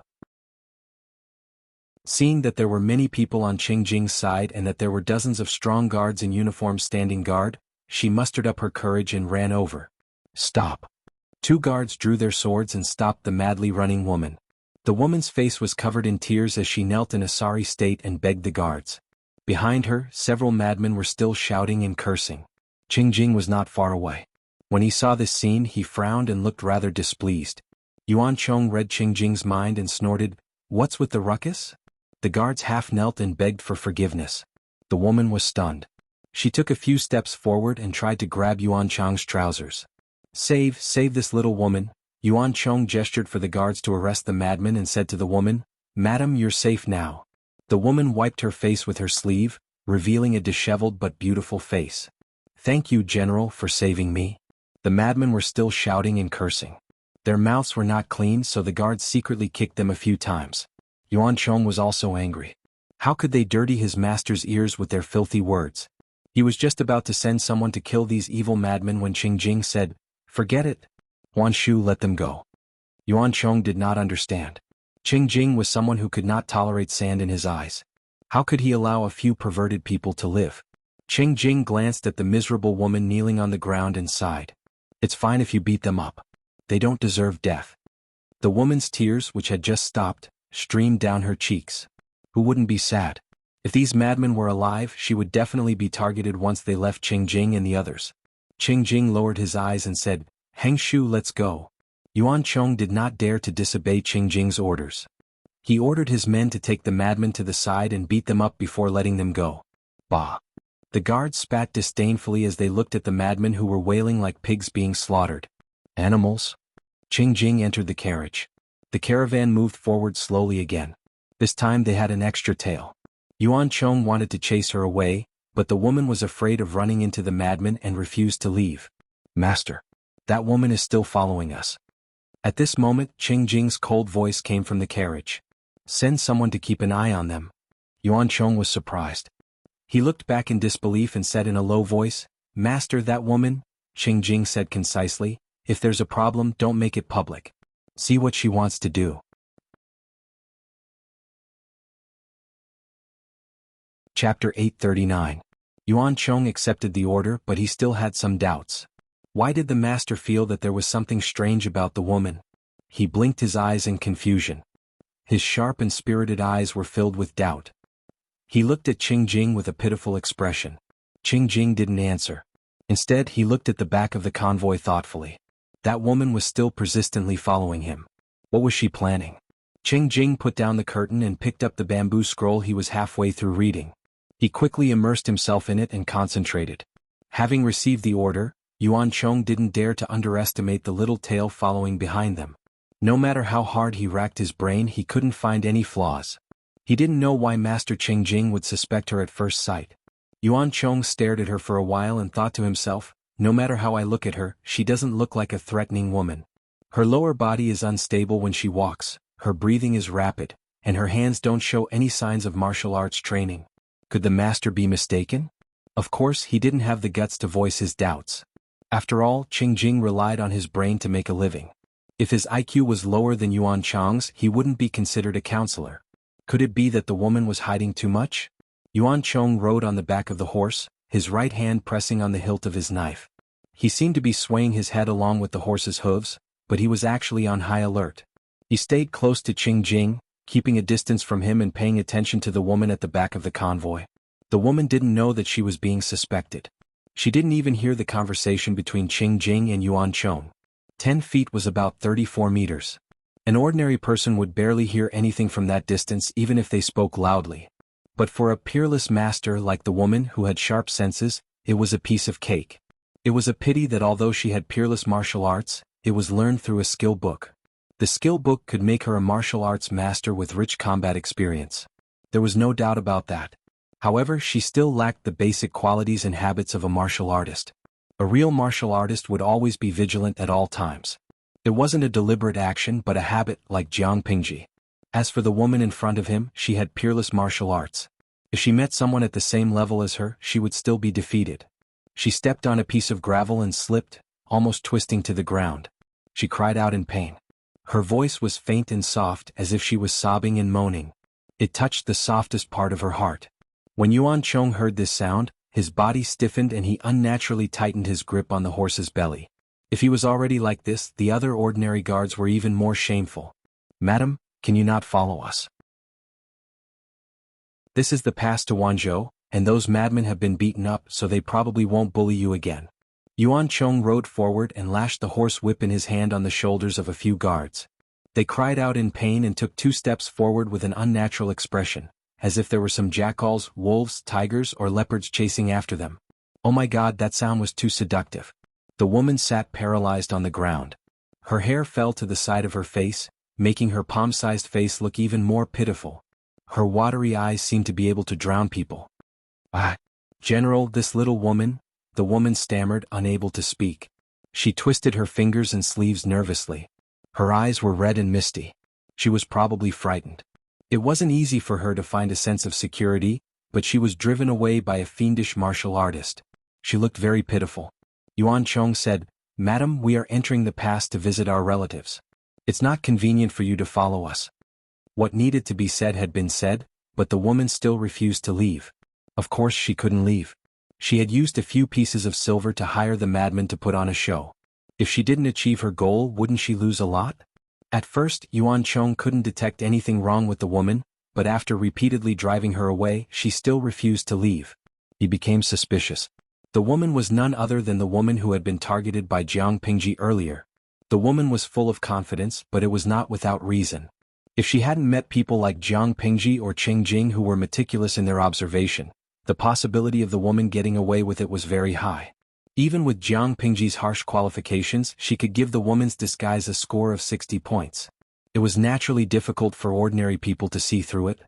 Seeing that there were many people on Qing Jing's side and that there were dozens of strong guards in uniform standing guard, she mustered up her courage and ran over. "Stop." Two guards drew their swords and stopped the madly running woman. The woman's face was covered in tears as she knelt in a sorry state and begged the guards. Behind her, several madmen were still shouting and cursing. Qing Jing was not far away. When he saw this scene, he frowned and looked rather displeased. Yuan Chong read Qing Jing's mind and snorted, "What's with the ruckus?" The guards half knelt and begged for forgiveness. The woman was stunned. She took a few steps forward and tried to grab Yuan Chong's trousers. Save this little woman." Yuan Chong gestured for the guards to arrest the madman and said to the woman, "Madam, you're safe now." The woman wiped her face with her sleeve, revealing a disheveled but beautiful face. "Thank you, General, for saving me." The madmen were still shouting and cursing. Their mouths were not clean, so the guards secretly kicked them a few times. Yuan Chong was also angry. How could they dirty his master's ears with their filthy words? He was just about to send someone to kill these evil madmen when Qing Jing said, "Forget it. Huan Shu, let them go." Yuan Chong did not understand. Qing Jing was someone who could not tolerate sand in his eyes. How could he allow a few perverted people to live? Qing Jing glanced at the miserable woman kneeling on the ground and sighed. "It's fine if you beat them up. They don't deserve death." The woman's tears, which had just stopped, streamed down her cheeks. Who wouldn't be sad? If these madmen were alive, she would definitely be targeted once they left Qing Jing and the others. Qing Jing lowered his eyes and said, "Heng Shu, let's go." Yuan Chong did not dare to disobey Qing Jing's orders. He ordered his men to take the madmen to the side and beat them up before letting them go. Bah! The guards spat disdainfully as they looked at the madmen who were wailing like pigs being slaughtered. Animals? Qing Jing entered the carriage. The caravan moved forward slowly again. This time they had an extra tail. Yuan Chong wanted to chase her away, but the woman was afraid of running into the madmen and refused to leave. "Master, that woman is still following us." At this moment, Qing Jing's cold voice came from the carriage. "Send someone to keep an eye on them." Yuan Chong was surprised. He looked back in disbelief and said in a low voice, "Master, that woman?" Qing Jing said concisely, "If there's a problem, don't make it public. See what she wants to do." Chapter 839. Yuan Chong accepted the order, but he still had some doubts. Why did the master feel that there was something strange about the woman? He blinked his eyes in confusion. His sharp and spirited eyes were filled with doubt. He looked at Qing Jing with a pitiful expression. Qing Jing didn't answer. Instead, he looked at the back of the convoy thoughtfully. That woman was still persistently following him. What was she planning? Qing Jing put down the curtain and picked up the bamboo scroll he was halfway through reading. He quickly immersed himself in it and concentrated. Having received the order, Yuan Chong didn't dare to underestimate the little tail following behind them. No matter how hard he racked his brain, he couldn't find any flaws. He didn't know why Master Qing Jing would suspect her at first sight. Yuan Chong stared at her for a while and thought to himself, no matter how I look at her, she doesn't look like a threatening woman. Her lower body is unstable when she walks, her breathing is rapid, and her hands don't show any signs of martial arts training. Could the master be mistaken? Of course, he didn't have the guts to voice his doubts. After all, Qing Jing relied on his brain to make a living. If his IQ was lower than Yuan Chong's, he wouldn't be considered a counselor. Could it be that the woman was hiding too much? Yuan Chong rode on the back of the horse, his right hand pressing on the hilt of his knife. He seemed to be swaying his head along with the horse's hooves, but he was actually on high alert. He stayed close to Qing Jing, keeping a distance from him and paying attention to the woman at the back of the convoy. The woman didn't know that she was being suspected. She didn't even hear the conversation between Qing Jing and Yuan Chong. 10 feet was about 34 meters. An ordinary person would barely hear anything from that distance even if they spoke loudly. But for a peerless master like the woman who had sharp senses, it was a piece of cake. It was a pity that although she had peerless martial arts, it was learned through a skill book. The skill book could make her a martial arts master with rich combat experience. There was no doubt about that. However, she still lacked the basic qualities and habits of a martial artist. A real martial artist would always be vigilant at all times. It wasn't a deliberate action but a habit like Jiang Pingji. As for the woman in front of him, she had peerless martial arts. If she met someone at the same level as her, she would still be defeated. She stepped on a piece of gravel and slipped, almost twisting to the ground. She cried out in pain. Her voice was faint and soft as if she was sobbing and moaning. It touched the softest part of her heart. When Yuan Chong heard this sound, his body stiffened and he unnaturally tightened his grip on the horse's belly. If he was already like this, the other ordinary guards were even more shameful. "Madam, can you not follow us? This is the pass to Wanzhou, and those madmen have been beaten up so they probably won't bully you again." Yuan Chong rode forward and lashed the horse whip in his hand on the shoulders of a few guards. They cried out in pain and took 2 steps forward with an unnatural expression, as if there were some jackals, wolves, tigers, or leopards chasing after them. Oh my God, that sound was too seductive. The woman sat paralyzed on the ground. Her hair fell to the side of her face, making her palm-sized face look even more pitiful. Her watery eyes seemed to be able to drown people. "Ah, General, this little woman," the woman stammered, unable to speak. She twisted her fingers and sleeves nervously. Her eyes were red and misty. She was probably frightened. It wasn't easy for her to find a sense of security, but she was driven away by a fiendish martial artist. She looked very pitiful. Yuan Chong said, "Madam, we are entering the pass to visit our relatives. It's not convenient for you to follow us." What needed to be said had been said, but the woman still refused to leave. Of course she couldn't leave. She had used a few pieces of silver to hire the madman to put on a show. If she didn't achieve her goal, wouldn't she lose a lot? At first, Yuan Chong couldn't detect anything wrong with the woman, but after repeatedly driving her away, she still refused to leave. He became suspicious. The woman was none other than the woman who had been targeted by Jiang Pingji earlier. The woman was full of confidence, but it was not without reason. If she hadn't met people like Jiang Pingji or Qing Jing who were meticulous in their observation, the possibility of the woman getting away with it was very high. Even with Jiang Pingji's harsh qualifications, she could give the woman's disguise a score of 60 points. It was naturally difficult for ordinary people to see through it.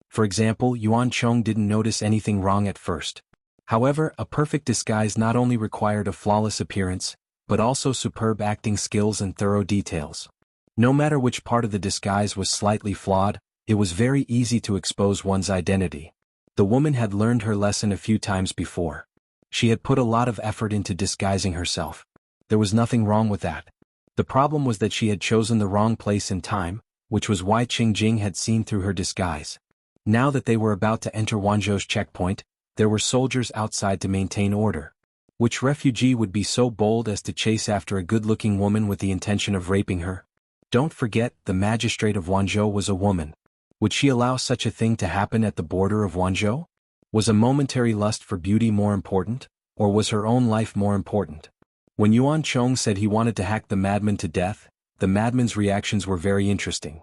For example, Yuan Chong didn't notice anything wrong at first. However, a perfect disguise not only required a flawless appearance, but also superb acting skills and thorough details. No matter which part of the disguise was slightly flawed, it was very easy to expose one's identity. The woman had learned her lesson a few times before. She had put a lot of effort into disguising herself. There was nothing wrong with that. The problem was that she had chosen the wrong place and time, which was why Qing Jing had seen through her disguise. Now that they were about to enter Wanzhou's checkpoint, there were soldiers outside to maintain order. Which refugee would be so bold as to chase after a good-looking woman with the intention of raping her? Don't forget, the magistrate of Wanzhou was a woman. Would she allow such a thing to happen at the border of Wanzhou? Was a momentary lust for beauty more important, or was her own life more important? When Yuan Chong said he wanted to hack the madman to death, the madman's reactions were very interesting.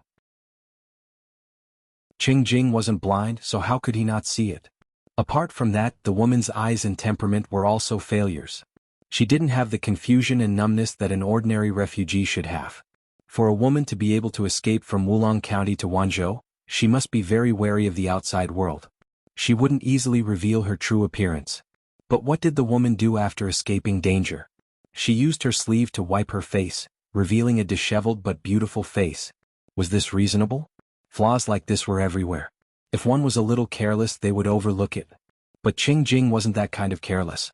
Qing Jing wasn't blind, so how could he not see it? Apart from that, the woman's eyes and temperament were also failures. She didn't have the confusion and numbness that an ordinary refugee should have. For a woman to be able to escape from Wulong County to Wanzhou, she must be very wary of the outside world. She wouldn't easily reveal her true appearance. But what did the woman do after escaping danger? She used her sleeve to wipe her face, revealing a disheveled but beautiful face. Was this reasonable? Flaws like this were everywhere. If one was a little careless, they would overlook it. But Qing Jing wasn't that kind of careless.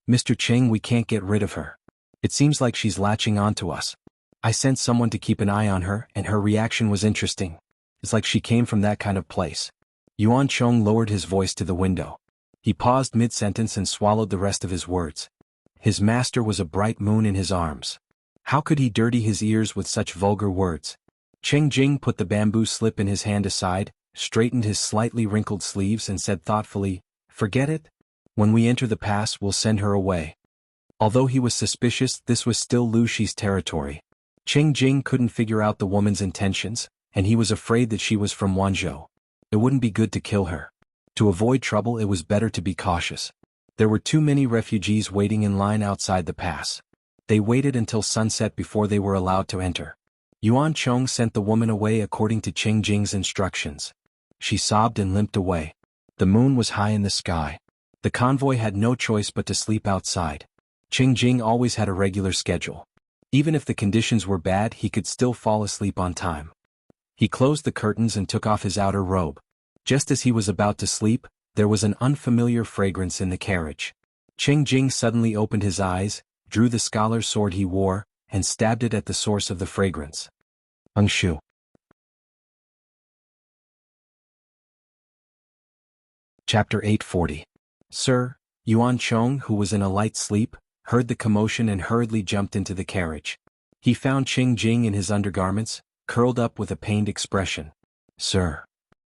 "Mr. Qing, we can't get rid of her. It seems like she's latching on to us. I sent someone to keep an eye on her, and her reaction was interesting. It's like she came from that kind of place. Yuan Chong lowered his voice to the window. He paused mid-sentence and swallowed the rest of his words. His master was a bright moon in his arms. How could he dirty his ears with such vulgar words? Cheng Jing put the bamboo slip in his hand aside, straightened his slightly wrinkled sleeves and said thoughtfully, "Forget it. When we enter the pass we'll send her away." Although he was suspicious, this was still Lu Shi's territory. Cheng Jing couldn't figure out the woman's intentions, and he was afraid that she was from Wanzhou. It wouldn't be good to kill her. To avoid trouble it was better to be cautious. There were too many refugees waiting in line outside the pass. They waited until sunset before they were allowed to enter. Yuan Chong sent the woman away according to Cheng Jing's instructions. She sobbed and limped away. The moon was high in the sky. The convoy had no choice but to sleep outside. Cheng Jing always had a regular schedule. Even if the conditions were bad, he could still fall asleep on time. He closed the curtains and took off his outer robe. Just as he was about to sleep, there was an unfamiliar fragrance in the carriage. Cheng Jing suddenly opened his eyes, drew the scholar's sword he wore, and stabbed it at the source of the fragrance. Shu. Chapter 840. Sir, Yuan Chong, who was in a light sleep, heard the commotion and hurriedly jumped into the carriage. He found Cheng Jing in his undergarments, curled up with a pained expression. Sir.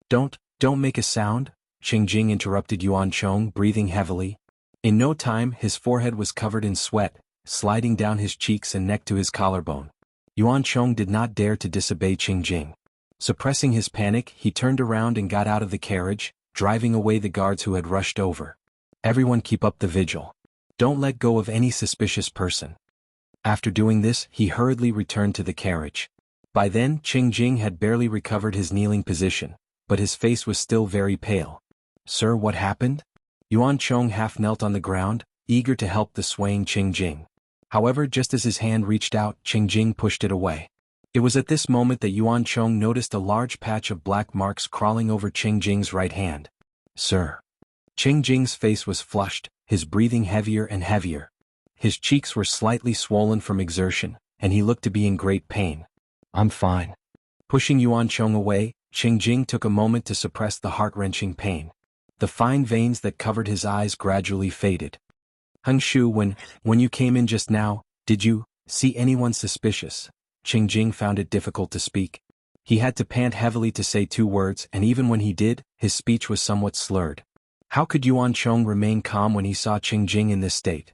Don't make a sound, Cheng Jing interrupted Yuan Chong, breathing heavily. In no time his forehead was covered in sweat, sliding down his cheeks and neck to his collarbone. Yuan Chong did not dare to disobey Cheng Jing. Suppressing his panic, he turned around and got out of the carriage, driving away the guards who had rushed over. Everyone keep up the vigil. Don't let go of any suspicious person. After doing this, he hurriedly returned to the carriage. By then, Cheng Jing had barely recovered his kneeling position, but his face was still very pale. Sir, what happened? Yuan Chong half knelt on the ground, eager to help the swaying Cheng Jing. However, just as his hand reached out, Cheng Jing pushed it away. It was at this moment that Yuan Chong noticed a large patch of black marks crawling over Cheng Jing's right hand. Sir. Cheng Jing's face was flushed, his breathing heavier and heavier. His cheeks were slightly swollen from exertion, and he looked to be in great pain. I'm fine. Pushing Yuan Chong away, Cheng Jing took a moment to suppress the heart-wrenching pain. The fine veins that covered his eyes gradually faded. Shu, when you came in just now, did you see anyone suspicious? Cheng Jing found it difficult to speak. He had to pant heavily to say 2 words, and even when he did, his speech was somewhat slurred. How could Yuan Chong remain calm when he saw Cheng Jing in this state?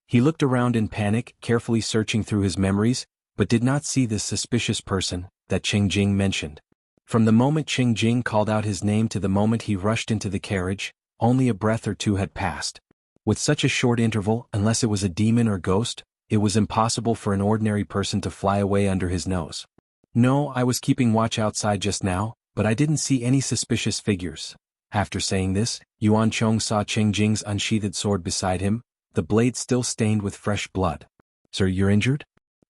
He looked around in panic, carefully searching through his memories, but did not see this suspicious person that Cheng Jing mentioned. From the moment Cheng Jing called out his name to the moment he rushed into the carriage, only a breath or two had passed. With such a short interval, unless it was a demon or ghost, it was impossible for an ordinary person to fly away under his nose. No, I was keeping watch outside just now, but I didn't see any suspicious figures. After saying this, Yuan Chong saw Cheng Jing's unsheathed sword beside him, the blade still stained with fresh blood. Sir, you're injured?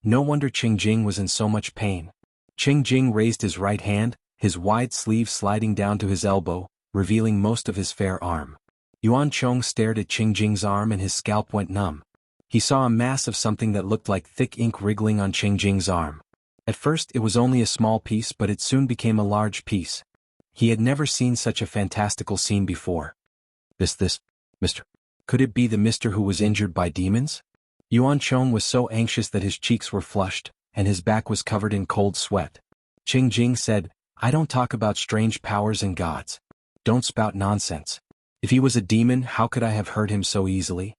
No wonder Cheng Jing was in so much pain. Cheng Jing raised his right hand, his wide sleeve sliding down to his elbow, revealing most of his fair arm. Yuan Chong stared at Cheng Jing's arm and his scalp went numb. He saw a mass of something that looked like thick ink wriggling on Cheng Jing's arm. At first it was only a small piece, but it soon became a large piece. He had never seen such a fantastical scene before. This, Mr. Could it be the mister who was injured by demons? Yuan Chong was so anxious that his cheeks were flushed, and his back was covered in cold sweat. Cheng Jing said, I don't talk about strange powers and gods. Don't spout nonsense. If he was a demon, how could I have hurt him so easily?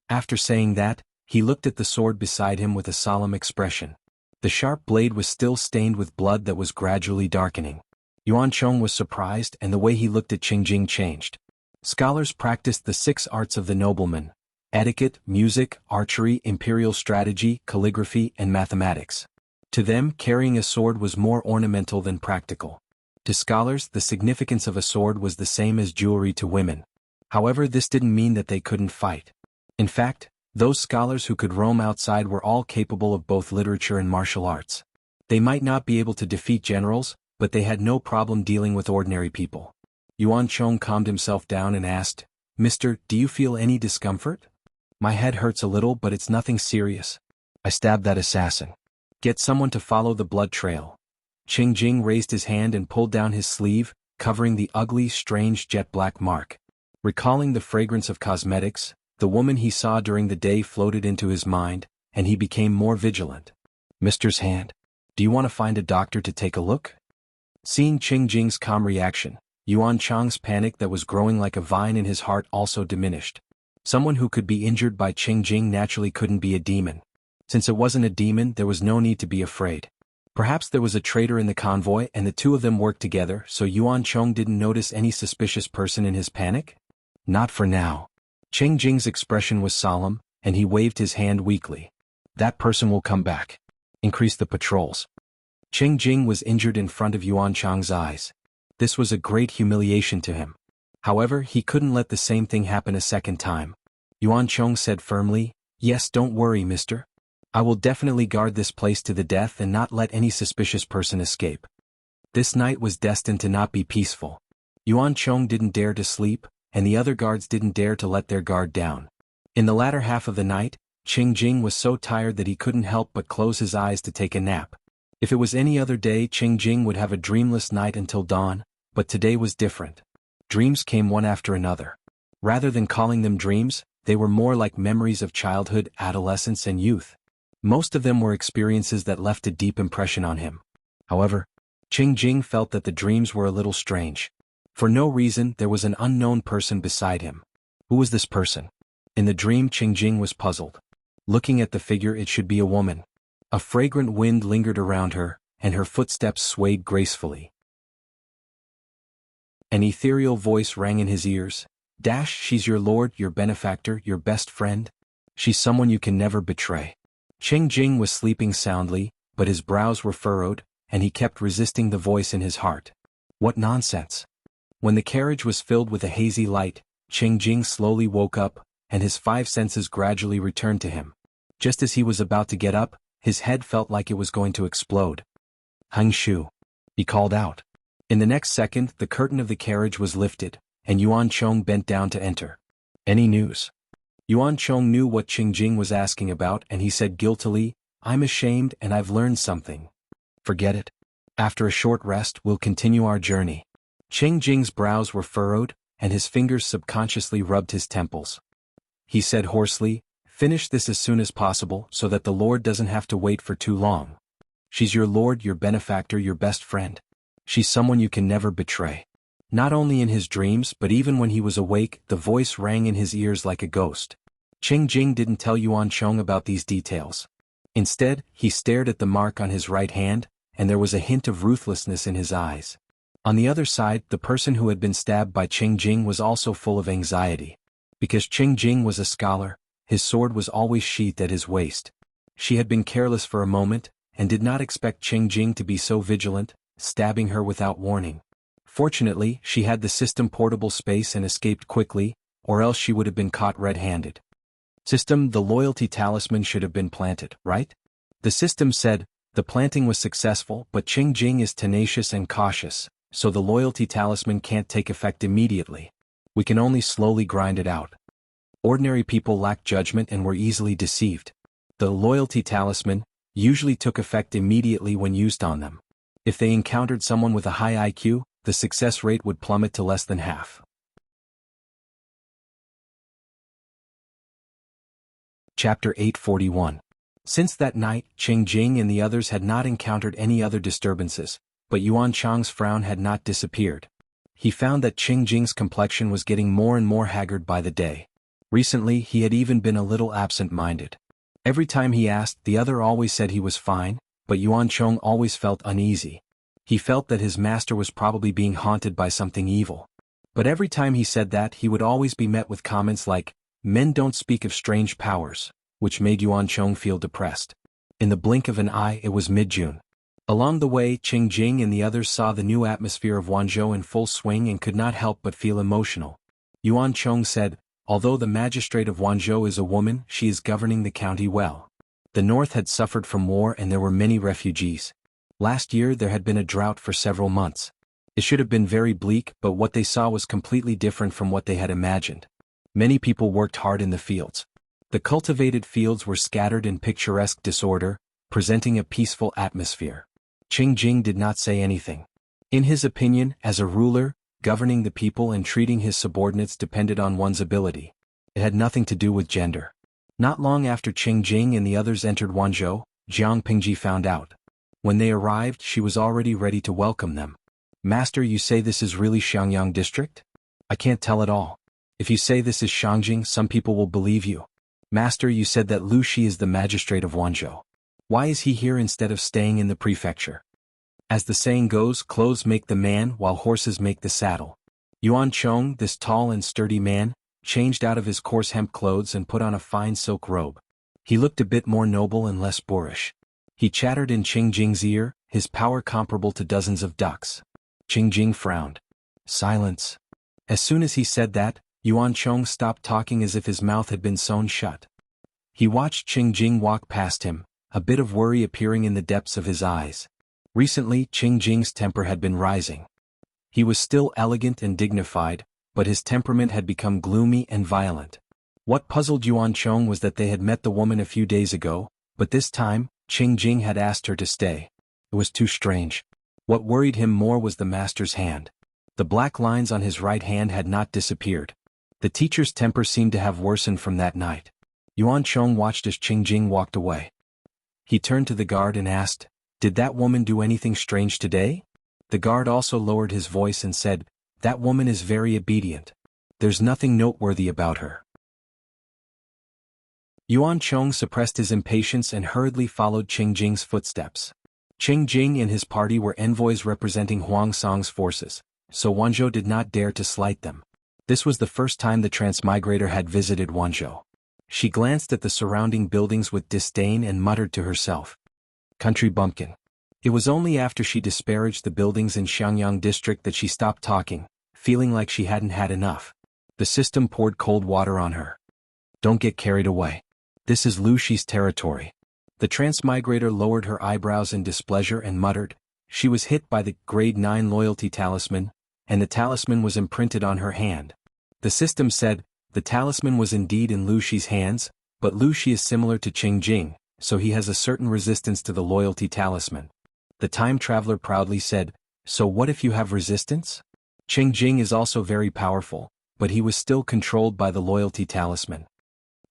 After saying that, he looked at the sword beside him with a solemn expression. The sharp blade was still stained with blood that was gradually darkening. Yuan Chong was surprised, and the way he looked at Cheng Jing changed. Scholars practiced the 6 arts of the nobleman: etiquette, music, archery, imperial strategy, calligraphy, and mathematics. To them, carrying a sword was more ornamental than practical. To scholars, the significance of a sword was the same as jewelry to women. However, this didn't mean that they couldn't fight. In fact, those scholars who could roam outside were all capable of both literature and martial arts. They might not be able to defeat generals, but they had no problem dealing with ordinary people. Yuan Chong calmed himself down and asked, Mister, do you feel any discomfort? My head hurts a little, but it's nothing serious. I stabbed that assassin. Get someone to follow the blood trail. Qing Jing raised his hand and pulled down his sleeve, covering the ugly, strange jet-black mark. Recalling the fragrance of cosmetics, the woman he saw during the day floated into his mind, and he became more vigilant. Mister's hand. Do you want to find a doctor to take a look? Seeing Qing Jing's calm reaction, Yuan Chang's panic that was growing like a vine in his heart also diminished. Someone who could be injured by Qing Jing naturally couldn't be a demon. Since it wasn't a demon, there was no need to be afraid. Perhaps there was a traitor in the convoy and the two of them worked together, so Yuan Chong didn't notice any suspicious person in his panic? Not for now. Qing Jing's expression was solemn, and he waved his hand weakly. That person will come back. Increase the patrols. Qing Jing was injured in front of Yuan Chang's eyes. This was a great humiliation to him. However, he couldn't let the same thing happen a second time. Yuan Chong said firmly, "Yes, don't worry, mister. I will definitely guard this place to the death and not let any suspicious person escape." This night was destined to not be peaceful. Yuan Chong didn't dare to sleep, and the other guards didn't dare to let their guard down. In the latter half of the night, Qing Jing was so tired that he couldn't help but close his eyes to take a nap. If it was any other day, Qing Jing would have a dreamless night until dawn, but today was different. Dreams came one after another. Rather than calling them dreams, they were more like memories of childhood, adolescence, and youth. Most of them were experiences that left a deep impression on him. However, Qing Jing felt that the dreams were a little strange. For no reason, there was an unknown person beside him. Who was this person? In the dream, Qing Jing was puzzled. Looking at the figure, it should be a woman. A fragrant wind lingered around her, and her footsteps swayed gracefully. An ethereal voice rang in his ears. She's your lord, your benefactor, your best friend. She's someone you can never betray. Qing Jing was sleeping soundly, but his brows were furrowed, and he kept resisting the voice in his heart. What nonsense! When the carriage was filled with a hazy light, Qing Jing slowly woke up, and his five senses gradually returned to him. Just as he was about to get up, his head felt like it was going to explode. "Hang Shu!" he called out. In the next second, the curtain of the carriage was lifted, and Yuan Chong bent down to enter. "Any news?" Yuan Chong knew what Qing Jing was asking about, and he said guiltily, "I'm ashamed and I've learned something." "Forget it. After a short rest, we'll continue our journey." Qing Jing's brows were furrowed, and his fingers subconsciously rubbed his temples. He said hoarsely, "Finish this as soon as possible so that the Lord doesn't have to wait for too long. She's your lord, your benefactor, your best friend. She's someone you can never betray." Not only in his dreams but even when he was awake, the voice rang in his ears like a ghost. Qing Jing didn't tell Yuan Chong about these details. Instead, he stared at the mark on his right hand, and there was a hint of ruthlessness in his eyes. On the other side, the person who had been stabbed by Qing Jing was also full of anxiety. Because Qing Jing was a scholar, his sword was always sheathed at his waist. She had been careless for a moment, and did not expect Qing Jing to be so vigilant, stabbing her without warning. Fortunately, she had the system portable space and escaped quickly, or else she would have been caught red-handed. System, the loyalty talisman should have been planted, right? The system said, the planting was successful, but Qing Jing is tenacious and cautious, so the loyalty talisman can't take effect immediately. We can only slowly grind it out. Ordinary people lack judgment and were easily deceived. The loyalty talisman usually took effect immediately when used on them. If they encountered someone with a high IQ, the success rate would plummet to less than half. Chapter 841. Since that night, Qing Jing and the others had not encountered any other disturbances, but Yuan Chang's frown had not disappeared. He found that Qing Jing's complexion was getting more and more haggard by the day. Recently, he had even been a little absent-minded. Every time he asked, the other always said he was fine, but Yuan Chong always felt uneasy. He felt that his master was probably being haunted by something evil. But every time he said that, he would always be met with comments like, "Men don't speak of strange powers," which made Yuan Chong feel depressed. In the blink of an eye, it was mid-June. Along the way, Qing Jing and the others saw the new atmosphere of Wanzhou in full swing and could not help but feel emotional. Yuan Chong said, "Although the magistrate of Wanzhou is a woman, she is governing the county well. The north had suffered from war and there were many refugees. Last year there had been a drought for several months. It should have been very bleak, but what they saw was completely different from what they had imagined. Many people worked hard in the fields. The cultivated fields were scattered in picturesque disorder, presenting a peaceful atmosphere. Qing Jing did not say anything. In his opinion, as a ruler, governing the people and treating his subordinates depended on one's ability. It had nothing to do with gender. Not long after Qing Jing and the others entered Wanzhou, Jiang Pingji found out. When they arrived, she was already ready to welcome them. Master, you say this is really Xiangyang district? I can't tell at all. If you say this is Shangjing, some people will believe you. Master, you said that Lu Shi is the magistrate of Wanzhou. Why is he here instead of staying in the prefecture? As the saying goes, clothes make the man while horses make the saddle. Yuan Chong, this tall and sturdy man, changed out of his coarse hemp clothes and put on a fine silk robe. He looked a bit more noble and less boorish. He chattered in Qing Jing's ear, his power comparable to dozens of ducks. Qing Jing frowned. Silence. As soon as he said that, Yuan Chong stopped talking as if his mouth had been sewn shut. He watched Qing Jing walk past him, a bit of worry appearing in the depths of his eyes. Recently, Qing Jing's temper had been rising. He was still elegant and dignified, but his temperament had become gloomy and violent. What puzzled Yuan Chong was that they had met the woman a few days ago, but this time, Qing Jing had asked her to stay. It was too strange. What worried him more was the master's hand. The black lines on his right hand had not disappeared. The teacher's temper seemed to have worsened from that night. Yuan Chong watched as Qing Jing walked away. He turned to the guard and asked, "Did that woman do anything strange today?" The guard also lowered his voice and said, "That woman is very obedient. There's nothing noteworthy about her." Yuan Chong suppressed his impatience and hurriedly followed Qing Jing's footsteps. Qing Jing and his party were envoys representing Huang Song's forces, so Wanzhou did not dare to slight them. This was the first time the transmigrator had visited Wanzhou. She glanced at the surrounding buildings with disdain and muttered to herself, "Country bumpkin." It was only after she disparaged the buildings in Xiangyang district that she stopped talking, feeling like she hadn't had enough. The system poured cold water on her. "Don't get carried away. This is Lu Shi's territory." The transmigrator lowered her eyebrows in displeasure and muttered. She was hit by the grade 9 loyalty talisman, and the talisman was imprinted on her hand. The system said, the talisman was indeed in Lu Shi's hands, but Lu Shi is similar to Qing Jing, so he has a certain resistance to the loyalty talisman. The time traveler proudly said, "So what if you have resistance?" Qing Jing is also very powerful, but he was still controlled by the loyalty talisman.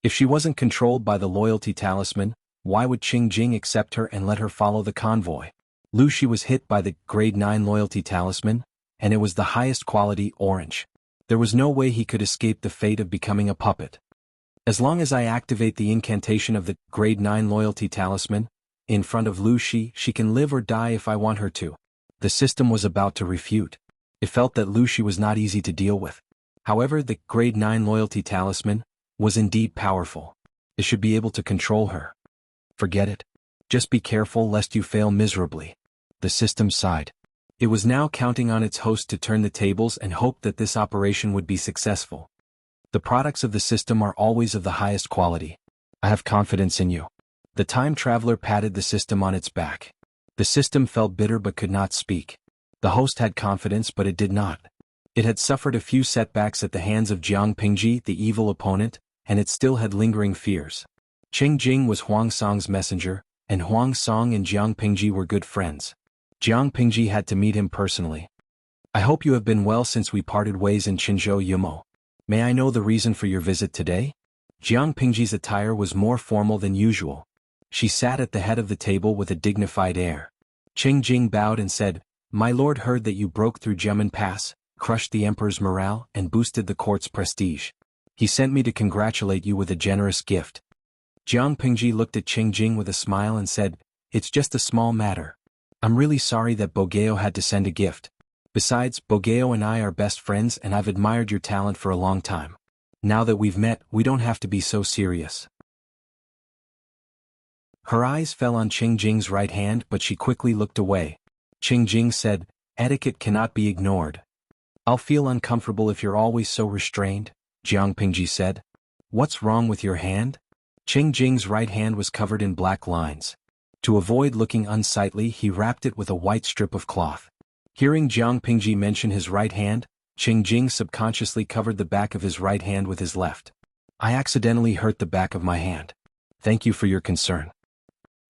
If she wasn't controlled by the loyalty talisman, why would Qing Jing accept her and let her follow the convoy? Lu Shi was hit by the grade 9 loyalty talisman, and it was the highest quality, orange. There was no way he could escape the fate of becoming a puppet. As long as I activate the incantation of the grade 9 loyalty talisman, in front of Lu Shi, she can live or die if I want her to. The system was about to refute. It felt that Lu Shi was not easy to deal with. However, the grade 9 loyalty talisman was indeed powerful. It should be able to control her. Forget it. Just be careful lest you fail miserably. The system sighed. It was now counting on its host to turn the tables and hoped that this operation would be successful. The products of the system are always of the highest quality. I have confidence in you. The time traveler patted the system on its back. The system felt bitter but could not speak. The host had confidence but it did not. It had suffered a few setbacks at the hands of Jiang Pingji, the evil opponent, and it still had lingering fears. Qing Jing was Huang Song's messenger, and Huang Song and Jiang Pingji were good friends. Jiang Pingji had to meet him personally. I hope you have been well since we parted ways in Qinzhou Yumo. May I know the reason for your visit today? Jiang Pingji's attire was more formal than usual. She sat at the head of the table with a dignified air. Qing Jing bowed and said, "My lord heard that you broke through Jiamen Pass, crushed the emperor's morale, and boosted the court's prestige. He sent me to congratulate you with a generous gift." Jiang Pingji looked at Qing Jing with a smile and said, "It's just a small matter. I'm really sorry that Bogeo had to send a gift. Besides, Bogeo and I are best friends and I've admired your talent for a long time. Now that we've met, we don't have to be so serious." Her eyes fell on Qing Jing's right hand but she quickly looked away. Qing Jing said, "Etiquette cannot be ignored." "I'll feel uncomfortable if you're always so restrained," Jiang Pingji said. "What's wrong with your hand?" Qing Jing's right hand was covered in black lines. To avoid looking unsightly, he wrapped it with a white strip of cloth. Hearing Jiang Pingji mention his right hand, Qing Jing subconsciously covered the back of his right hand with his left. "I accidentally hurt the back of my hand. Thank you for your concern.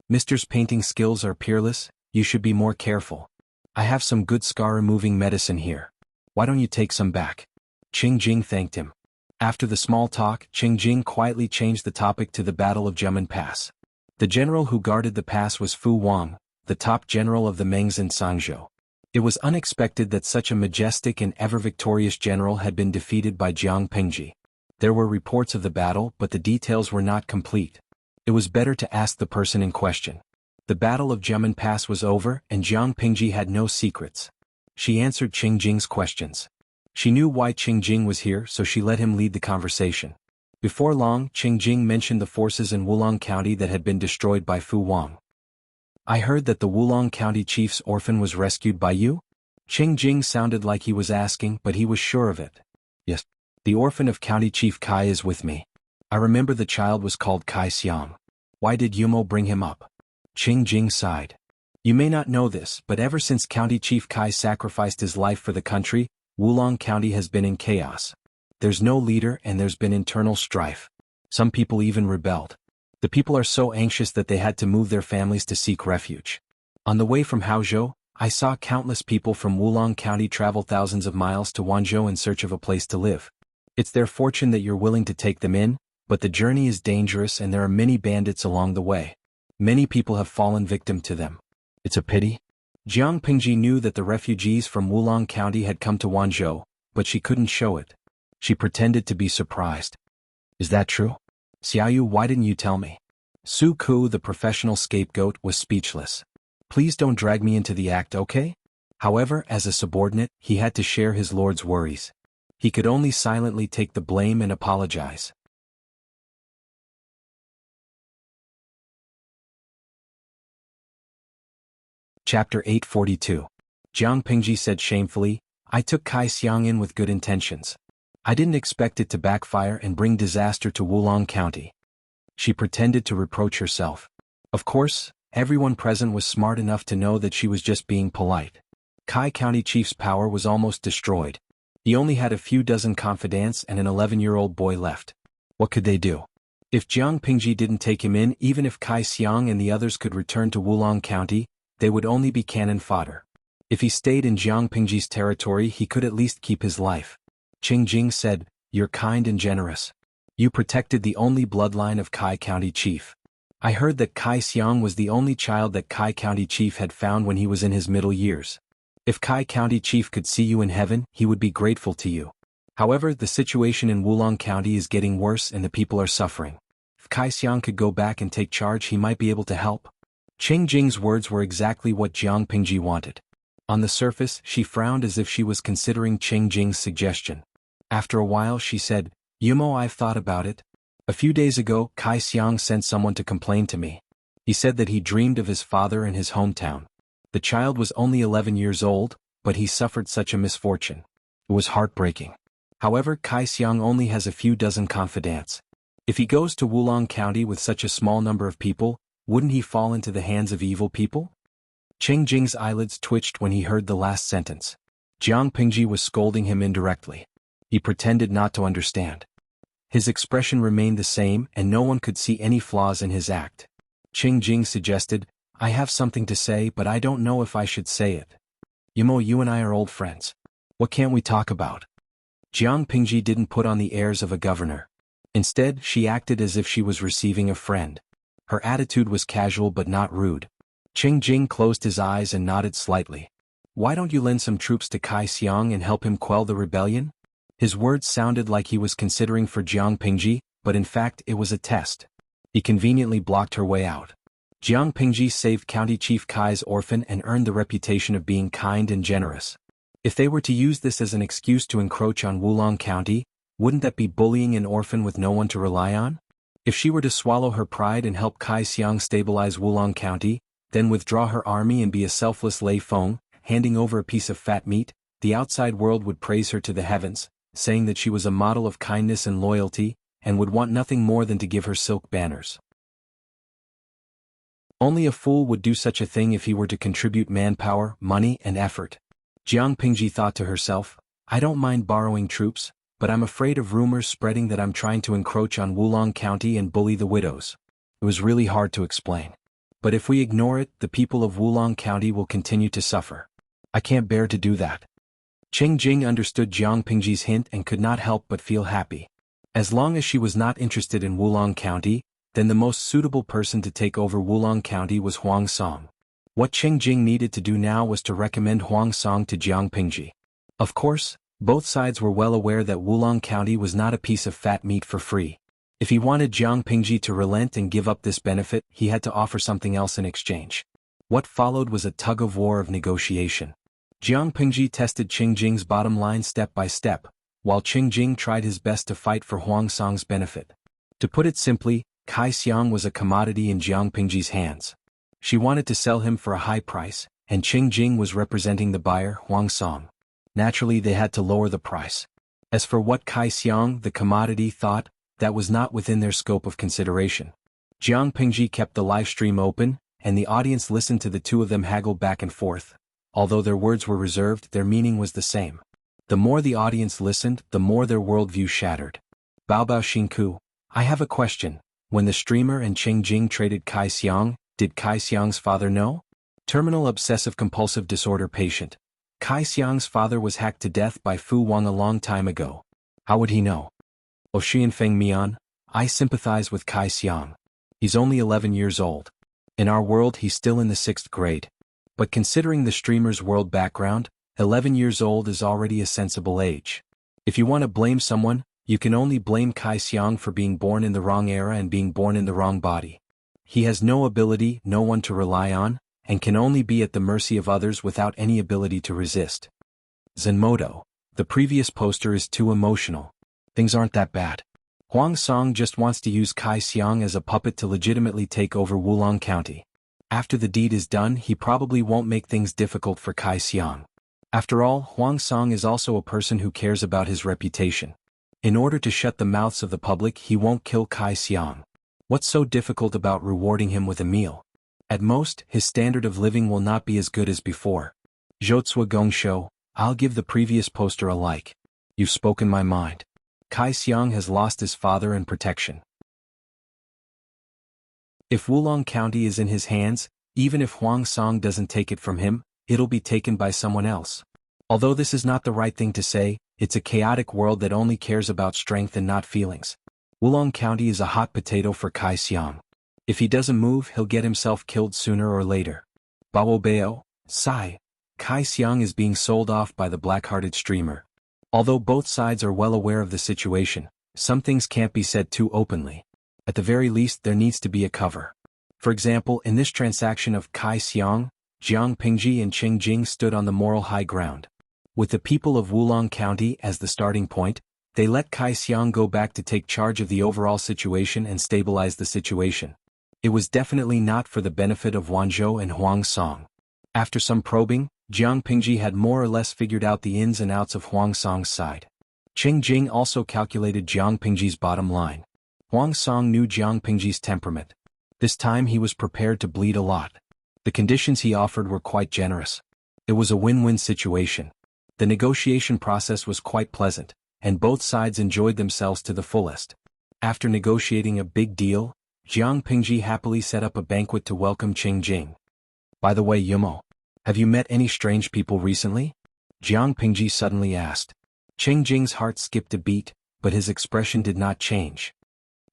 Mister's painting skills are peerless, You should be more careful. I have some good scar-removing medicine here. Why don't you take some back? Qing Jing thanked him. After the small talk, Qing Jing quietly changed the topic to the Battle of Jiamen Pass. The general who guarded the pass was Fu Wang, the top general of the Mengs in Sangzhou. It was unexpected that such a majestic and ever-victorious general had been defeated by Jiang Pingji. There were reports of the battle, but the details were not complete. It was better to ask the person in question. The Battle of Jiamen Pass was over, and Jiang Pingji had no secrets. She answered Qing Jing's questions. She knew why Qing Jing was here, so she let him lead the conversation. Before long, Qing Jing mentioned the forces in Wulong County that had been destroyed by Fu Wang. I heard that the Wulong County chief's orphan was rescued by you? Qing Jing sounded like he was asking, but he was sure of it. Yes. The orphan of County Chief Kai is with me. I remember the child was called Kai Xiang. Why did Yumo bring him up? Qing Jing sighed. You may not know this, but ever since County Chief Kai sacrificed his life for the country, Wulong County has been in chaos. There's no leader and there's been internal strife. Some people even rebelled. The people are so anxious that they had to move their families to seek refuge. On the way from Haozhou, I saw countless people from Wulong County travel thousands of miles to Wanzhou in search of a place to live. It's their fortune that you're willing to take them in, but the journey is dangerous and there are many bandits along the way. Many people have fallen victim to them. It's a pity. Jiang Pingji knew that the refugees from Wulong County had come to Wanzhou, but she couldn't show it. She pretended to be surprised. Is that true? Xiaoyu, why didn't you tell me? Su Ku, the professional scapegoat, was speechless. Please don't drag me into the act, okay? However, as a subordinate, he had to share his lord's worries. He could only silently take the blame and apologize. Chapter 842. Jiang Pingji said shamefully, I took Kai Xiang in with good intentions. I didn't expect it to backfire and bring disaster to Wulong County. She pretended to reproach herself. Of course, everyone present was smart enough to know that she was just being polite. Kai County Chief's power was almost destroyed. He only had a few dozen confidants and an 11-year-old boy left. What could they do? If Jiang Pingji didn't take him in, even if Kai Xiang and the others could return to Wulong County, they would only be cannon fodder. If he stayed in Jiang Pingji's territory, he could at least keep his life. Qing Jing said, You're kind and generous. You protected the only bloodline of Kai County Chief. I heard that Kai Xiang was the only child that Kai County Chief had found when he was in his middle years. If Kai County Chief could see you in heaven, he would be grateful to you. However, the situation in Wulong County is getting worse and the people are suffering. If Kai Xiang could go back and take charge, he might be able to help. Qing Jing's words were exactly what Jiang Pingji wanted. On the surface, she frowned as if she was considering Qing Jing's suggestion. After a while she said, Yumo, I've thought about it. A few days ago, Kai Xiang sent someone to complain to me. He said that he dreamed of his father in his hometown. The child was only 11 years old, but he suffered such a misfortune. It was heartbreaking. However, Kai Xiang only has a few dozen confidants. If he goes to Wulong County with such a small number of people, wouldn't he fall into the hands of evil people? Qing Jing's eyelids twitched when he heard the last sentence. Jiang Pingji was scolding him indirectly. He pretended not to understand. His expression remained the same and no one could see any flaws in his act. Qing Jing suggested, I have something to say but I don't know if I should say it. Yumo, you and I are old friends. What can't we talk about? Jiang Pingji didn't put on the airs of a governor. Instead, she acted as if she was receiving a friend. Her attitude was casual but not rude. Qing Jing closed his eyes and nodded slightly. Why don't you lend some troops to Kai Xiang and help him quell the rebellion? His words sounded like he was considering for Jiang Pingji, but in fact it was a test. He conveniently blocked her way out. Jiang Pingji saved County Chief Kai's orphan and earned the reputation of being kind and generous. If they were to use this as an excuse to encroach on Wulong County, wouldn't that be bullying an orphan with no one to rely on? If she were to swallow her pride and help Kai Xiang stabilize Wulong County, then withdraw her army and be a selfless Lei Feng, handing over a piece of fat meat, the outside world would praise her to the heavens, saying that she was a model of kindness and loyalty, and would want nothing more than to give her silk banners. Only a fool would do such a thing if he were to contribute manpower, money, and effort. Jiang Pingji thought to herself, I don't mind borrowing troops, but I'm afraid of rumors spreading that I'm trying to encroach on Wulong County and bully the widows. It was really hard to explain. But if we ignore it, the people of Wulong County will continue to suffer. I can't bear to do that. Cheng Jing understood Jiang Pingji's hint and could not help but feel happy. As long as she was not interested in Wulong County, then the most suitable person to take over Wulong County was Huang Song. What Cheng Jing needed to do now was to recommend Huang Song to Jiang Pingji. Of course, both sides were well aware that Wulong County was not a piece of fat meat for free. If he wanted Jiang Pingji to relent and give up this benefit, he had to offer something else in exchange. What followed was a tug-of-war of negotiation. Jiang Pingji tested Cheng Jing's bottom line step by step, while Cheng Jing tried his best to fight for Huang Song's benefit. To put it simply, Kai Xiang was a commodity in Jiang Pingji's hands. She wanted to sell him for a high price, and Cheng Jing was representing the buyer, Huang Song. Naturally, they had to lower the price. As for what Kai Xiang, the commodity, thought, that was not within their scope of consideration. Jiang Pingji kept the live stream open, and the audience listened to the two of them haggle back and forth. Although their words were reserved, their meaning was the same. The more the audience listened, the more their worldview shattered. Bao Bao Xingku, I have a question. When the streamer and Cheng Jing traded Kai Xiang, did Kai Xiang's father know? Terminal obsessive-compulsive disorder patient. Kai Xiang's father was hacked to death by Fu Wang a long time ago. How would he know? Oxian Feng Mian, I sympathize with Kai Xiang. He's only 11 years old. In our world he's still in the 6th grade. But considering the streamer's world background, 11 years old is already a sensible age. If you want to blame someone, you can only blame Kai Xiang for being born in the wrong era and being born in the wrong body. He has no ability, no one to rely on, and can only be at the mercy of others without any ability to resist. Zenmodo, the previous poster is too emotional. Things aren't that bad. Huang Song just wants to use Kai Xiang as a puppet to legitimately take over Wulong County. After the deed is done, he probably won't make things difficult for Kai Xiang. After all, Huang Song is also a person who cares about his reputation. In order to shut the mouths of the public, he won't kill Kai Xiang. What's so difficult about rewarding him with a meal? At most, his standard of living will not be as good as before. Zhoutsua Gongshou, I'll give the previous poster a like. You've spoken my mind. Kai Xiang has lost his father and protection. If Wulong County is in his hands, even if Huang Song doesn't take it from him, it'll be taken by someone else. Although this is not the right thing to say, it's a chaotic world that only cares about strength and not feelings. Wulong County is a hot potato for Kai Xiang. If he doesn't move, he'll get himself killed sooner or later. Bao Bao, sigh. Kai Xiang is being sold off by the black-hearted streamer. Although both sides are well aware of the situation, some things can't be said too openly. At the very least, there needs to be a cover. For example, in this transaction of Kai Xiang, Jiang Pingji and Cheng Jing stood on the moral high ground. With the people of Wulong County as the starting point, they let Kai Xiang go back to take charge of the overall situation and stabilize the situation. It was definitely not for the benefit of Wanzhou and Huang Song. After some probing, Jiang Pingji had more or less figured out the ins and outs of Huang Song's side. Cheng Jing also calculated Jiang Pingji's bottom line. Huang Song knew Jiang Pingji's temperament. This time he was prepared to bleed a lot. The conditions he offered were quite generous. It was a win-win situation. The negotiation process was quite pleasant, and both sides enjoyed themselves to the fullest. After negotiating a big deal, Jiang Pingji happily set up a banquet to welcome Cheng Jing. By the way, Yumo, have you met any strange people recently? Jiang Pingji suddenly asked. Cheng Jing's heart skipped a beat, but his expression did not change.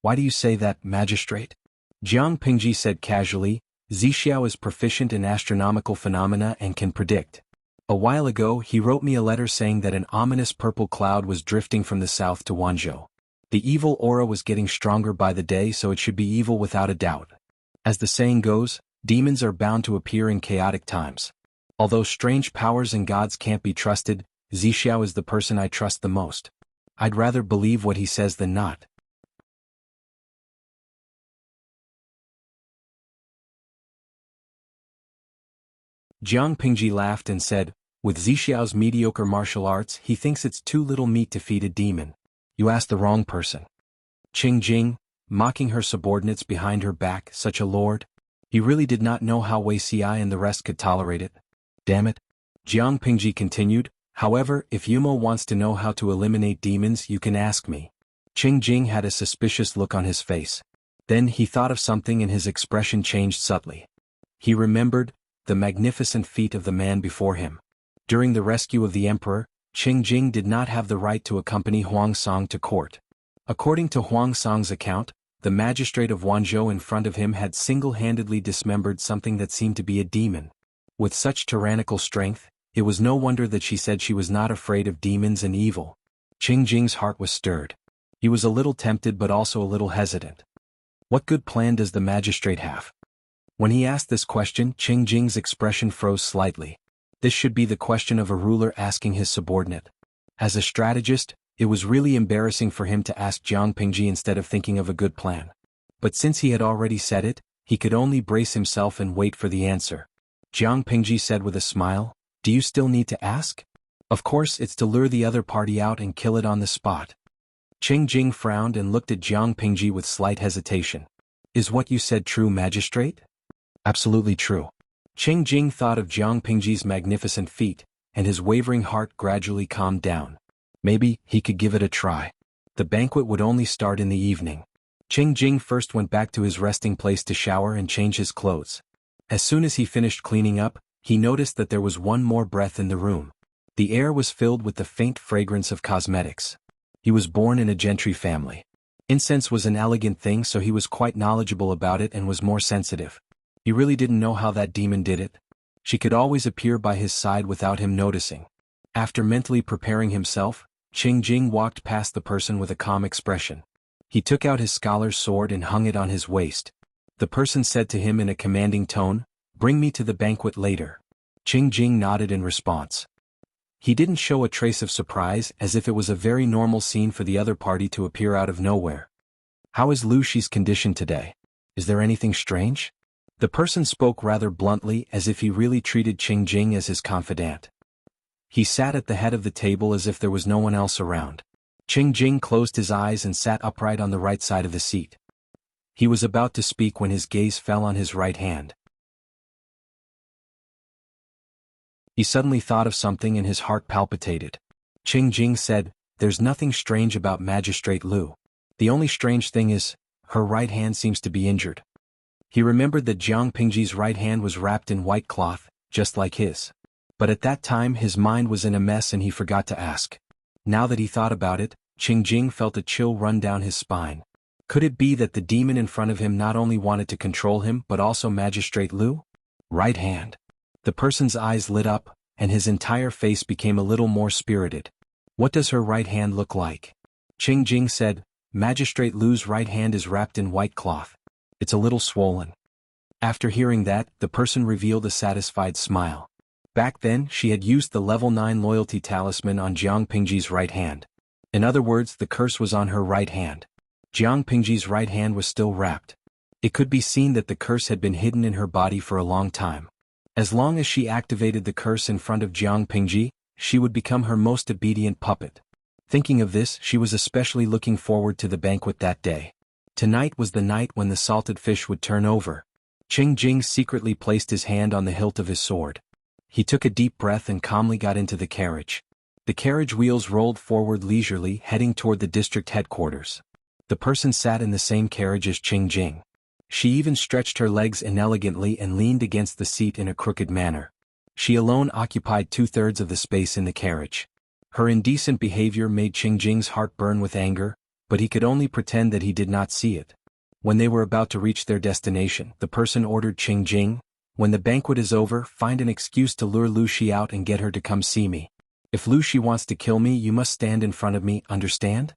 Why do you say that, magistrate? Jiang Pingji said casually, Zixiao is proficient in astronomical phenomena and can predict. A while ago he wrote me a letter saying that an ominous purple cloud was drifting from the south to Wanzhou. The evil aura was getting stronger by the day, so it should be evil without a doubt. As the saying goes, demons are bound to appear in chaotic times. Although strange powers and gods can't be trusted, Zixiao is the person I trust the most. I'd rather believe what he says than not. Jiang Pingji laughed and said, with Zixiao's mediocre martial arts, he thinks it's too little meat to feed a demon. You asked the wrong person. Cheng Jing, mocking her subordinates behind her back, such a lord. He really did not know how Wei Xi and the rest could tolerate it. Damn it. Jiang Pingji continued, however, if Yumo wants to know how to eliminate demons, you can ask me. Cheng Jing had a suspicious look on his face. Then he thought of something and his expression changed subtly. He remembered the magnificent feat of the man before him. During the rescue of the emperor, Qing Jing did not have the right to accompany Huang Song to court. According to Huang Song's account, the magistrate of Wanzhou in front of him had single-handedly dismembered something that seemed to be a demon. With such tyrannical strength, it was no wonder that she said she was not afraid of demons and evil. Qing Jing's heart was stirred. He was a little tempted but also a little hesitant. What good plan does the magistrate have? When he asked this question, Qing Jing's expression froze slightly. This should be the question of a ruler asking his subordinate. As a strategist, it was really embarrassing for him to ask Jiang Pingji instead of thinking of a good plan. But since he had already said it, he could only brace himself and wait for the answer. Jiang Pingji said with a smile, "Do you still need to ask?" "Of course, it's to lure the other party out and kill it on the spot." Qing Jing frowned and looked at Jiang Pingji with slight hesitation. "Is what you said true, magistrate?" "Absolutely true." Qing Jing thought of Jiang Pingji's magnificent feat, and his wavering heart gradually calmed down. Maybe he could give it a try. The banquet would only start in the evening. Qing Jing first went back to his resting place to shower and change his clothes. As soon as he finished cleaning up, he noticed that there was one more breath in the room. The air was filled with the faint fragrance of cosmetics. He was born in a gentry family. Incense was an elegant thing, so he was quite knowledgeable about it and was more sensitive. He really didn't know how that demon did it. She could always appear by his side without him noticing. After mentally preparing himself, Qing Jing walked past the person with a calm expression. He took out his scholar's sword and hung it on his waist. The person said to him in a commanding tone, "Bring me to the banquet later." Qing Jing nodded in response. He didn't show a trace of surprise, as if it was a very normal scene for the other party to appear out of nowhere. "How is Lu Shi's condition today? Is there anything strange?" The person spoke rather bluntly, as if he really treated Qing Jing as his confidant. He sat at the head of the table as if there was no one else around. Qing Jing closed his eyes and sat upright on the right side of the seat. He was about to speak when his gaze fell on his right hand. He suddenly thought of something and his heart palpitated. Qing Jing said, "There's nothing strange about Magistrate Lu. The only strange thing is, her right hand seems to be injured." He remembered that Jiang Pingji's right hand was wrapped in white cloth, just like his. But at that time his mind was in a mess and he forgot to ask. Now that he thought about it, Qing Jing felt a chill run down his spine. Could it be that the demon in front of him not only wanted to control him but also Magistrate Lu? Right hand. The person's eyes lit up, and his entire face became a little more spirited. "What does her right hand look like?" Qing Jing said, "Magistrate Lu's right hand is wrapped in white cloth. It's a little swollen." After hearing that, the person revealed a satisfied smile. Back then, she had used the level 9 loyalty talisman on Jiang Pingji's right hand. In other words, the curse was on her right hand. Jiang Pingji's right hand was still wrapped. It could be seen that the curse had been hidden in her body for a long time. As long as she activated the curse in front of Jiang Pingji, she would become her most obedient puppet. Thinking of this, she was especially looking forward to the banquet that day. Tonight was the night when the salted fish would turn over. Qing Jing secretly placed his hand on the hilt of his sword. He took a deep breath and calmly got into the carriage. The carriage wheels rolled forward leisurely, heading toward the district headquarters. The person sat in the same carriage as Qing Jing. She even stretched her legs inelegantly and leaned against the seat in a crooked manner. She alone occupied 2/3 of the space in the carriage. Her indecent behavior made Qing Jing's heart burn with anger, but he could only pretend that he did not see it. When they were about to reach their destination, the person ordered Qing Jing, "When the banquet is over, find an excuse to lure Lu Shi out and get her to come see me. If Lu Shi wants to kill me, you must stand in front of me, understand?"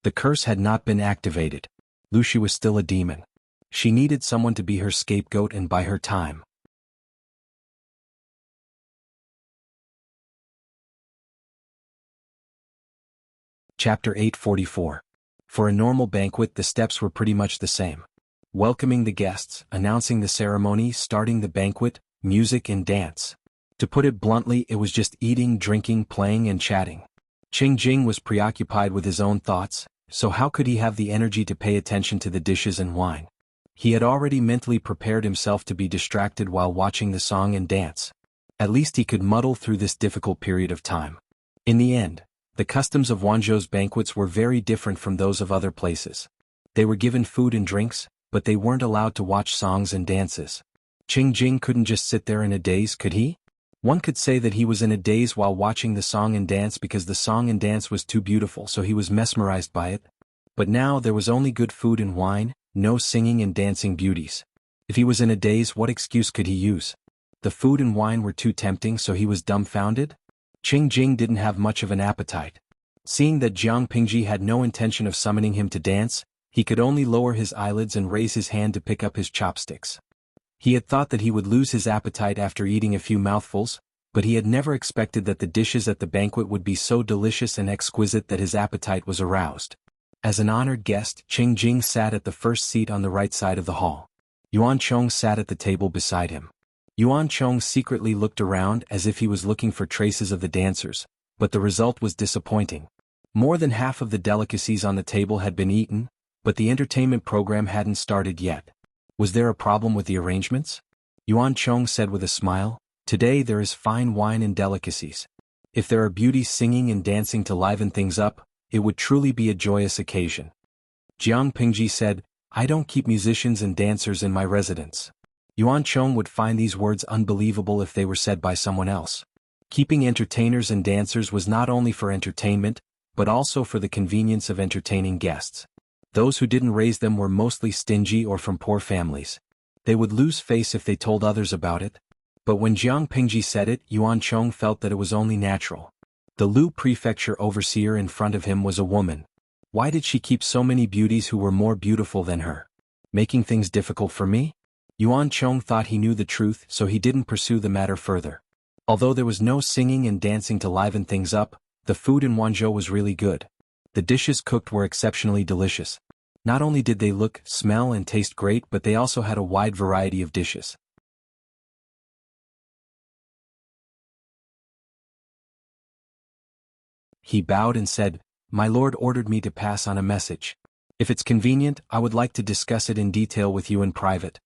The curse had not been activated. Lu Shi was still a demon. She needed someone to be her scapegoat and buy her time. Chapter 844. For a normal banquet, the steps were pretty much the same. Welcoming the guests, announcing the ceremony, starting the banquet, music and dance. To put it bluntly, it was just eating, drinking, playing and chatting. Qing Jing was preoccupied with his own thoughts, so how could he have the energy to pay attention to the dishes and wine? He had already mentally prepared himself to be distracted while watching the song and dance. At least he could muddle through this difficult period of time. In the end, the customs of Wanzhou's banquets were very different from those of other places. They were given food and drinks, but they weren't allowed to watch songs and dances. Qing Jing couldn't just sit there in a daze, could he? One could say that he was in a daze while watching the song and dance because the song and dance was too beautiful, so he was mesmerized by it. But now there was only good food and wine, no singing and dancing beauties. If he was in a daze, what excuse could he use? The food and wine were too tempting, so he was dumbfounded? Qing Jing didn't have much of an appetite. Seeing that Jiang Pingji had no intention of summoning him to dance, he could only lower his eyelids and raise his hand to pick up his chopsticks. He had thought that he would lose his appetite after eating a few mouthfuls, but he had never expected that the dishes at the banquet would be so delicious and exquisite that his appetite was aroused. As an honored guest, Qing Jing sat at the first seat on the right side of the hall. Yuan Chong sat at the table beside him. Yuan Chong secretly looked around as if he was looking for traces of the dancers, but the result was disappointing. More than half of the delicacies on the table had been eaten, but the entertainment program hadn't started yet. Was there a problem with the arrangements? Yuan Chong said with a smile, "Today there is fine wine and delicacies. If there are beauties singing and dancing to liven things up, it would truly be a joyous occasion." Jiang Pingji said, "I don't keep musicians and dancers in my residence." Yuan Chong would find these words unbelievable if they were said by someone else. Keeping entertainers and dancers was not only for entertainment, but also for the convenience of entertaining guests. Those who didn't raise them were mostly stingy or from poor families. They would lose face if they told others about it. But when Jiang Pingji said it, Yuan Chong felt that it was only natural. The Lu prefecture overseer in front of him was a woman. Why did she keep so many beauties who were more beautiful than her? Making things difficult for me? Yuan Chong thought he knew the truth, so he didn't pursue the matter further. Although there was no singing and dancing to liven things up, the food in Wanzhou was really good. The dishes cooked were exceptionally delicious. Not only did they look, smell and taste great, but they also had a wide variety of dishes. He bowed and said, "My lord ordered me to pass on a message. If it's convenient, I would like to discuss it in detail with you in private."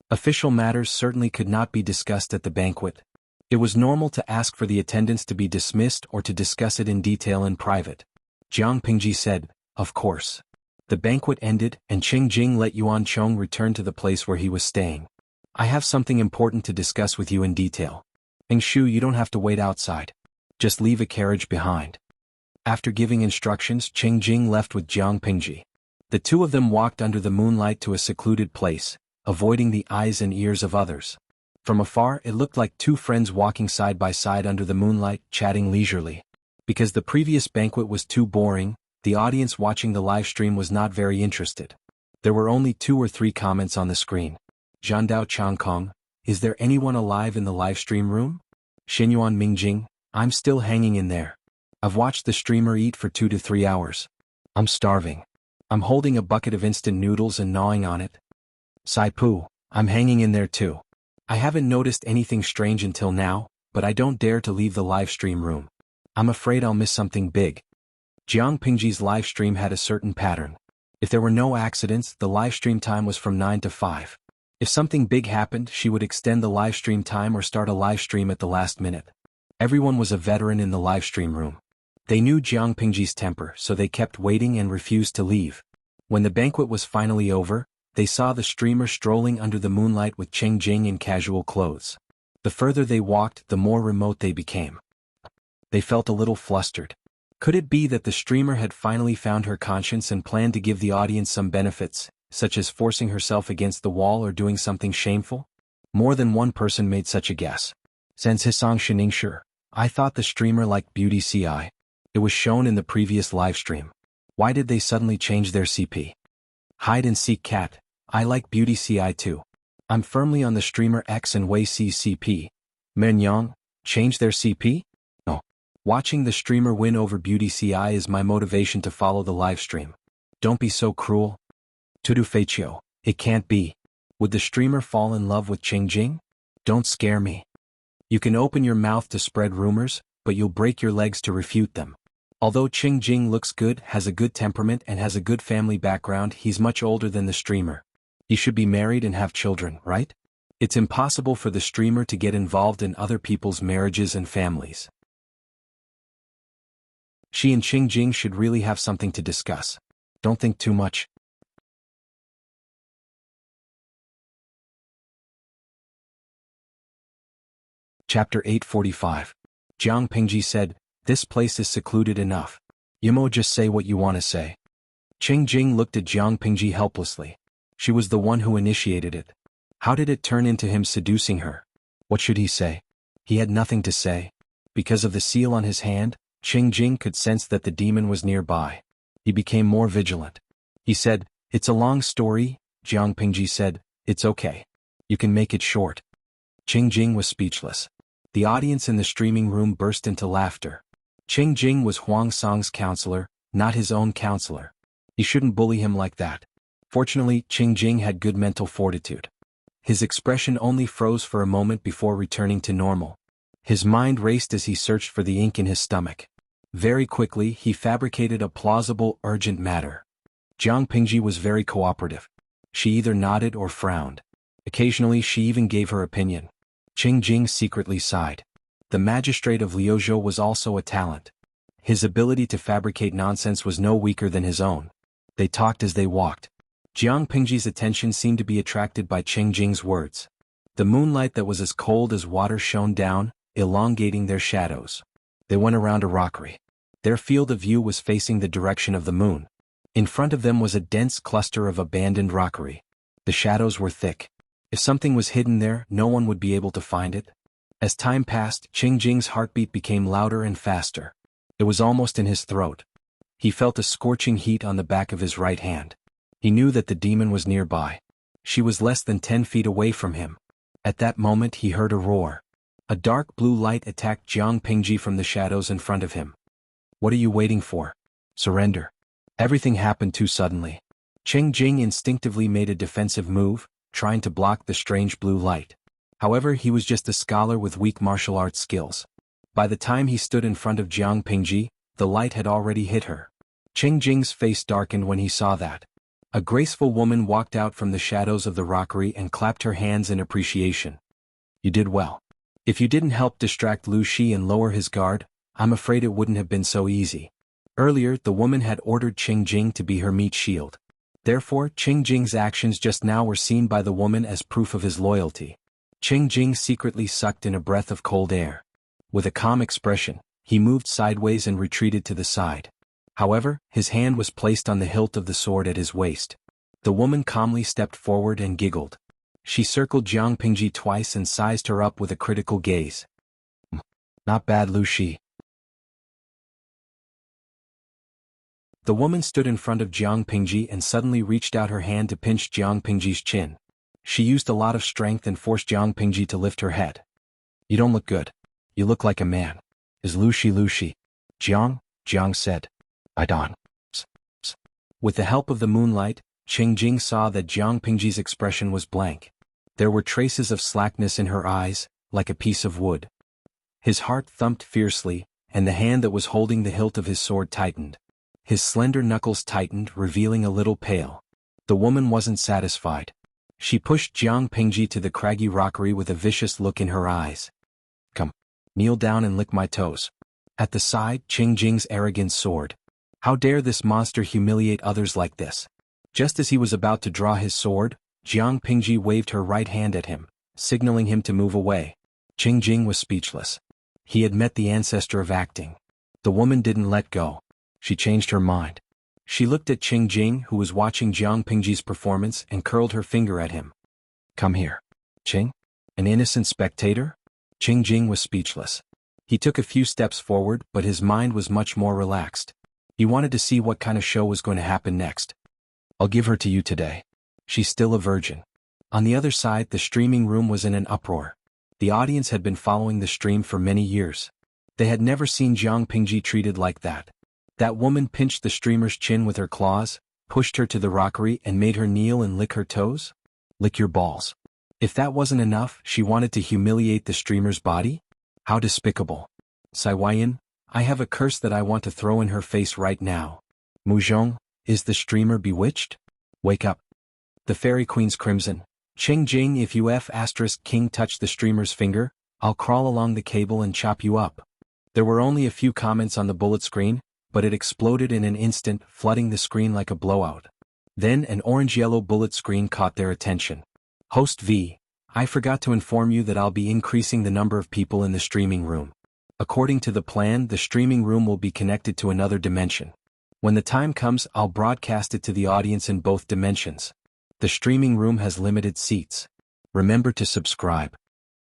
Official matters certainly could not be discussed at the banquet. It was normal to ask for the attendants to be dismissed or to discuss it in detail in private. Jiang Pingji said, "Of course." The banquet ended, and Qing Jing let Yuan Chong return to the place where he was staying. "I have something important to discuss with you in detail. Eng Shu, you don't have to wait outside. Just leave a carriage behind." After giving instructions, Qing Jing left with Jiang Pingji. The two of them walked under the moonlight to a secluded place, avoiding the eyes and ears of others. From afar, it looked like two friends walking side by side under the moonlight, chatting leisurely. Because the previous banquet was too boring, the audience watching the live stream was not very interested. There were only 2 or 3 comments on the screen. Zhandao Changkong, "Is there anyone alive in the live stream room?" Xinyuan Mingjing, "I'm still hanging in there. I've watched the streamer eat for 2 to 3 hours. I'm starving. I'm holding a bucket of instant noodles and gnawing on it." Saipu, "I'm hanging in there too. I haven't noticed anything strange until now, but I don't dare to leave the live stream room. I'm afraid I'll miss something big." Jiang Pingji's live stream had a certain pattern. If there were no accidents, the live stream time was from 9 to 5. If something big happened, she would extend the live stream time or start a live stream at the last minute. Everyone was a veteran in the live stream room. They knew Jiang Pingji's temper, so they kept waiting and refused to leave. When the banquet was finally over, they saw the streamer strolling under the moonlight with Qing Jing in casual clothes. The further they walked, the more remote they became. They felt a little flustered. Could it be that the streamer had finally found her conscience and planned to give the audience some benefits, such as forcing herself against the wall or doing something shameful? More than one person made such a guess. Sense Hisang Shiningsher, "I thought the streamer liked Beauty CI. It was shown in the previous live stream. Why did they suddenly change their CP?" Hide and Seek Cat, "I like Beauty CI too. I'm firmly on the streamer X and Wei C's CP. Menyang, change their CP? No. Watching the streamer win over Beauty CI is my motivation to follow the live stream. Don't be so cruel." Tudu Feichio, "It can't be. Would the streamer fall in love with Qing Jing? Don't scare me. You can open your mouth to spread rumors, but you'll break your legs to refute them. Although Qing Jing looks good, has a good temperament and has a good family background, he's much older than the streamer. He should be married and have children, right? It's impossible for the streamer to get involved in other people's marriages and families. She and Qing Jing should really have something to discuss. Don't think too much. Chapter 845. Jiang Pingji said, "This place is secluded enough. Yimo, just say what you want to say." Qing Jing looked at Jiang Pingji helplessly. She was the one who initiated it. How did it turn into him seducing her? What should he say? He had nothing to say. Because of the seal on his hand, Qing Jing could sense that the demon was nearby. He became more vigilant. He said, "It's a long story." Jiang Pingji said, "It's okay. You can make it short." Qing Jing was speechless. The audience in the streaming room burst into laughter. Qing Jing was Huang Song's counselor, not his own counselor. He shouldn't bully him like that. Fortunately, Qing Jing had good mental fortitude. His expression only froze for a moment before returning to normal. His mind raced as he searched for the ink in his stomach. Very quickly, he fabricated a plausible, urgent matter. Jiang Pingji was very cooperative. She either nodded or frowned. Occasionally she even gave her opinion. Qing Jing secretly sighed. The magistrate of Liuzhou was also a talent. His ability to fabricate nonsense was no weaker than his own. They talked as they walked. Jiang Pingji's attention seemed to be attracted by Qing Jing's words. The moonlight that was as cold as water shone down, elongating their shadows. They went around a rockery. Their field of view was facing the direction of the moon. In front of them was a dense cluster of abandoned rockery. The shadows were thick. If something was hidden there, no one would be able to find it. As time passed, Qing Jing's heartbeat became louder and faster. It was almost in his throat. He felt a scorching heat on the back of his right hand. He knew that the demon was nearby. She was less than 10 feet away from him. At that moment he heard a roar. A dark blue light attacked Jiang Pingji from the shadows in front of him. "What are you waiting for? Surrender." Everything happened too suddenly. Qing Jing instinctively made a defensive move, trying to block the strange blue light. However, he was just a scholar with weak martial arts skills. By the time he stood in front of Jiang Pingji, the light had already hit her. Qing Jing's face darkened when he saw that. A graceful woman walked out from the shadows of the rockery and clapped her hands in appreciation. "You did well. If you didn't help distract Lu Shi and lower his guard, I'm afraid it wouldn't have been so easy." Earlier, the woman had ordered Qing Jing to be her meat shield. Therefore, Qing Jing's actions just now were seen by the woman as proof of his loyalty. Qing Jing secretly sucked in a breath of cold air. With a calm expression, he moved sideways and retreated to the side. However, his hand was placed on the hilt of the sword at his waist. The woman calmly stepped forward and giggled. She circled Jiang Pingji twice and sized her up with a critical gaze. "Not bad, Lu Shi." The woman stood in front of Jiang Pingji and suddenly reached out her hand to pinch Jiang Pingji's chin. She used a lot of strength and forced Jiang Pingji to lift her head. "You don't look good. You look like a man. Is Lu Shi Lu Shi?" Jiang said. "I don't." With the help of the moonlight, Qing Jing saw that Jiang Pingji's expression was blank. There were traces of slackness in her eyes, like a piece of wood. His heart thumped fiercely, and the hand that was holding the hilt of his sword tightened. His slender knuckles tightened, revealing a little pale. The woman wasn't satisfied. She pushed Jiang Pingji to the craggy rockery with a vicious look in her eyes. "Come, kneel down and lick my toes." At the side, Qing Jing's arrogance soared. How dare this monster humiliate others like this? Just as he was about to draw his sword, Jiang Pingji waved her right hand at him, signaling him to move away. Qing Jing was speechless. He had met the ancestor of acting. The woman didn't let go. She changed her mind. She looked at Qing Jing, who was watching Jiang Pingji's performance, and curled her finger at him. "Come here." "Qing? An innocent spectator?" Qing Jing was speechless. He took a few steps forward, but his mind was much more relaxed. He wanted to see what kind of show was going to happen next. "I'll give her to you today. She's still a virgin." On the other side, the streaming room was in an uproar. The audience had been following the stream for many years. They had never seen Jiang Pingji treated like that. That woman pinched the streamer's chin with her claws, pushed her to the rockery and made her kneel and lick her toes? Lick your balls. If that wasn't enough, she wanted to humiliate the streamer's body? How despicable. Saiwayan, I have a curse that I want to throw in her face right now. Muzhong, is the streamer bewitched? Wake up. The Fairy Queen's crimson. Qing Jing, if you King touched the streamer's finger, I'll crawl along the cable and chop you up. There were only a few comments on the bullet screen, but it exploded in an instant, flooding the screen like a blowout. Then an orange-yellow bullet screen caught their attention. Host V. I forgot to inform you that I'll be increasing the number of people in the streaming room. According to the plan, the streaming room will be connected to another dimension. When the time comes, I'll broadcast it to the audience in both dimensions. The streaming room has limited seats. Remember to subscribe.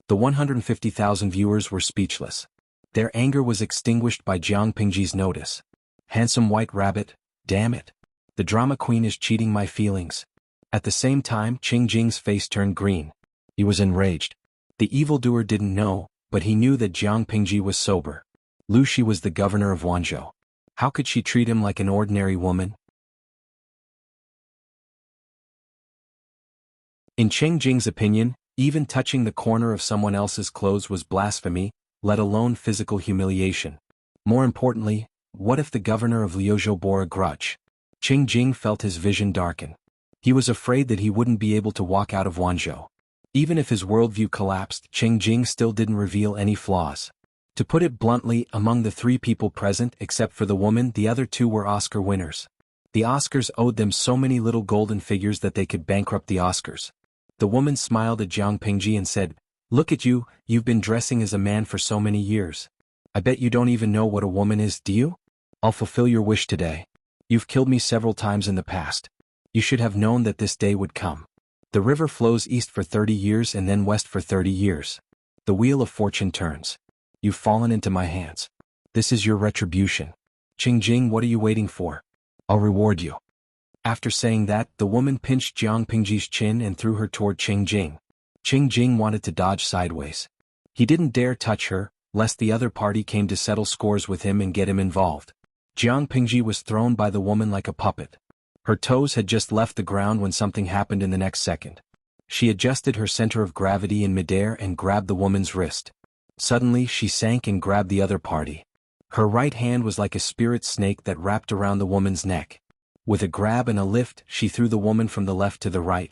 The 150,000 viewers were speechless. Their anger was extinguished by Jiang Pingji's notice. Handsome white rabbit, damn it. The drama queen is cheating my feelings. At the same time, Qing Jing's face turned green. He was enraged. The evildoer didn't know, but he knew that Jiang Pingji was sober. Lu Shi was the governor of Wanzhou. How could she treat him like an ordinary woman? In Qing Jing's opinion, even touching the corner of someone else's clothes was blasphemy, let alone physical humiliation. More importantly, what if the governor of Liuzhou bore a grudge? Qing Jing felt his vision darken. He was afraid that he wouldn't be able to walk out of Wanzhou. Even if his worldview collapsed, Qing Jing still didn't reveal any flaws. To put it bluntly, among the 3 people present except for the woman, the other 2 were Oscar winners. The Oscars owed them so many little golden figures that they could bankrupt the Oscars. The woman smiled at Jiang Pingji and said, "Look at you, you've been dressing as a man for so many years. I bet you don't even know what a woman is, do you? I'll fulfill your wish today. You've killed me several times in the past. You should have known that this day would come. The river flows east for 30 years and then west for 30 years. The wheel of fortune turns. You've fallen into my hands. This is your retribution. Qing Jing, what are you waiting for? I'll reward you." After saying that, the woman pinched Jiang Pingji's chin and threw her toward Qing Jing. Qing Jing wanted to dodge sideways. He didn't dare touch her, lest the other party came to settle scores with him and get him involved. Jiang Pingji was thrown by the woman like a puppet. Her toes had just left the ground when something happened in the next second. She adjusted her center of gravity in midair and grabbed the woman's wrist. Suddenly, she sank and grabbed the other party. Her right hand was like a spirit snake that wrapped around the woman's neck. With a grab and a lift, she threw the woman from the left to the right.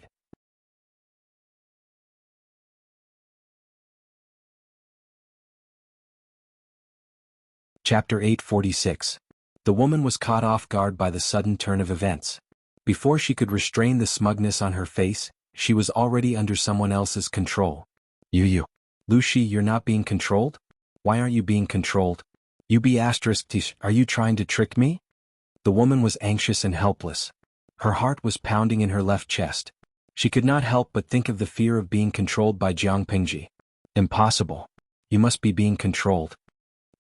Chapter 846. The woman was caught off guard by the sudden turn of events. Before she could restrain the smugness on her face, she was already under someone else's control. You. Lu Shi, you're not being controlled? Why aren't you being controlled? You be asterisk tish, are you trying to trick me? The woman was anxious and helpless. Her heart was pounding in her left chest. She could not help but think of the fear of being controlled by Jiang Pingji. Impossible. You must be being controlled.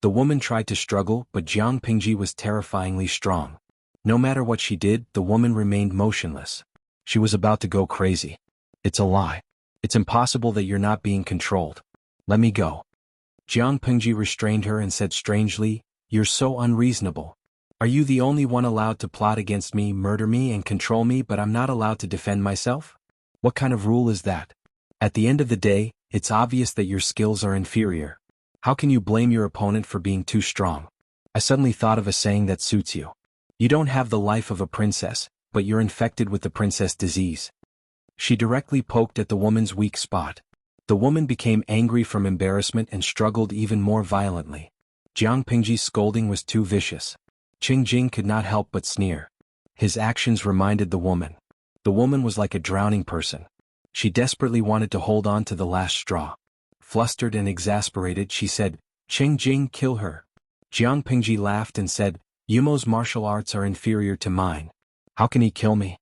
The woman tried to struggle, but Jiang Pingji was terrifyingly strong. No matter what she did, the woman remained motionless. She was about to go crazy. It's a lie. It's impossible that you're not being controlled. Let me go. Jiang Pingji restrained her and said strangely, "You're so unreasonable. Are you the only one allowed to plot against me, murder me and control me, but I'm not allowed to defend myself? What kind of rule is that? At the end of the day, it's obvious that your skills are inferior. How can you blame your opponent for being too strong? I suddenly thought of a saying that suits you. You don't have the life of a princess, but you're infected with the princess disease." She directly poked at the woman's weak spot. The woman became angry from embarrassment and struggled even more violently. Jiang Pingji's scolding was too vicious. Qing Jing could not help but sneer. His actions reminded the woman. The woman was like a drowning person. She desperately wanted to hold on to the last straw. Flustered and exasperated, she said, "Qing Jing, kill her." Jiang Pingji laughed and said, "Yumo's martial arts are inferior to mine. How can he kill me?"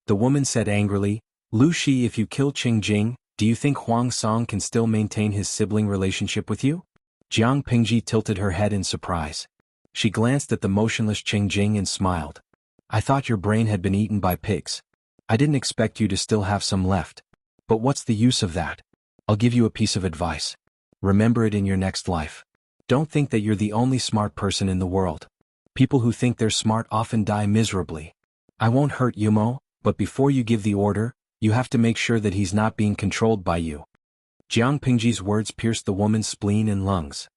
The woman said angrily, "Lu Shi, if you kill Qing Jing, do you think Huang Song can still maintain his sibling relationship with you?" Jiang Pingji tilted her head in surprise. She glanced at the motionless Qing Jing and smiled. "I thought your brain had been eaten by pigs. I didn't expect you to still have some left. But what's the use of that? I'll give you a piece of advice. Remember it in your next life. Don't think that you're the only smart person in the world. People who think they're smart often die miserably. I won't hurt Yumo, but before you give the order, you have to make sure that he's not being controlled by you." Jiang Pingji's words pierced the woman's spleen and lungs.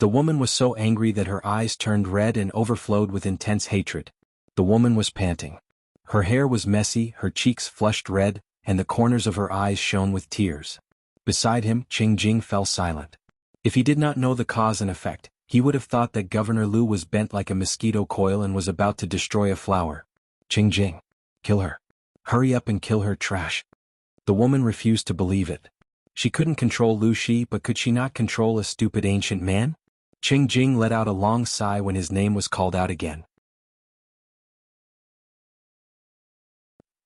The woman was so angry that her eyes turned red and overflowed with intense hatred. The woman was panting. Her hair was messy, her cheeks flushed red, and the corners of her eyes shone with tears. Beside him, Qing Jing fell silent. If he did not know the cause and effect, he would have thought that Governor Lu was bent like a mosquito coil and was about to destroy a flower. "Qing Jing. Kill her. Hurry up and kill her, trash." The woman refused to believe it. She couldn't control Lu Shi, but could she not control a stupid ancient man? Qing Jing let out a long sigh when his name was called out again.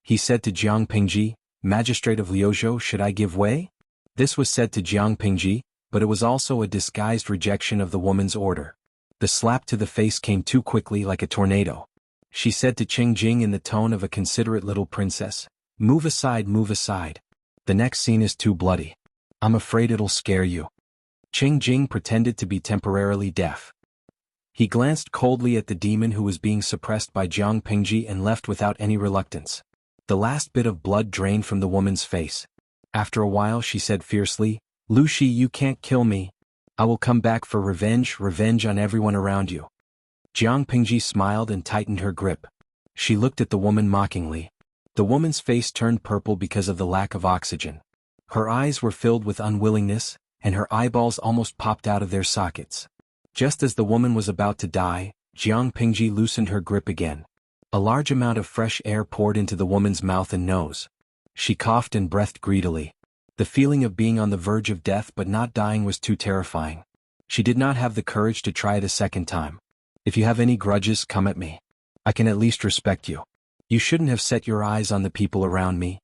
He said to Jiang Pingji, "Magistrate of Liuzhou, should I give way?" This was said to Jiang Pingji, but it was also a disguised rejection of the woman's order. The slap to the face came too quickly like a tornado. She said to Qing Jing in the tone of a considerate little princess, "Move aside, move aside. The next scene is too bloody. I'm afraid it'll scare you." Qing Jing pretended to be temporarily deaf. He glanced coldly at the demon who was being suppressed by Jiang Pingji and left without any reluctance. The last bit of blood drained from the woman's face. After a while she said fiercely, "Lu Shi, you can't kill me. I will come back for revenge, revenge on everyone around you." Jiang Pingji smiled and tightened her grip. She looked at the woman mockingly. The woman's face turned purple because of the lack of oxygen. Her eyes were filled with unwillingness, and her eyeballs almost popped out of their sockets. Just as the woman was about to die, Jiang Pingji loosened her grip again. A large amount of fresh air poured into the woman's mouth and nose. She coughed and breathed greedily. The feeling of being on the verge of death but not dying was too terrifying. She did not have the courage to try it a second time. "If you have any grudges, come at me. I can at least respect you. You shouldn't have set your eyes on the people around me,"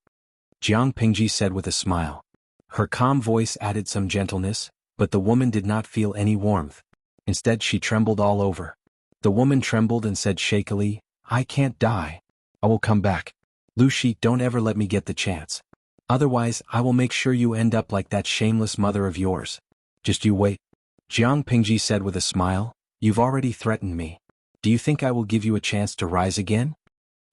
Jiang Pingji said with a smile. Her calm voice added some gentleness, but the woman did not feel any warmth. Instead she trembled all over. The woman trembled and said shakily, "I can't die. I will come back. Lu Shi, don't ever let me get the chance. Otherwise, I will make sure you end up like that shameless mother of yours. Just you wait." Jiang Pingji said with a smile, "You've already threatened me. Do you think I will give you a chance to rise again?"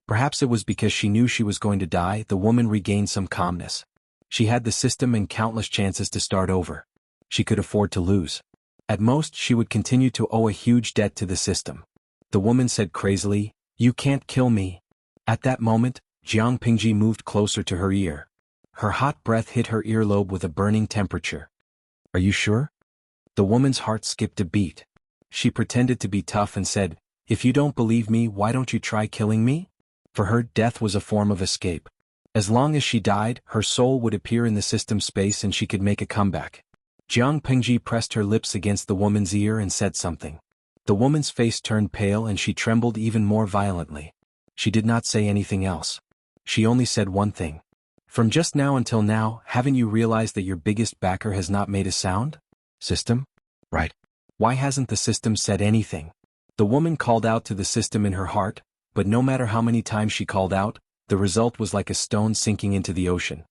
Perhaps it was because she knew she was going to die, the woman regained some calmness. She had the system and countless chances to start over. She could afford to lose. At most, she would continue to owe a huge debt to the system. The woman said crazily, "You can't kill me." At that moment, Jiang Pingji moved closer to her ear. Her hot breath hit her earlobe with a burning temperature. "Are you sure?" The woman's heart skipped a beat. She pretended to be tough and said, "If you don't believe me, why don't you try killing me?" For her, death was a form of escape. As long as she died, her soul would appear in the system space and she could make a comeback. Jiang Pingji pressed her lips against the woman's ear and said something. The woman's face turned pale and she trembled even more violently. She did not say anything else. She only said one thing. "From just now until now, haven't you realized that your biggest backer has not made a sound?" "System? Right. Why hasn't the system said anything?" The woman called out to the system in her heart, but no matter how many times she called out, the result was like a stone sinking into the ocean.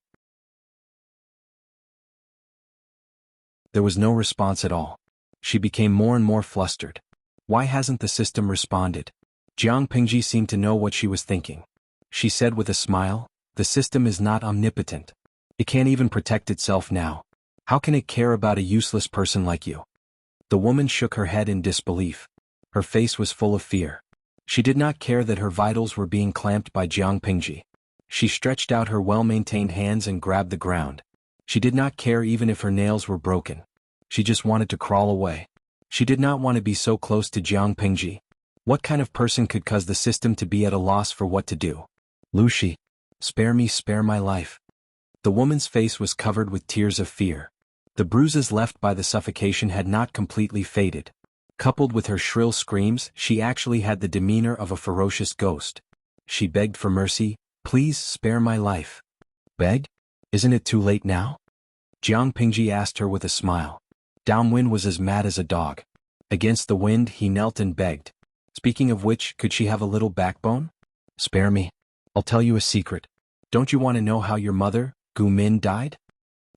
There was no response at all. She became more and more flustered. Why hasn't the system responded? Jiang Pingji seemed to know what she was thinking. She said with a smile, "The system is not omnipotent. It can't even protect itself now. How can it care about a useless person like you?" The woman shook her head in disbelief. Her face was full of fear. She did not care that her vitals were being clamped by Jiang Pingji. She stretched out her well-maintained hands and grabbed the ground. She did not care even if her nails were broken. She just wanted to crawl away. She did not want to be so close to Jiang Pingji. What kind of person could cause the system to be at a loss for what to do? "Lu Shi, spare me, spare my life." The woman's face was covered with tears of fear. The bruises left by the suffocation had not completely faded. Coupled with her shrill screams, she actually had the demeanor of a ferocious ghost. She begged for mercy, "Please spare my life." "Beg? Isn't it too late now?" Jiang Pingji asked her with a smile. Downwind was as mad as a dog. Against the wind, he knelt and begged. Speaking of which, could she have a little backbone? "Spare me. I'll tell you a secret. Don't you want to know how your mother, Gu Min, died?"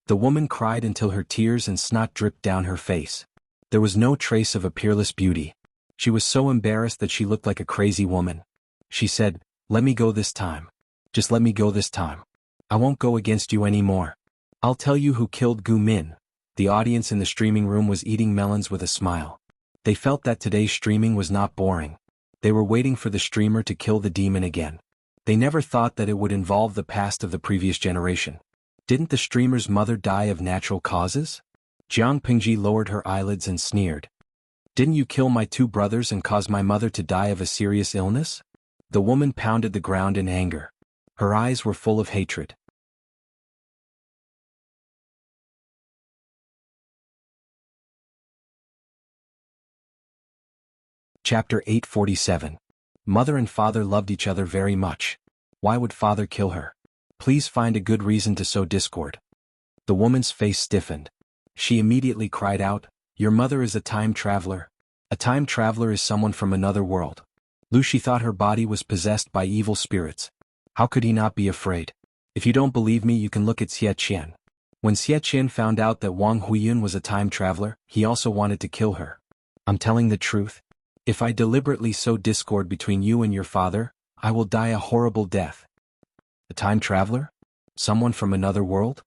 The woman cried until her tears and snot dripped down her face. There was no trace of a peerless beauty. She was so embarrassed that she looked like a crazy woman. She said, "Let me go this time. Just let me go this time. I won't go against you anymore. I'll tell you who killed Gu Min." The audience in the streaming room was eating melons with a smile. They felt that today's streaming was not boring. They were waiting for the streamer to kill the demon again. They never thought that it would involve the past of the previous generation. Didn't the streamer's mother die of natural causes? Jiang Pingji lowered her eyelids and sneered. "Didn't you kill my two brothers and cause my mother to die of a serious illness?" The woman pounded the ground in anger. Her eyes were full of hatred. Chapter 847. Mother and father loved each other very much. Why would father kill her? Please find a good reason to sow discord. The woman's face stiffened. She immediately cried out, "Your mother is a time traveler. A time traveler is someone from another world." Lucy thought her body was possessed by evil spirits. How could he not be afraid? If you don't believe me, you can look at Xie Qian. When Xie Qian found out that Wang Huiyun was a time traveler, he also wanted to kill her. I'm telling the truth. If I deliberately sow discord between you and your father, I will die a horrible death. A time traveler? Someone from another world?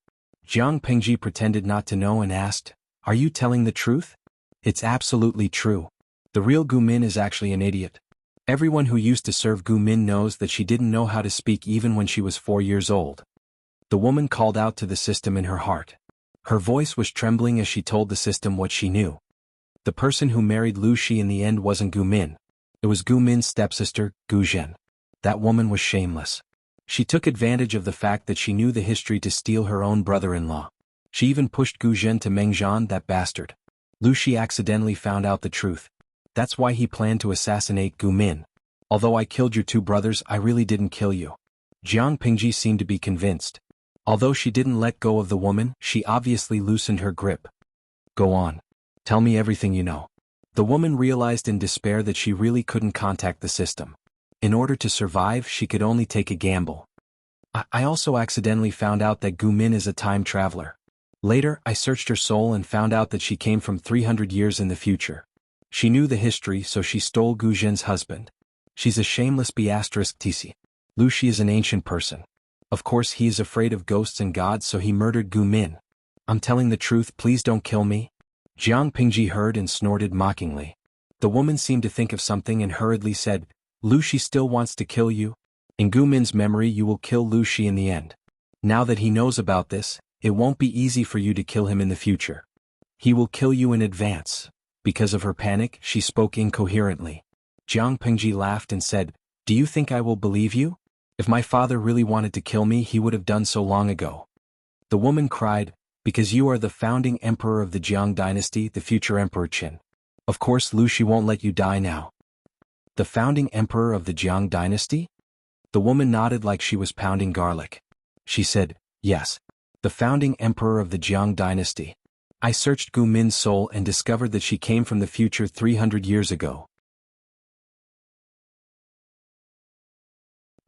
Jiang Pingji pretended not to know and asked, "Are you telling the truth?" It's absolutely true. The real Gu Min is actually an idiot. Everyone who used to serve Gu Min knows that she didn't know how to speak even when she was 4 years old. The woman called out to the system in her heart. Her voice was trembling as she told the system what she knew. The person who married Lu Shi in the end wasn't Gu Min. It was Gu Min's stepsister, Gu Zhen. That woman was shameless. She took advantage of the fact that she knew the history to steal her own brother-in-law. She even pushed Gu Zhen to Meng Zhan, that bastard. Lu Shi accidentally found out the truth. That's why he planned to assassinate Gu Min. Although I killed your 2 brothers, I really didn't kill you. Jiang Pingji seemed to be convinced. Although she didn't let go of the woman, she obviously loosened her grip. Go on. Tell me everything you know. The woman realized in despair that she really couldn't contact the system. In order to survive, she could only take a gamble. I also accidentally found out that Gu Min is a time traveler. Later, I searched her soul and found out that she came from 300 years in the future. She knew the history, so she stole Gu Zhen's husband. She's a shameless b*tc. Lu Shi is an ancient person. Of course he is afraid of ghosts and gods, so he murdered Gu Min. I'm telling the truth, please don't kill me. Jiang Pingji heard and snorted mockingly. The woman seemed to think of something and hurriedly said, Lu Shi still wants to kill you? In Gu Min's memory, you will kill Lu Shi in the end. Now that he knows about this, it won't be easy for you to kill him in the future. He will kill you in advance. Because of her panic, she spoke incoherently. Jiang Pingji laughed and said, "Do you think I will believe you? If my father really wanted to kill me, he would have done so long ago." The woman cried, "Because you are the founding emperor of the Jiang dynasty, the future Emperor Qin. Of course Lu Shi won't let you die now." The founding emperor of the Jiang dynasty? The woman nodded like she was pounding garlic. She said, "Yes. The founding emperor of the Jiang dynasty. I searched Gu Min's soul and discovered that she came from the future 300 years ago.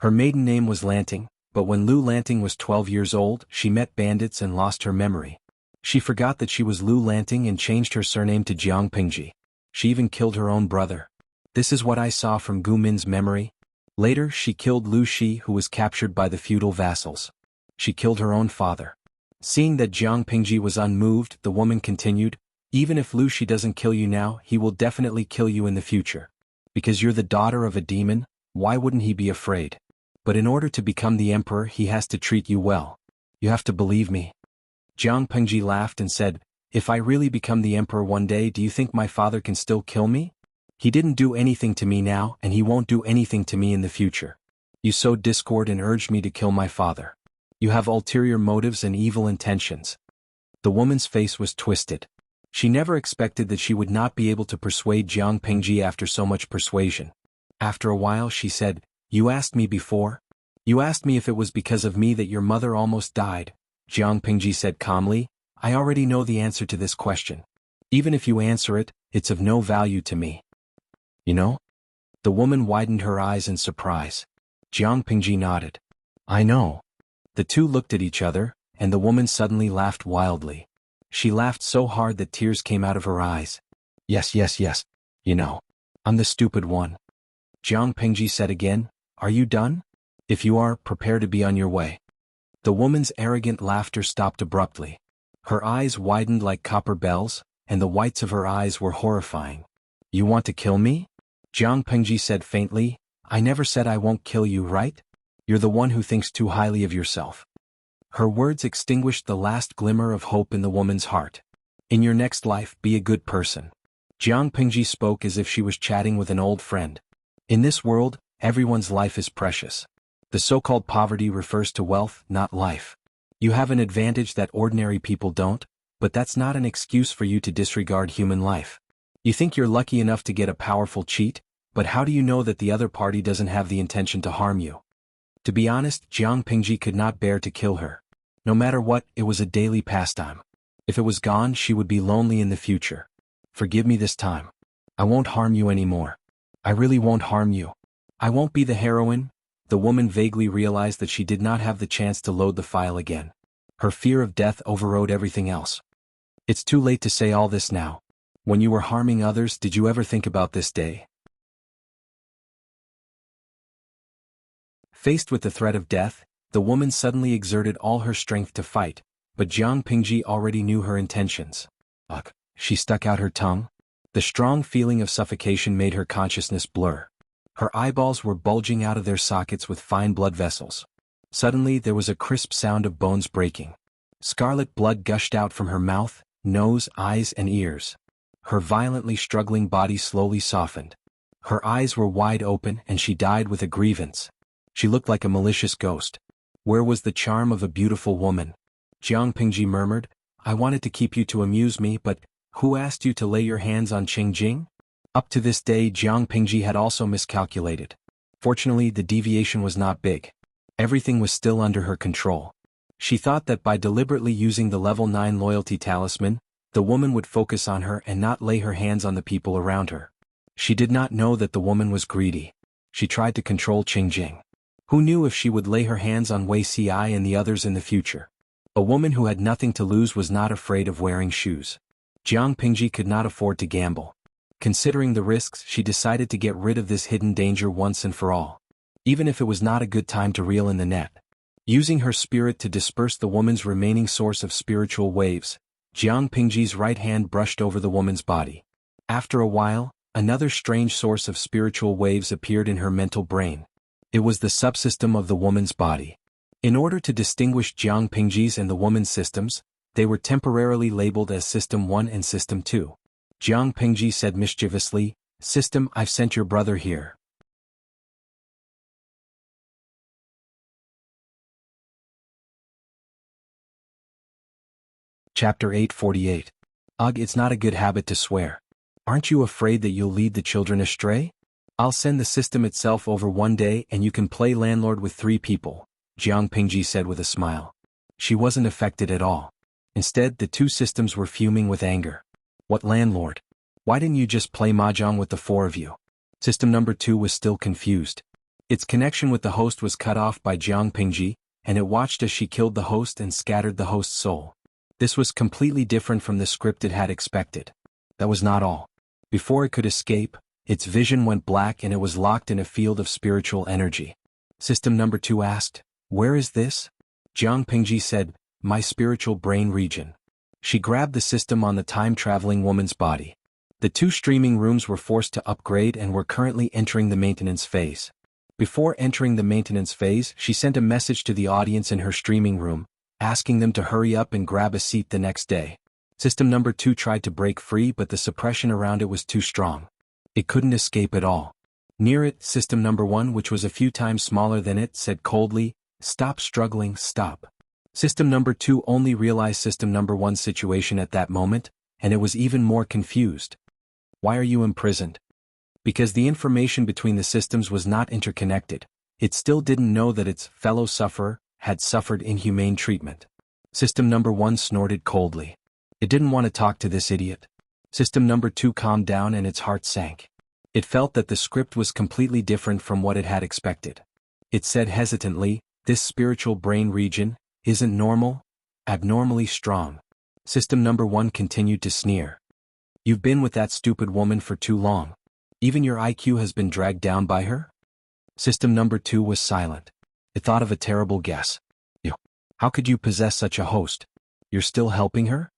Her maiden name was Lanting, but when Lu Lanting was 12 years old, she met bandits and lost her memory. She forgot that she was Lu Lanting and changed her surname to Jiang Pingji. She even killed her own brother. This is what I saw from Gu Min's memory. Later, she killed Lu Shi, who was captured by the feudal vassals. She killed her own father." Seeing that Jiang Pingji was unmoved, the woman continued, "Even if Lu Shi doesn't kill you now, he will definitely kill you in the future. Because you're the daughter of a demon, why wouldn't he be afraid? But in order to become the emperor, he has to treat you well. You have to believe me." Jiang Pingji laughed and said, "If I really become the emperor one day, do you think my father can still kill me? He didn't do anything to me now, and he won't do anything to me in the future. You sowed discord and urged me to kill my father. You have ulterior motives and evil intentions." The woman's face was twisted. She never expected that she would not be able to persuade Jiang Pingji after so much persuasion. After a while she said, "You asked me before? You asked me if it was because of me that your mother almost died." Jiang Pingji said calmly, "I already know the answer to this question. Even if you answer it, it's of no value to me." "You know?" The woman widened her eyes in surprise. Jiang Pingji nodded. "I know." The two looked at each other, and the woman suddenly laughed wildly. She laughed so hard that tears came out of her eyes. Yes. You know. I'm the stupid one." Jiang Pingji said again, "Are you done? If you are, prepare to be on your way." The woman's arrogant laughter stopped abruptly. Her eyes widened like copper bells, and the whites of her eyes were horrifying. "You want to kill me?" Jiang Pingji said faintly, "I never said I won't kill you, right? You're the one who thinks too highly of yourself." Her words extinguished the last glimmer of hope in the woman's heart. "In your next life, be a good person." Jiang Pingji spoke as if she was chatting with an old friend. In this world, everyone's life is precious. The so-called poverty refers to wealth, not life. You have an advantage that ordinary people don't, but that's not an excuse for you to disregard human life. You think you're lucky enough to get a powerful cheat, but how do you know that the other party doesn't have the intention to harm you? To be honest, Jiang Pingji could not bear to kill her. No matter what, it was a daily pastime. If it was gone, she would be lonely in the future. Forgive me this time. I won't harm you anymore. I really won't harm you. I won't be the heroine. The woman vaguely realized that she did not have the chance to load the file again. Her fear of death overrode everything else. It's too late to say all this now. When you were harming others, did you ever think about this day? Faced with the threat of death, the woman suddenly exerted all her strength to fight, but Jiang Pingji already knew her intentions. Ugh, she stuck out her tongue. The strong feeling of suffocation made her consciousness blur. Her eyeballs were bulging out of their sockets with fine blood vessels. Suddenly there was a crisp sound of bones breaking. Scarlet blood gushed out from her mouth, nose, eyes, and ears. Her violently struggling body slowly softened. Her eyes were wide open and she died with a grievance. She looked like a malicious ghost. Where was the charm of a beautiful woman? Jiang Pingji murmured, I wanted to keep you to amuse me, but who asked you to lay your hands on Qingjing? Up to this day, Jiang Pingji had also miscalculated. Fortunately, the deviation was not big. Everything was still under her control. She thought that by deliberately using the level 9 loyalty talisman, the woman would focus on her and not lay her hands on the people around her. She did not know that the woman was greedy. She tried to control Qingjing. Who knew if she would lay her hands on Wei Ci and the others in the future? A woman who had nothing to lose was not afraid of wearing shoes. Jiang Pingji could not afford to gamble. Considering the risks, she decided to get rid of this hidden danger once and for all. Even if it was not a good time to reel in the net. Using her spirit to disperse the woman's remaining source of spiritual waves, Jiang Pingji's right hand brushed over the woman's body. After a while, another strange source of spiritual waves appeared in her mental brain. It was the subsystem of the woman's body. In order to distinguish Jiang Pingji's and the woman's systems, they were temporarily labeled as System 1 and System 2. Jiang Pingji said mischievously, System, I've sent your brother here. Chapter 848. Ugh, it's not a good habit to swear. Aren't you afraid that you'll lead the children astray? I'll send the system itself over one day and you can play landlord with 3 people, Jiang Pingji said with a smile. She wasn't affected at all. Instead, the 2 systems were fuming with anger. What landlord? Why didn't you just play mahjong with the 4 of you? System number 2 was still confused. Its connection with the host was cut off by Jiang Pingji, and it watched as she killed the host and scattered the host's soul. This was completely different from the script it had expected. That was not all. Before it could escape, its vision went black and it was locked in a field of spiritual energy. System number 2 asked, Where is this? Jiang Pingji said, My spiritual brain region. She grabbed the system on the time-traveling woman's body. The 2 streaming rooms were forced to upgrade and were currently entering the maintenance phase. Before entering the maintenance phase, she sent a message to the audience in her streaming room, asking them to hurry up and grab a seat the next day. System number 2 tried to break free, but the suppression around it was too strong. It couldn't escape at all. Near it, system number 1, which was a few times smaller than it, said coldly, Stop struggling, stop. System number 2 only realized system number 1's situation at that moment, and it was even more confused. Why are you imprisoned? Because the information between the systems was not interconnected, it still didn't know that its fellow sufferer had suffered inhumane treatment. System number 1 snorted coldly. It didn't want to talk to this idiot. System number 2 calmed down and its heart sank. It felt that the script was completely different from what it had expected. It said hesitantly, This spiritual brain region isn't normal, abnormally strong. System number 1 continued to sneer. You've been with that stupid woman for too long. Even your IQ has been dragged down by her? System number 2 was silent. It thought of a terrible guess. How could you possess such a host? You're still helping her?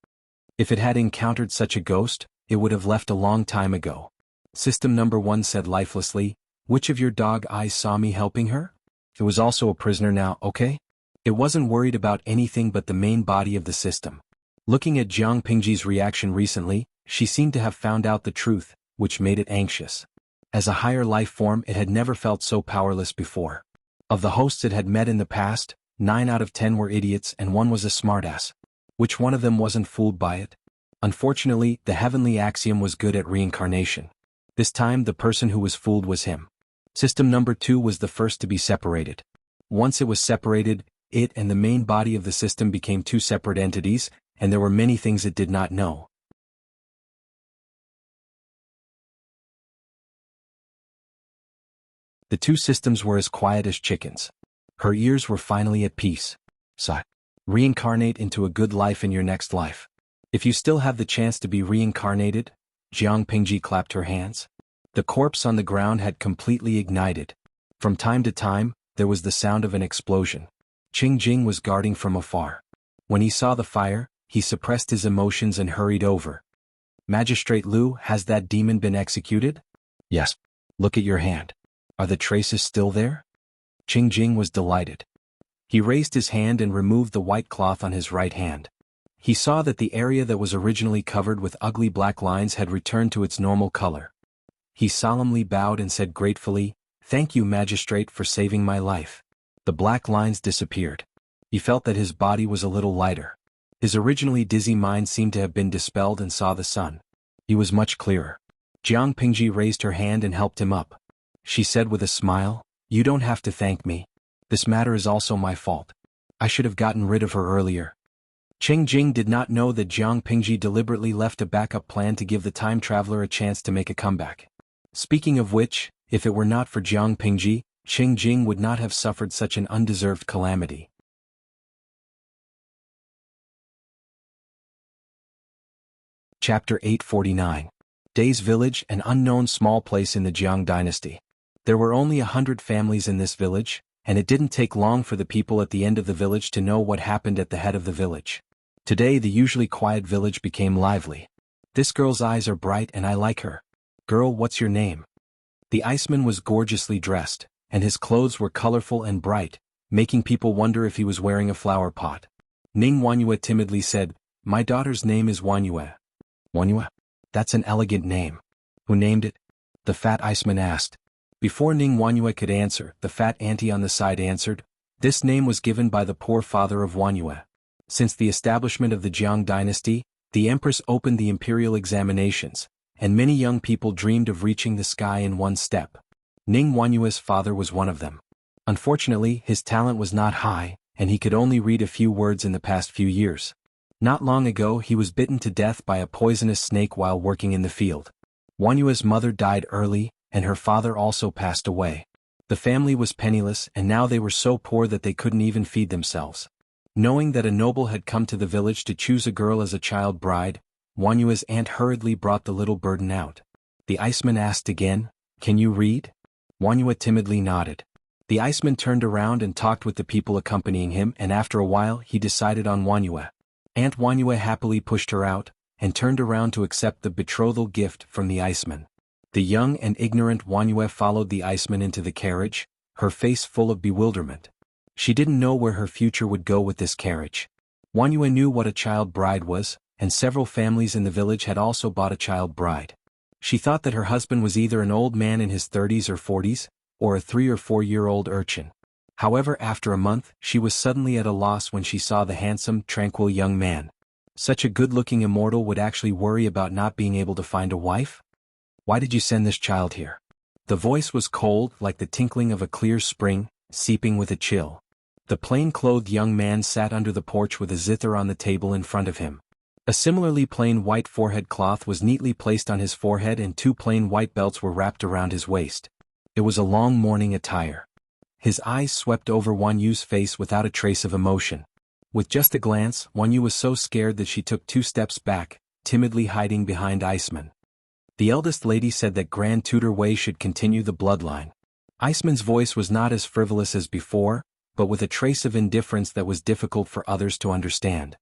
If it had encountered such a ghost, it would have left a long time ago. System number 1 said lifelessly, Which of your dog eyes saw me helping her? It was also a prisoner now, okay? It wasn't worried about anything but the main body of the system. Looking at Jiang Pingji's reaction recently, she seemed to have found out the truth, which made it anxious. As a higher life form, it had never felt so powerless before. Of the hosts it had met in the past, 9 out of 10 were idiots and 1 was a smartass. Which one of them wasn't fooled by it? Unfortunately, the heavenly axiom was good at reincarnation. This time the person who was fooled was him. System number 2 was the first to be separated. Once it was separated, it and the main body of the system became two separate entities, and there were many things it did not know. The two systems were as quiet as chickens. Her ears were finally at peace. So, reincarnate into a good life in your next life. If you still have the chance to be reincarnated, Jiang Pingji clapped her hands. The corpse on the ground had completely ignited. From time to time, there was the sound of an explosion. Qing Jing was guarding from afar. When he saw the fire, he suppressed his emotions and hurried over. Magistrate Liu, has that demon been executed? Yes. Look at your hand. Are the traces still there? Qing Jing was delighted. He raised his hand and removed the white cloth on his right hand. He saw that the area that was originally covered with ugly black lines had returned to its normal color. He solemnly bowed and said gratefully, "Thank you, Magistrate, for saving my life." The black lines disappeared. He felt that his body was a little lighter. His originally dizzy mind seemed to have been dispelled and saw the sun. He was much clearer. Jiang Pingji raised her hand and helped him up. She said with a smile, "You don't have to thank me. This matter is also my fault. I should have gotten rid of her earlier." Qing Jing did not know that Jiang Pingji deliberately left a backup plan to give the time traveler a chance to make a comeback. Speaking of which, if it were not for Jiang Pingji, Qing Jing would not have suffered such an undeserved calamity. Chapter 849. Day's Village, an unknown small place in the Jiang dynasty. There were only 100 families in this village, and it didn't take long for the people at the end of the village to know what happened at the head of the village. Today the usually quiet village became lively. "This girl's eyes are bright and I like her. Girl, what's your name?" The iceman was gorgeously dressed, and his clothes were colorful and bright, making people wonder if he was wearing a flower pot. Ning Wanyue timidly said, "My daughter's name is Wanyue." "Wanyue? That's an elegant name. Who named it?" the fat iceman asked. Before Ning Wanyue could answer, the fat auntie on the side answered, "This name was given by the poor father of Wanyue. Since the establishment of the Jiang dynasty, the Empress opened the imperial examinations, and many young people dreamed of reaching the sky in one step. Ning Wanyue's father was one of them. Unfortunately, his talent was not high, and he could only read a few words in the past few years. Not long ago he was bitten to death by a poisonous snake while working in the field. Wanyue's mother died early, and her father also passed away. The family was penniless, and now they were so poor that they couldn't even feed themselves. Knowing that a noble had come to the village to choose a girl as a child bride, Wanyue's aunt hurriedly brought the little burden out. The iceman asked again, "Can you read?" Wanyue timidly nodded. The iceman turned around and talked with the people accompanying him, and after a while he decided on Wanyue. Aunt Wanyue happily pushed her out, and turned around to accept the betrothal gift from the iceman. The young and ignorant Wanyue followed the iceman into the carriage, her face full of bewilderment. She didn't know where her future would go with this carriage. Wanyue knew what a child bride was, and several families in the village had also bought a child bride. She thought that her husband was either an old man in his 30s or 40s, or a 3 or 4-year-old urchin. However, after a month, she was suddenly at a loss when she saw the handsome, tranquil young man. Such a good-looking immortal would actually worry about not being able to find a wife? "Why did you send this child here?" The voice was cold, like the tinkling of a clear spring, seeping with a chill. The plain-clothed young man sat under the porch with a zither on the table in front of him. A similarly plain white forehead cloth was neatly placed on his forehead, and 2 plain white belts were wrapped around his waist. It was a long mourning attire. His eyes swept over Wanyue's face without a trace of emotion. With just a glance, Wanyue was so scared that she took 2 steps back, timidly hiding behind Iceman. The eldest lady said that Grand Tutor Wei should continue the bloodline. Iceman's voice was not as frivolous as before, but with a trace of indifference that was difficult for others to understand.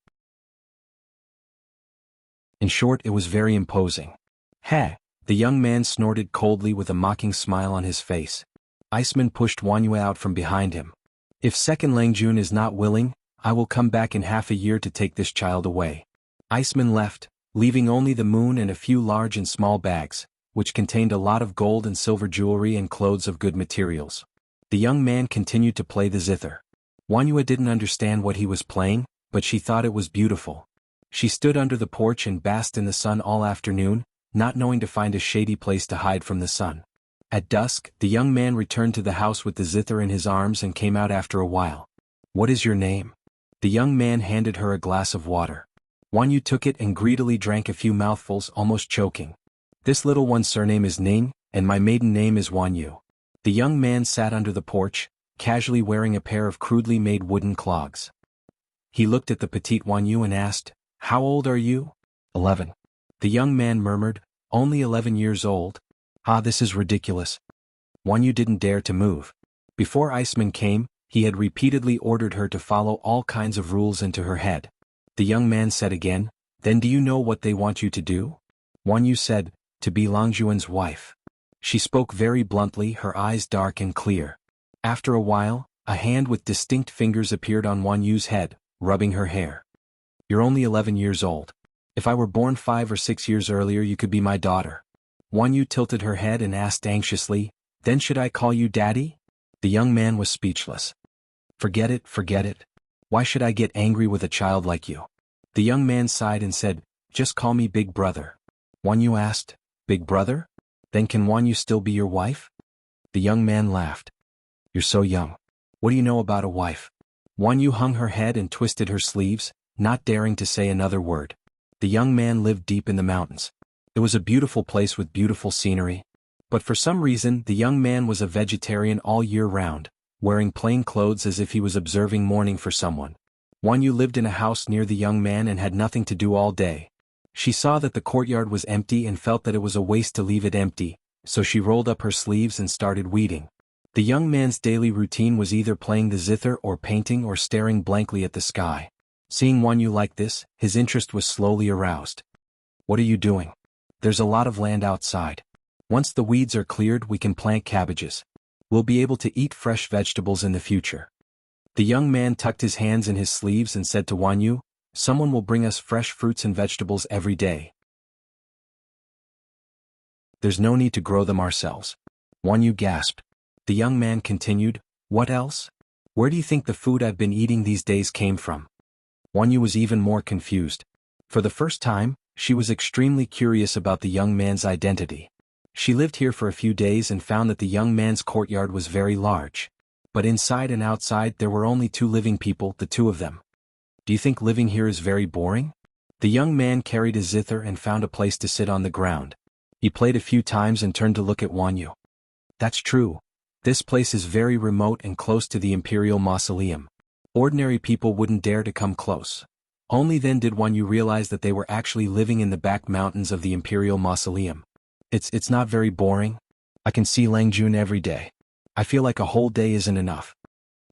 In short, it was very imposing. "Heh!" the young man snorted coldly with a mocking smile on his face. Iceman pushed Wanyue out from behind him. "If Second Langjun is not willing, I will come back in half a year to take this child away." Iceman left, leaving only the moon and a few large and small bags, which contained a lot of gold and silver jewelry and clothes of good materials. The young man continued to play the zither. Wanyue didn't understand what he was playing, but she thought it was beautiful. She stood under the porch and basked in the sun all afternoon, not knowing to find a shady place to hide from the sun. At dusk, the young man returned to the house with the zither in his arms and came out after a while. "What is your name?" The young man handed her a glass of water. Wan Yu took it and greedily drank a few mouthfuls, almost choking. "This little one's surname is Ning, and my maiden name is Wan Yu." The young man sat under the porch, casually wearing a pair of crudely made wooden clogs. He looked at the petite Wan Yu and asked, "How old are you?" 11. The young man murmured, "Only 11 years old. Ah, this is ridiculous." Wan Yu didn't dare to move. Before Iceman came, he had repeatedly ordered her to follow all kinds of rules into her head. The young man said again, "Then do you know what they want you to do?" Wan Yu said, "To be Langjuan's wife." She spoke very bluntly, her eyes dark and clear. After a while, a hand with distinct fingers appeared on Wan Yu's head, rubbing her hair. "You're only 11 years old. If I were born 5 or 6 years earlier, you could be my daughter." Wan Yu tilted her head and asked anxiously, "Then should I call you daddy?" The young man was speechless. Forget it, forget it. Why should I get angry with a child like you?" The young man sighed and said, "Just call me Big Brother." Wan Yu asked, "Big Brother? Then can Wan Yu still be your wife?" The young man laughed. "You're so young. What do you know about a wife?" Wan Yu hung her head and twisted her sleeves, not daring to say another word. The young man lived deep in the mountains. It was a beautiful place with beautiful scenery. But for some reason, the young man was a vegetarian all year round, wearing plain clothes as if he was observing mourning for someone. Wan Yu lived in a house near the young man and had nothing to do all day. She saw that the courtyard was empty and felt that it was a waste to leave it empty, so she rolled up her sleeves and started weeding. The young man's daily routine was either playing the zither or painting or staring blankly at the sky. Seeing Wan Yu like this, his interest was slowly aroused. "What are you doing?" "There's a lot of land outside. Once the weeds are cleared, we can plant cabbages. We'll be able to eat fresh vegetables in the future." The young man tucked his hands in his sleeves and said to Wan Yu, "Someone will bring us fresh fruits and vegetables every day. There's no need to grow them ourselves." Wan Yu gasped. The young man continued, "What else? Where do you think the food I've been eating these days came from?" Wan Yu was even more confused. For the first time, she was extremely curious about the young man's identity. She lived here for a few days and found that the young man's courtyard was very large. But inside and outside there were only 2 living people, the 2 of them. "Do you think living here is very boring?" The young man carried a zither and found a place to sit on the ground. He played a few times and turned to look at Wan Yu. "That's true. This place is very remote and close to the Imperial Mausoleum. Ordinary people wouldn't dare to come close." Only then did Wan Yu realize that they were actually living in the back mountains of the Imperial Mausoleum. It's not very boring. I can see Langjun every day. I feel like a whole day isn't enough."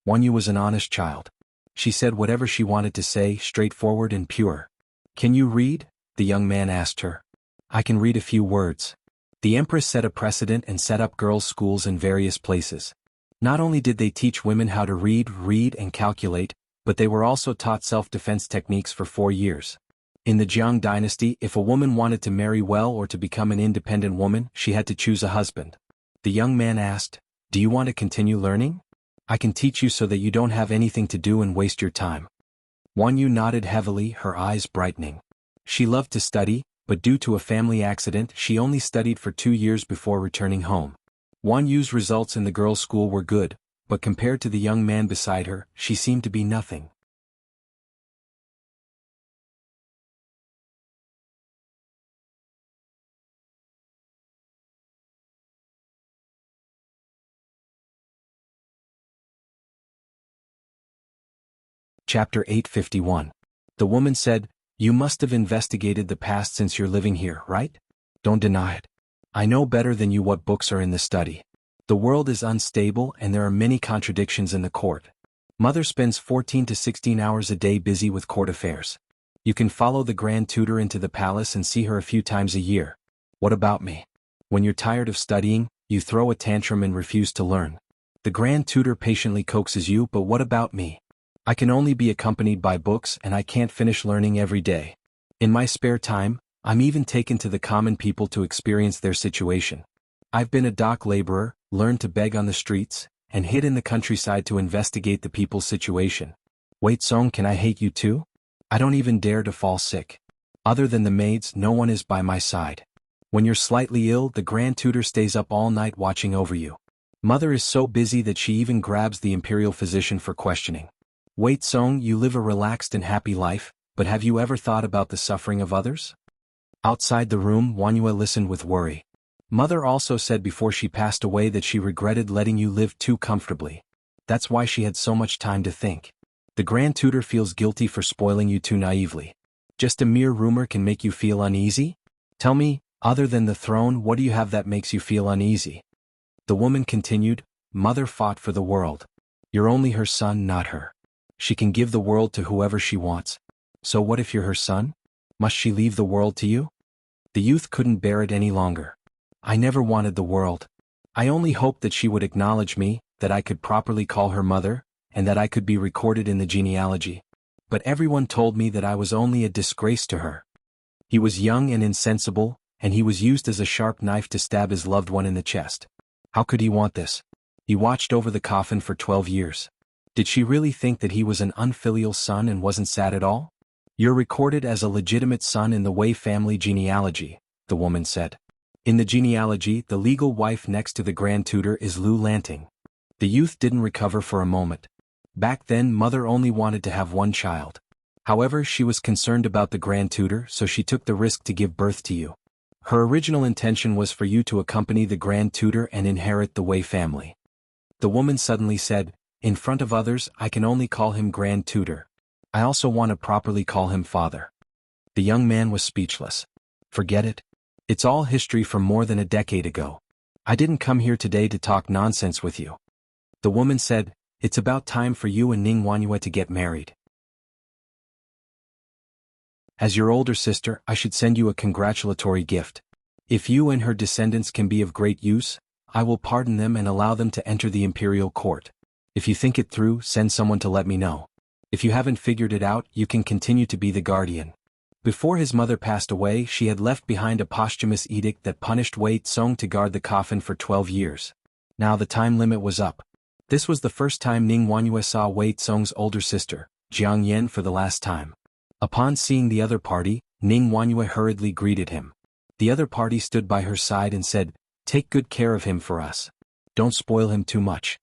Wan Yu was an honest child. She said whatever she wanted to say, straightforward and pure. "Can you read?" the young man asked her. "I can read a few words." The Empress set a precedent and set up girls' schools in various places. Not only did they teach women how to read and calculate, but they were also taught self-defense techniques for 4 years. In the Jiang dynasty, if a woman wanted to marry well or to become an independent woman, she had to choose a husband. The young man asked, "Do you want to continue learning? I can teach you so that you don't have anything to do and waste your time." Wan Yu nodded heavily, her eyes brightening. She loved to study, but due to a family accident she only studied for 2 years before returning home. Wan Yu's results in the girls' school were good, but compared to the young man beside her, she seemed to be nothing. Chapter 851. The woman said, "You must have investigated the past since you're living here, right? Don't deny it. I know better than you what books are in the study. The world is unstable and there are many contradictions in the court. Mother spends 14 to 16 hours a day busy with court affairs. You can follow the grand tutor into the palace and see her a few times a year. What about me? When you're tired of studying, you throw a tantrum and refuse to learn. The grand tutor patiently coaxes you, but what about me? I can only be accompanied by books and I can't finish learning every day. In my spare time, I'm even taken to the common people to experience their situation. I've been a dock laborer, learned to beg on the streets, and hid in the countryside to investigate the people's situation. Wait, Song, can I hate you too? I don't even dare to fall sick. Other than the maids, no one is by my side. When you're slightly ill, the grand tutor stays up all night watching over you. Mother is so busy that she even grabs the imperial physician for questioning. Wait, Song, you live a relaxed and happy life, but have you ever thought about the suffering of others? Outside the room, Wanyue listened with worry. Mother also said before she passed away that she regretted letting you live too comfortably. That's why she had so much time to think. The grand tutor feels guilty for spoiling you too naively. Just a mere rumor can make you feel uneasy? Tell me, other than the throne, what do you have that makes you feel uneasy? The woman continued, Mother fought for the world. You're only her son, not her. She can give the world to whoever she wants. So what if you're her son? Must she leave the world to you? The youth couldn't bear it any longer. I never wanted the world. I only hoped that she would acknowledge me, that I could properly call her mother, and that I could be recorded in the genealogy. But everyone told me that I was only a disgrace to her. He was young and insensible, and he was used as a sharp knife to stab his loved one in the chest. How could he want this? He watched over the coffin for 12 years. Did she really think that he was an unfilial son and wasn't sad at all? You're recorded as a legitimate son in the Wei family genealogy, the woman said. In the genealogy, the legal wife next to the grand tutor is Lu Lanting. The youth didn't recover for a moment. Back then, mother only wanted to have one child. However, she was concerned about the grand tutor, so she took the risk to give birth to you. Her original intention was for you to accompany the grand tutor and inherit the Wei family. The woman suddenly said, in front of others, I can only call him grand tutor. I also want to properly call him father. The young man was speechless. Forget it. It's all history from more than a decade ago. I didn't come here today to talk nonsense with you. The woman said, it's about time for you and Ning Wanyue to get married. As your older sister, I should send you a congratulatory gift. If you and her descendants can be of great use, I will pardon them and allow them to enter the imperial court. If you think it through, send someone to let me know. If you haven't figured it out, you can continue to be the guardian. Before his mother passed away, she had left behind a posthumous edict that punished Wei Tsong to guard the coffin for 12 years. Now the time limit was up. This was the first time Ning Wanyue saw Wei Tsong's older sister, Jiang Yan, for the last time. Upon seeing the other party, Ning Wanyue hurriedly greeted him. The other party stood by her side and said, take good care of him for us. Don't spoil him too much.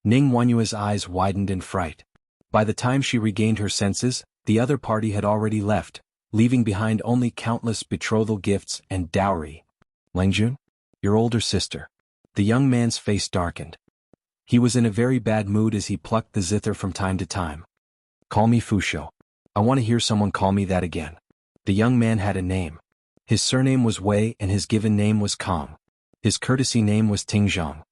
Ning Wanyue's eyes widened in fright. By the time she regained her senses, the other party had already left, leaving behind only countless betrothal gifts and dowry. Lengjun? Your older sister. The young man's face darkened. He was in a very bad mood as he plucked the zither from time to time. Call me Fushou. I want to hear someone call me that again. The young man had a name. His surname was Wei and his given name was Kong. His courtesy name was Tingzhang.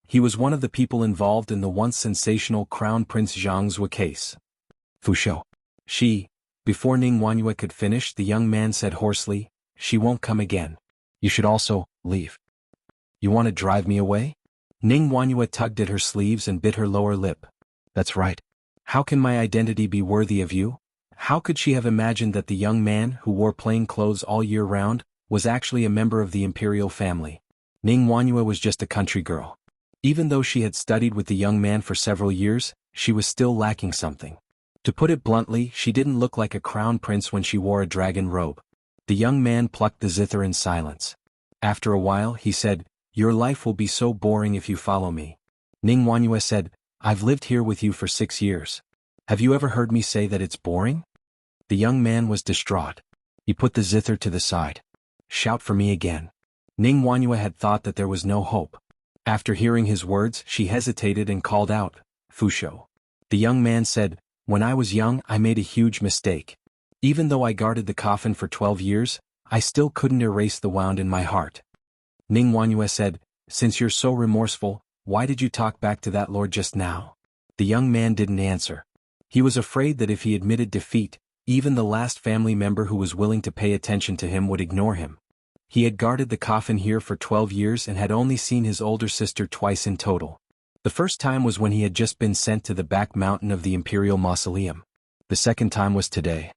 He was one of the people involved in the once sensational Crown Prince Zhang's case. Fushou. She. Before Ning Wanyue could finish, the young man said hoarsely, she won't come again. You should also leave. You want to drive me away? Ning Wanyue tugged at her sleeves and bit her lower lip. That's right. How can my identity be worthy of you? How could she have imagined that the young man, who wore plain clothes all year round, was actually a member of the imperial family? Ning Wanyue was just a country girl. Even though she had studied with the young man for several years, she was still lacking something. To put it bluntly, she didn't look like a crown prince when she wore a dragon robe. The young man plucked the zither in silence. After a while, he said, your life will be so boring if you follow me. Ning Wanyue said, I've lived here with you for 6 years. Have you ever heard me say that it's boring? The young man was distraught. He put the zither to the side. Shout for me again. Ning Wanyue had thought that there was no hope. After hearing his words, she hesitated and called out, Fushou. The young man said, when I was young, I made a huge mistake. Even though I guarded the coffin for 12 years, I still couldn't erase the wound in my heart. Ning Wanyue said, since you're so remorseful, why did you talk back to that lord just now? The young man didn't answer. He was afraid that if he admitted defeat, even the last family member who was willing to pay attention to him would ignore him. He had guarded the coffin here for 12 years and had only seen his older sister twice in total. The first time was when he had just been sent to the back mountain of the imperial mausoleum. The second time was today.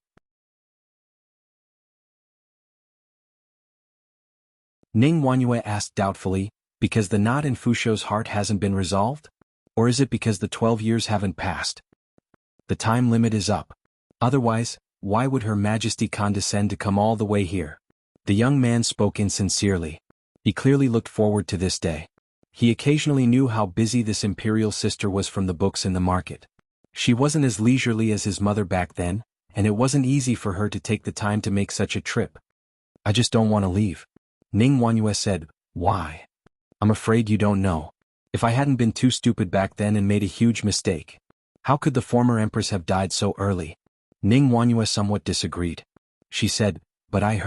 Ning Wanyue asked doubtfully, because the knot in Fushou's heart hasn't been resolved? Or is it because the 12 years haven't passed? The time limit is up. Otherwise, why would Her Majesty condescend to come all the way here? The young man spoke insincerely. He clearly looked forward to this day. He occasionally knew how busy this imperial sister was from the books in the market. She wasn't as leisurely as his mother back then, and it wasn't easy for her to take the time to make such a trip. I just don't want to leave. Ning Wanyue said. Why? I'm afraid you don't know. If I hadn't been too stupid back then and made a huge mistake. How could the former empress have died so early? Ning Wanyue somewhat disagreed. She said, but I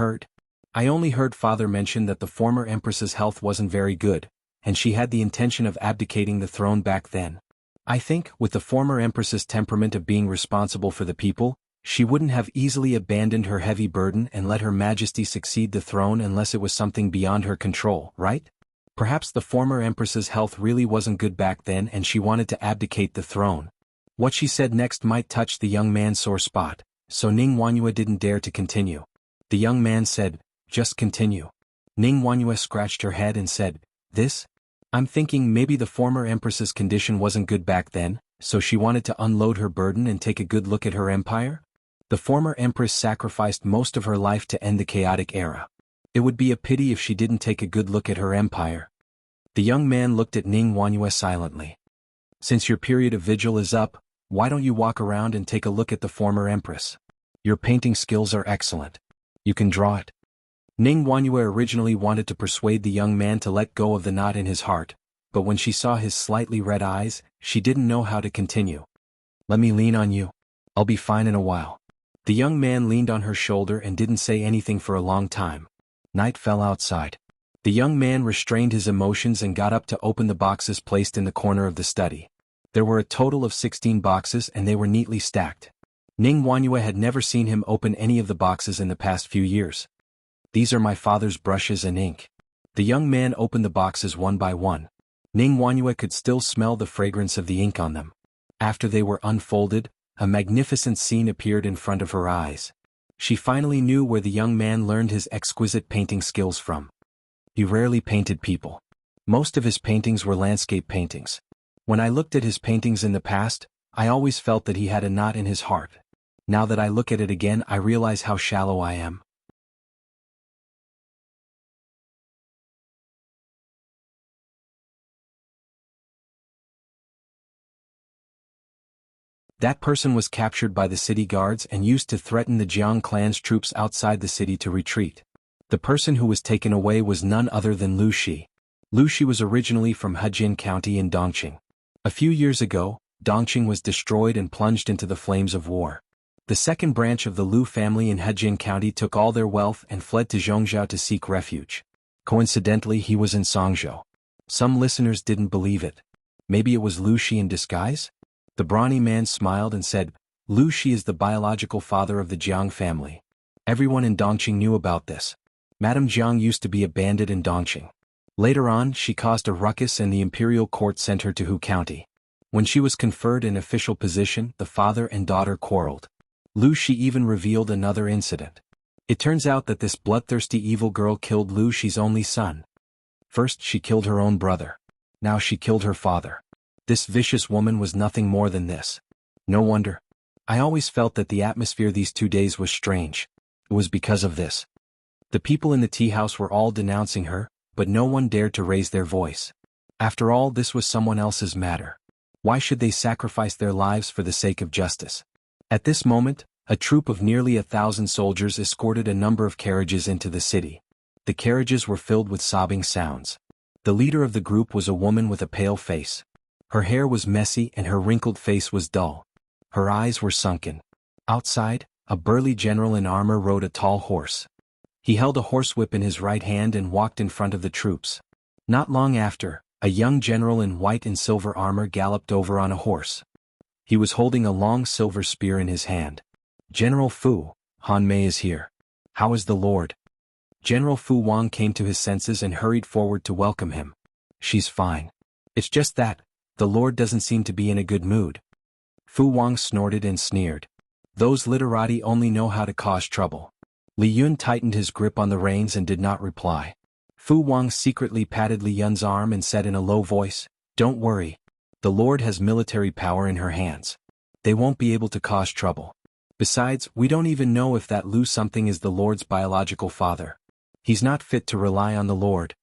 only heard father mention that the former empress's health wasn't very good, and she had the intention of abdicating the throne back then. I think, with the former empress's temperament of being responsible for the people, she wouldn't have easily abandoned her heavy burden and let Her Majesty succeed the throne unless it was something beyond her control, right? Perhaps the former empress's health really wasn't good back then and she wanted to abdicate the throne. What she said next might touch the young man's sore spot, so Ning Wanyue didn't dare to continue. The young man said, just continue. Ning Wanyue scratched her head and said, this? I'm thinking maybe the former empress's condition wasn't good back then, so she wanted to unload her burden and take a good look at her empire? The former empress sacrificed most of her life to end the chaotic era. It would be a pity if she didn't take a good look at her empire. The young man looked at Ning Wanyue silently. Since your period of vigil is up, why don't you walk around and take a look at the former empress? Your painting skills are excellent. You can draw it. Ning Wanyue originally wanted to persuade the young man to let go of the knot in his heart, but when she saw his slightly red eyes, she didn't know how to continue. Let me lean on you. I'll be fine in a while. The young man leaned on her shoulder and didn't say anything for a long time. Night fell outside. The young man restrained his emotions and got up to open the boxes placed in the corner of the study. There were a total of 16 boxes and they were neatly stacked. Ning Wanyue had never seen him open any of the boxes in the past few years. These are my father's brushes and ink. The young man opened the boxes one by one. Ning Wanyue could still smell the fragrance of the ink on them. After they were unfolded, a magnificent scene appeared in front of her eyes. She finally knew where the young man learned his exquisite painting skills from. He rarely painted people. Most of his paintings were landscape paintings. When I looked at his paintings in the past, I always felt that he had a knot in his heart. Now that I look at it again, I realize how shallow I am. That person was captured by the city guards and used to threaten the Jiang clan's troops outside the city to retreat. The person who was taken away was none other than Lu Shi. Lu Shi was originally from Hejin County in Dongqing. A few years ago, Dongqing was destroyed and plunged into the flames of war. The second branch of the Lu family in Hejin County took all their wealth and fled to Zhongzhou to seek refuge. Coincidentally, he was in Songzhou. Some listeners didn't believe it. Maybe it was Lu Shi in disguise? The brawny man smiled and said, Lu Shi is the biological father of the Jiang family. Everyone in Dongqing knew about this. Madame Jiang used to be a bandit in Dongqing. Later on, she caused a ruckus and the imperial court sent her to Hu County. When she was conferred an official position, the father and daughter quarreled. Lu Shi even revealed another incident. It turns out that this bloodthirsty evil girl killed Lu Shi's only son. First she killed her own brother. Now she killed her father. This vicious woman was nothing more than this. No wonder. I always felt that the atmosphere these 2 days was strange. It was because of this. The people in the tea house were all denouncing her, but no one dared to raise their voice. After all, this was someone else's matter. Why should they sacrifice their lives for the sake of justice? At this moment, a troop of nearly 1,000 soldiers escorted a number of carriages into the city. The carriages were filled with sobbing sounds. The leader of the group was a woman with a pale face. Her hair was messy and her wrinkled face was dull. Her eyes were sunken. Outside, a burly general in armor rode a tall horse. He held a horsewhip in his right hand and walked in front of the troops. Not long after, a young general in white and silver armor galloped over on a horse. He was holding a long silver spear in his hand. General Fu, Han Mei is here. How is the Lord? General Fu Wang came to his senses and hurried forward to welcome him. She's fine. It's just that, the Lord doesn't seem to be in a good mood. Fu Wang snorted and sneered. Those literati only know how to cause trouble. Li Yun tightened his grip on the reins and did not reply. Fu Wang secretly patted Li Yun's arm and said in a low voice, Don't worry. The Lord has military power in her hands. They won't be able to cause trouble. Besides, we don't even know if that Lu something is the Lord's biological father. He's not fit to rely on the Lord.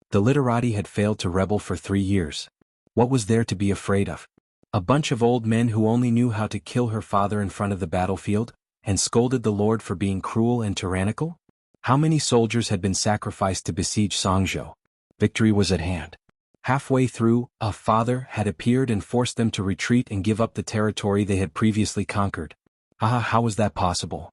The literati had failed to rebel for 3 years. What was there to be afraid of? A bunch of old men who only knew how to kill her father in front of the battlefield, and scolded the Lord for being cruel and tyrannical? How many soldiers had been sacrificed to besiege Songzhou? Victory was at hand. Halfway through, a father had appeared and forced them to retreat and give up the territory they had previously conquered. How was that possible?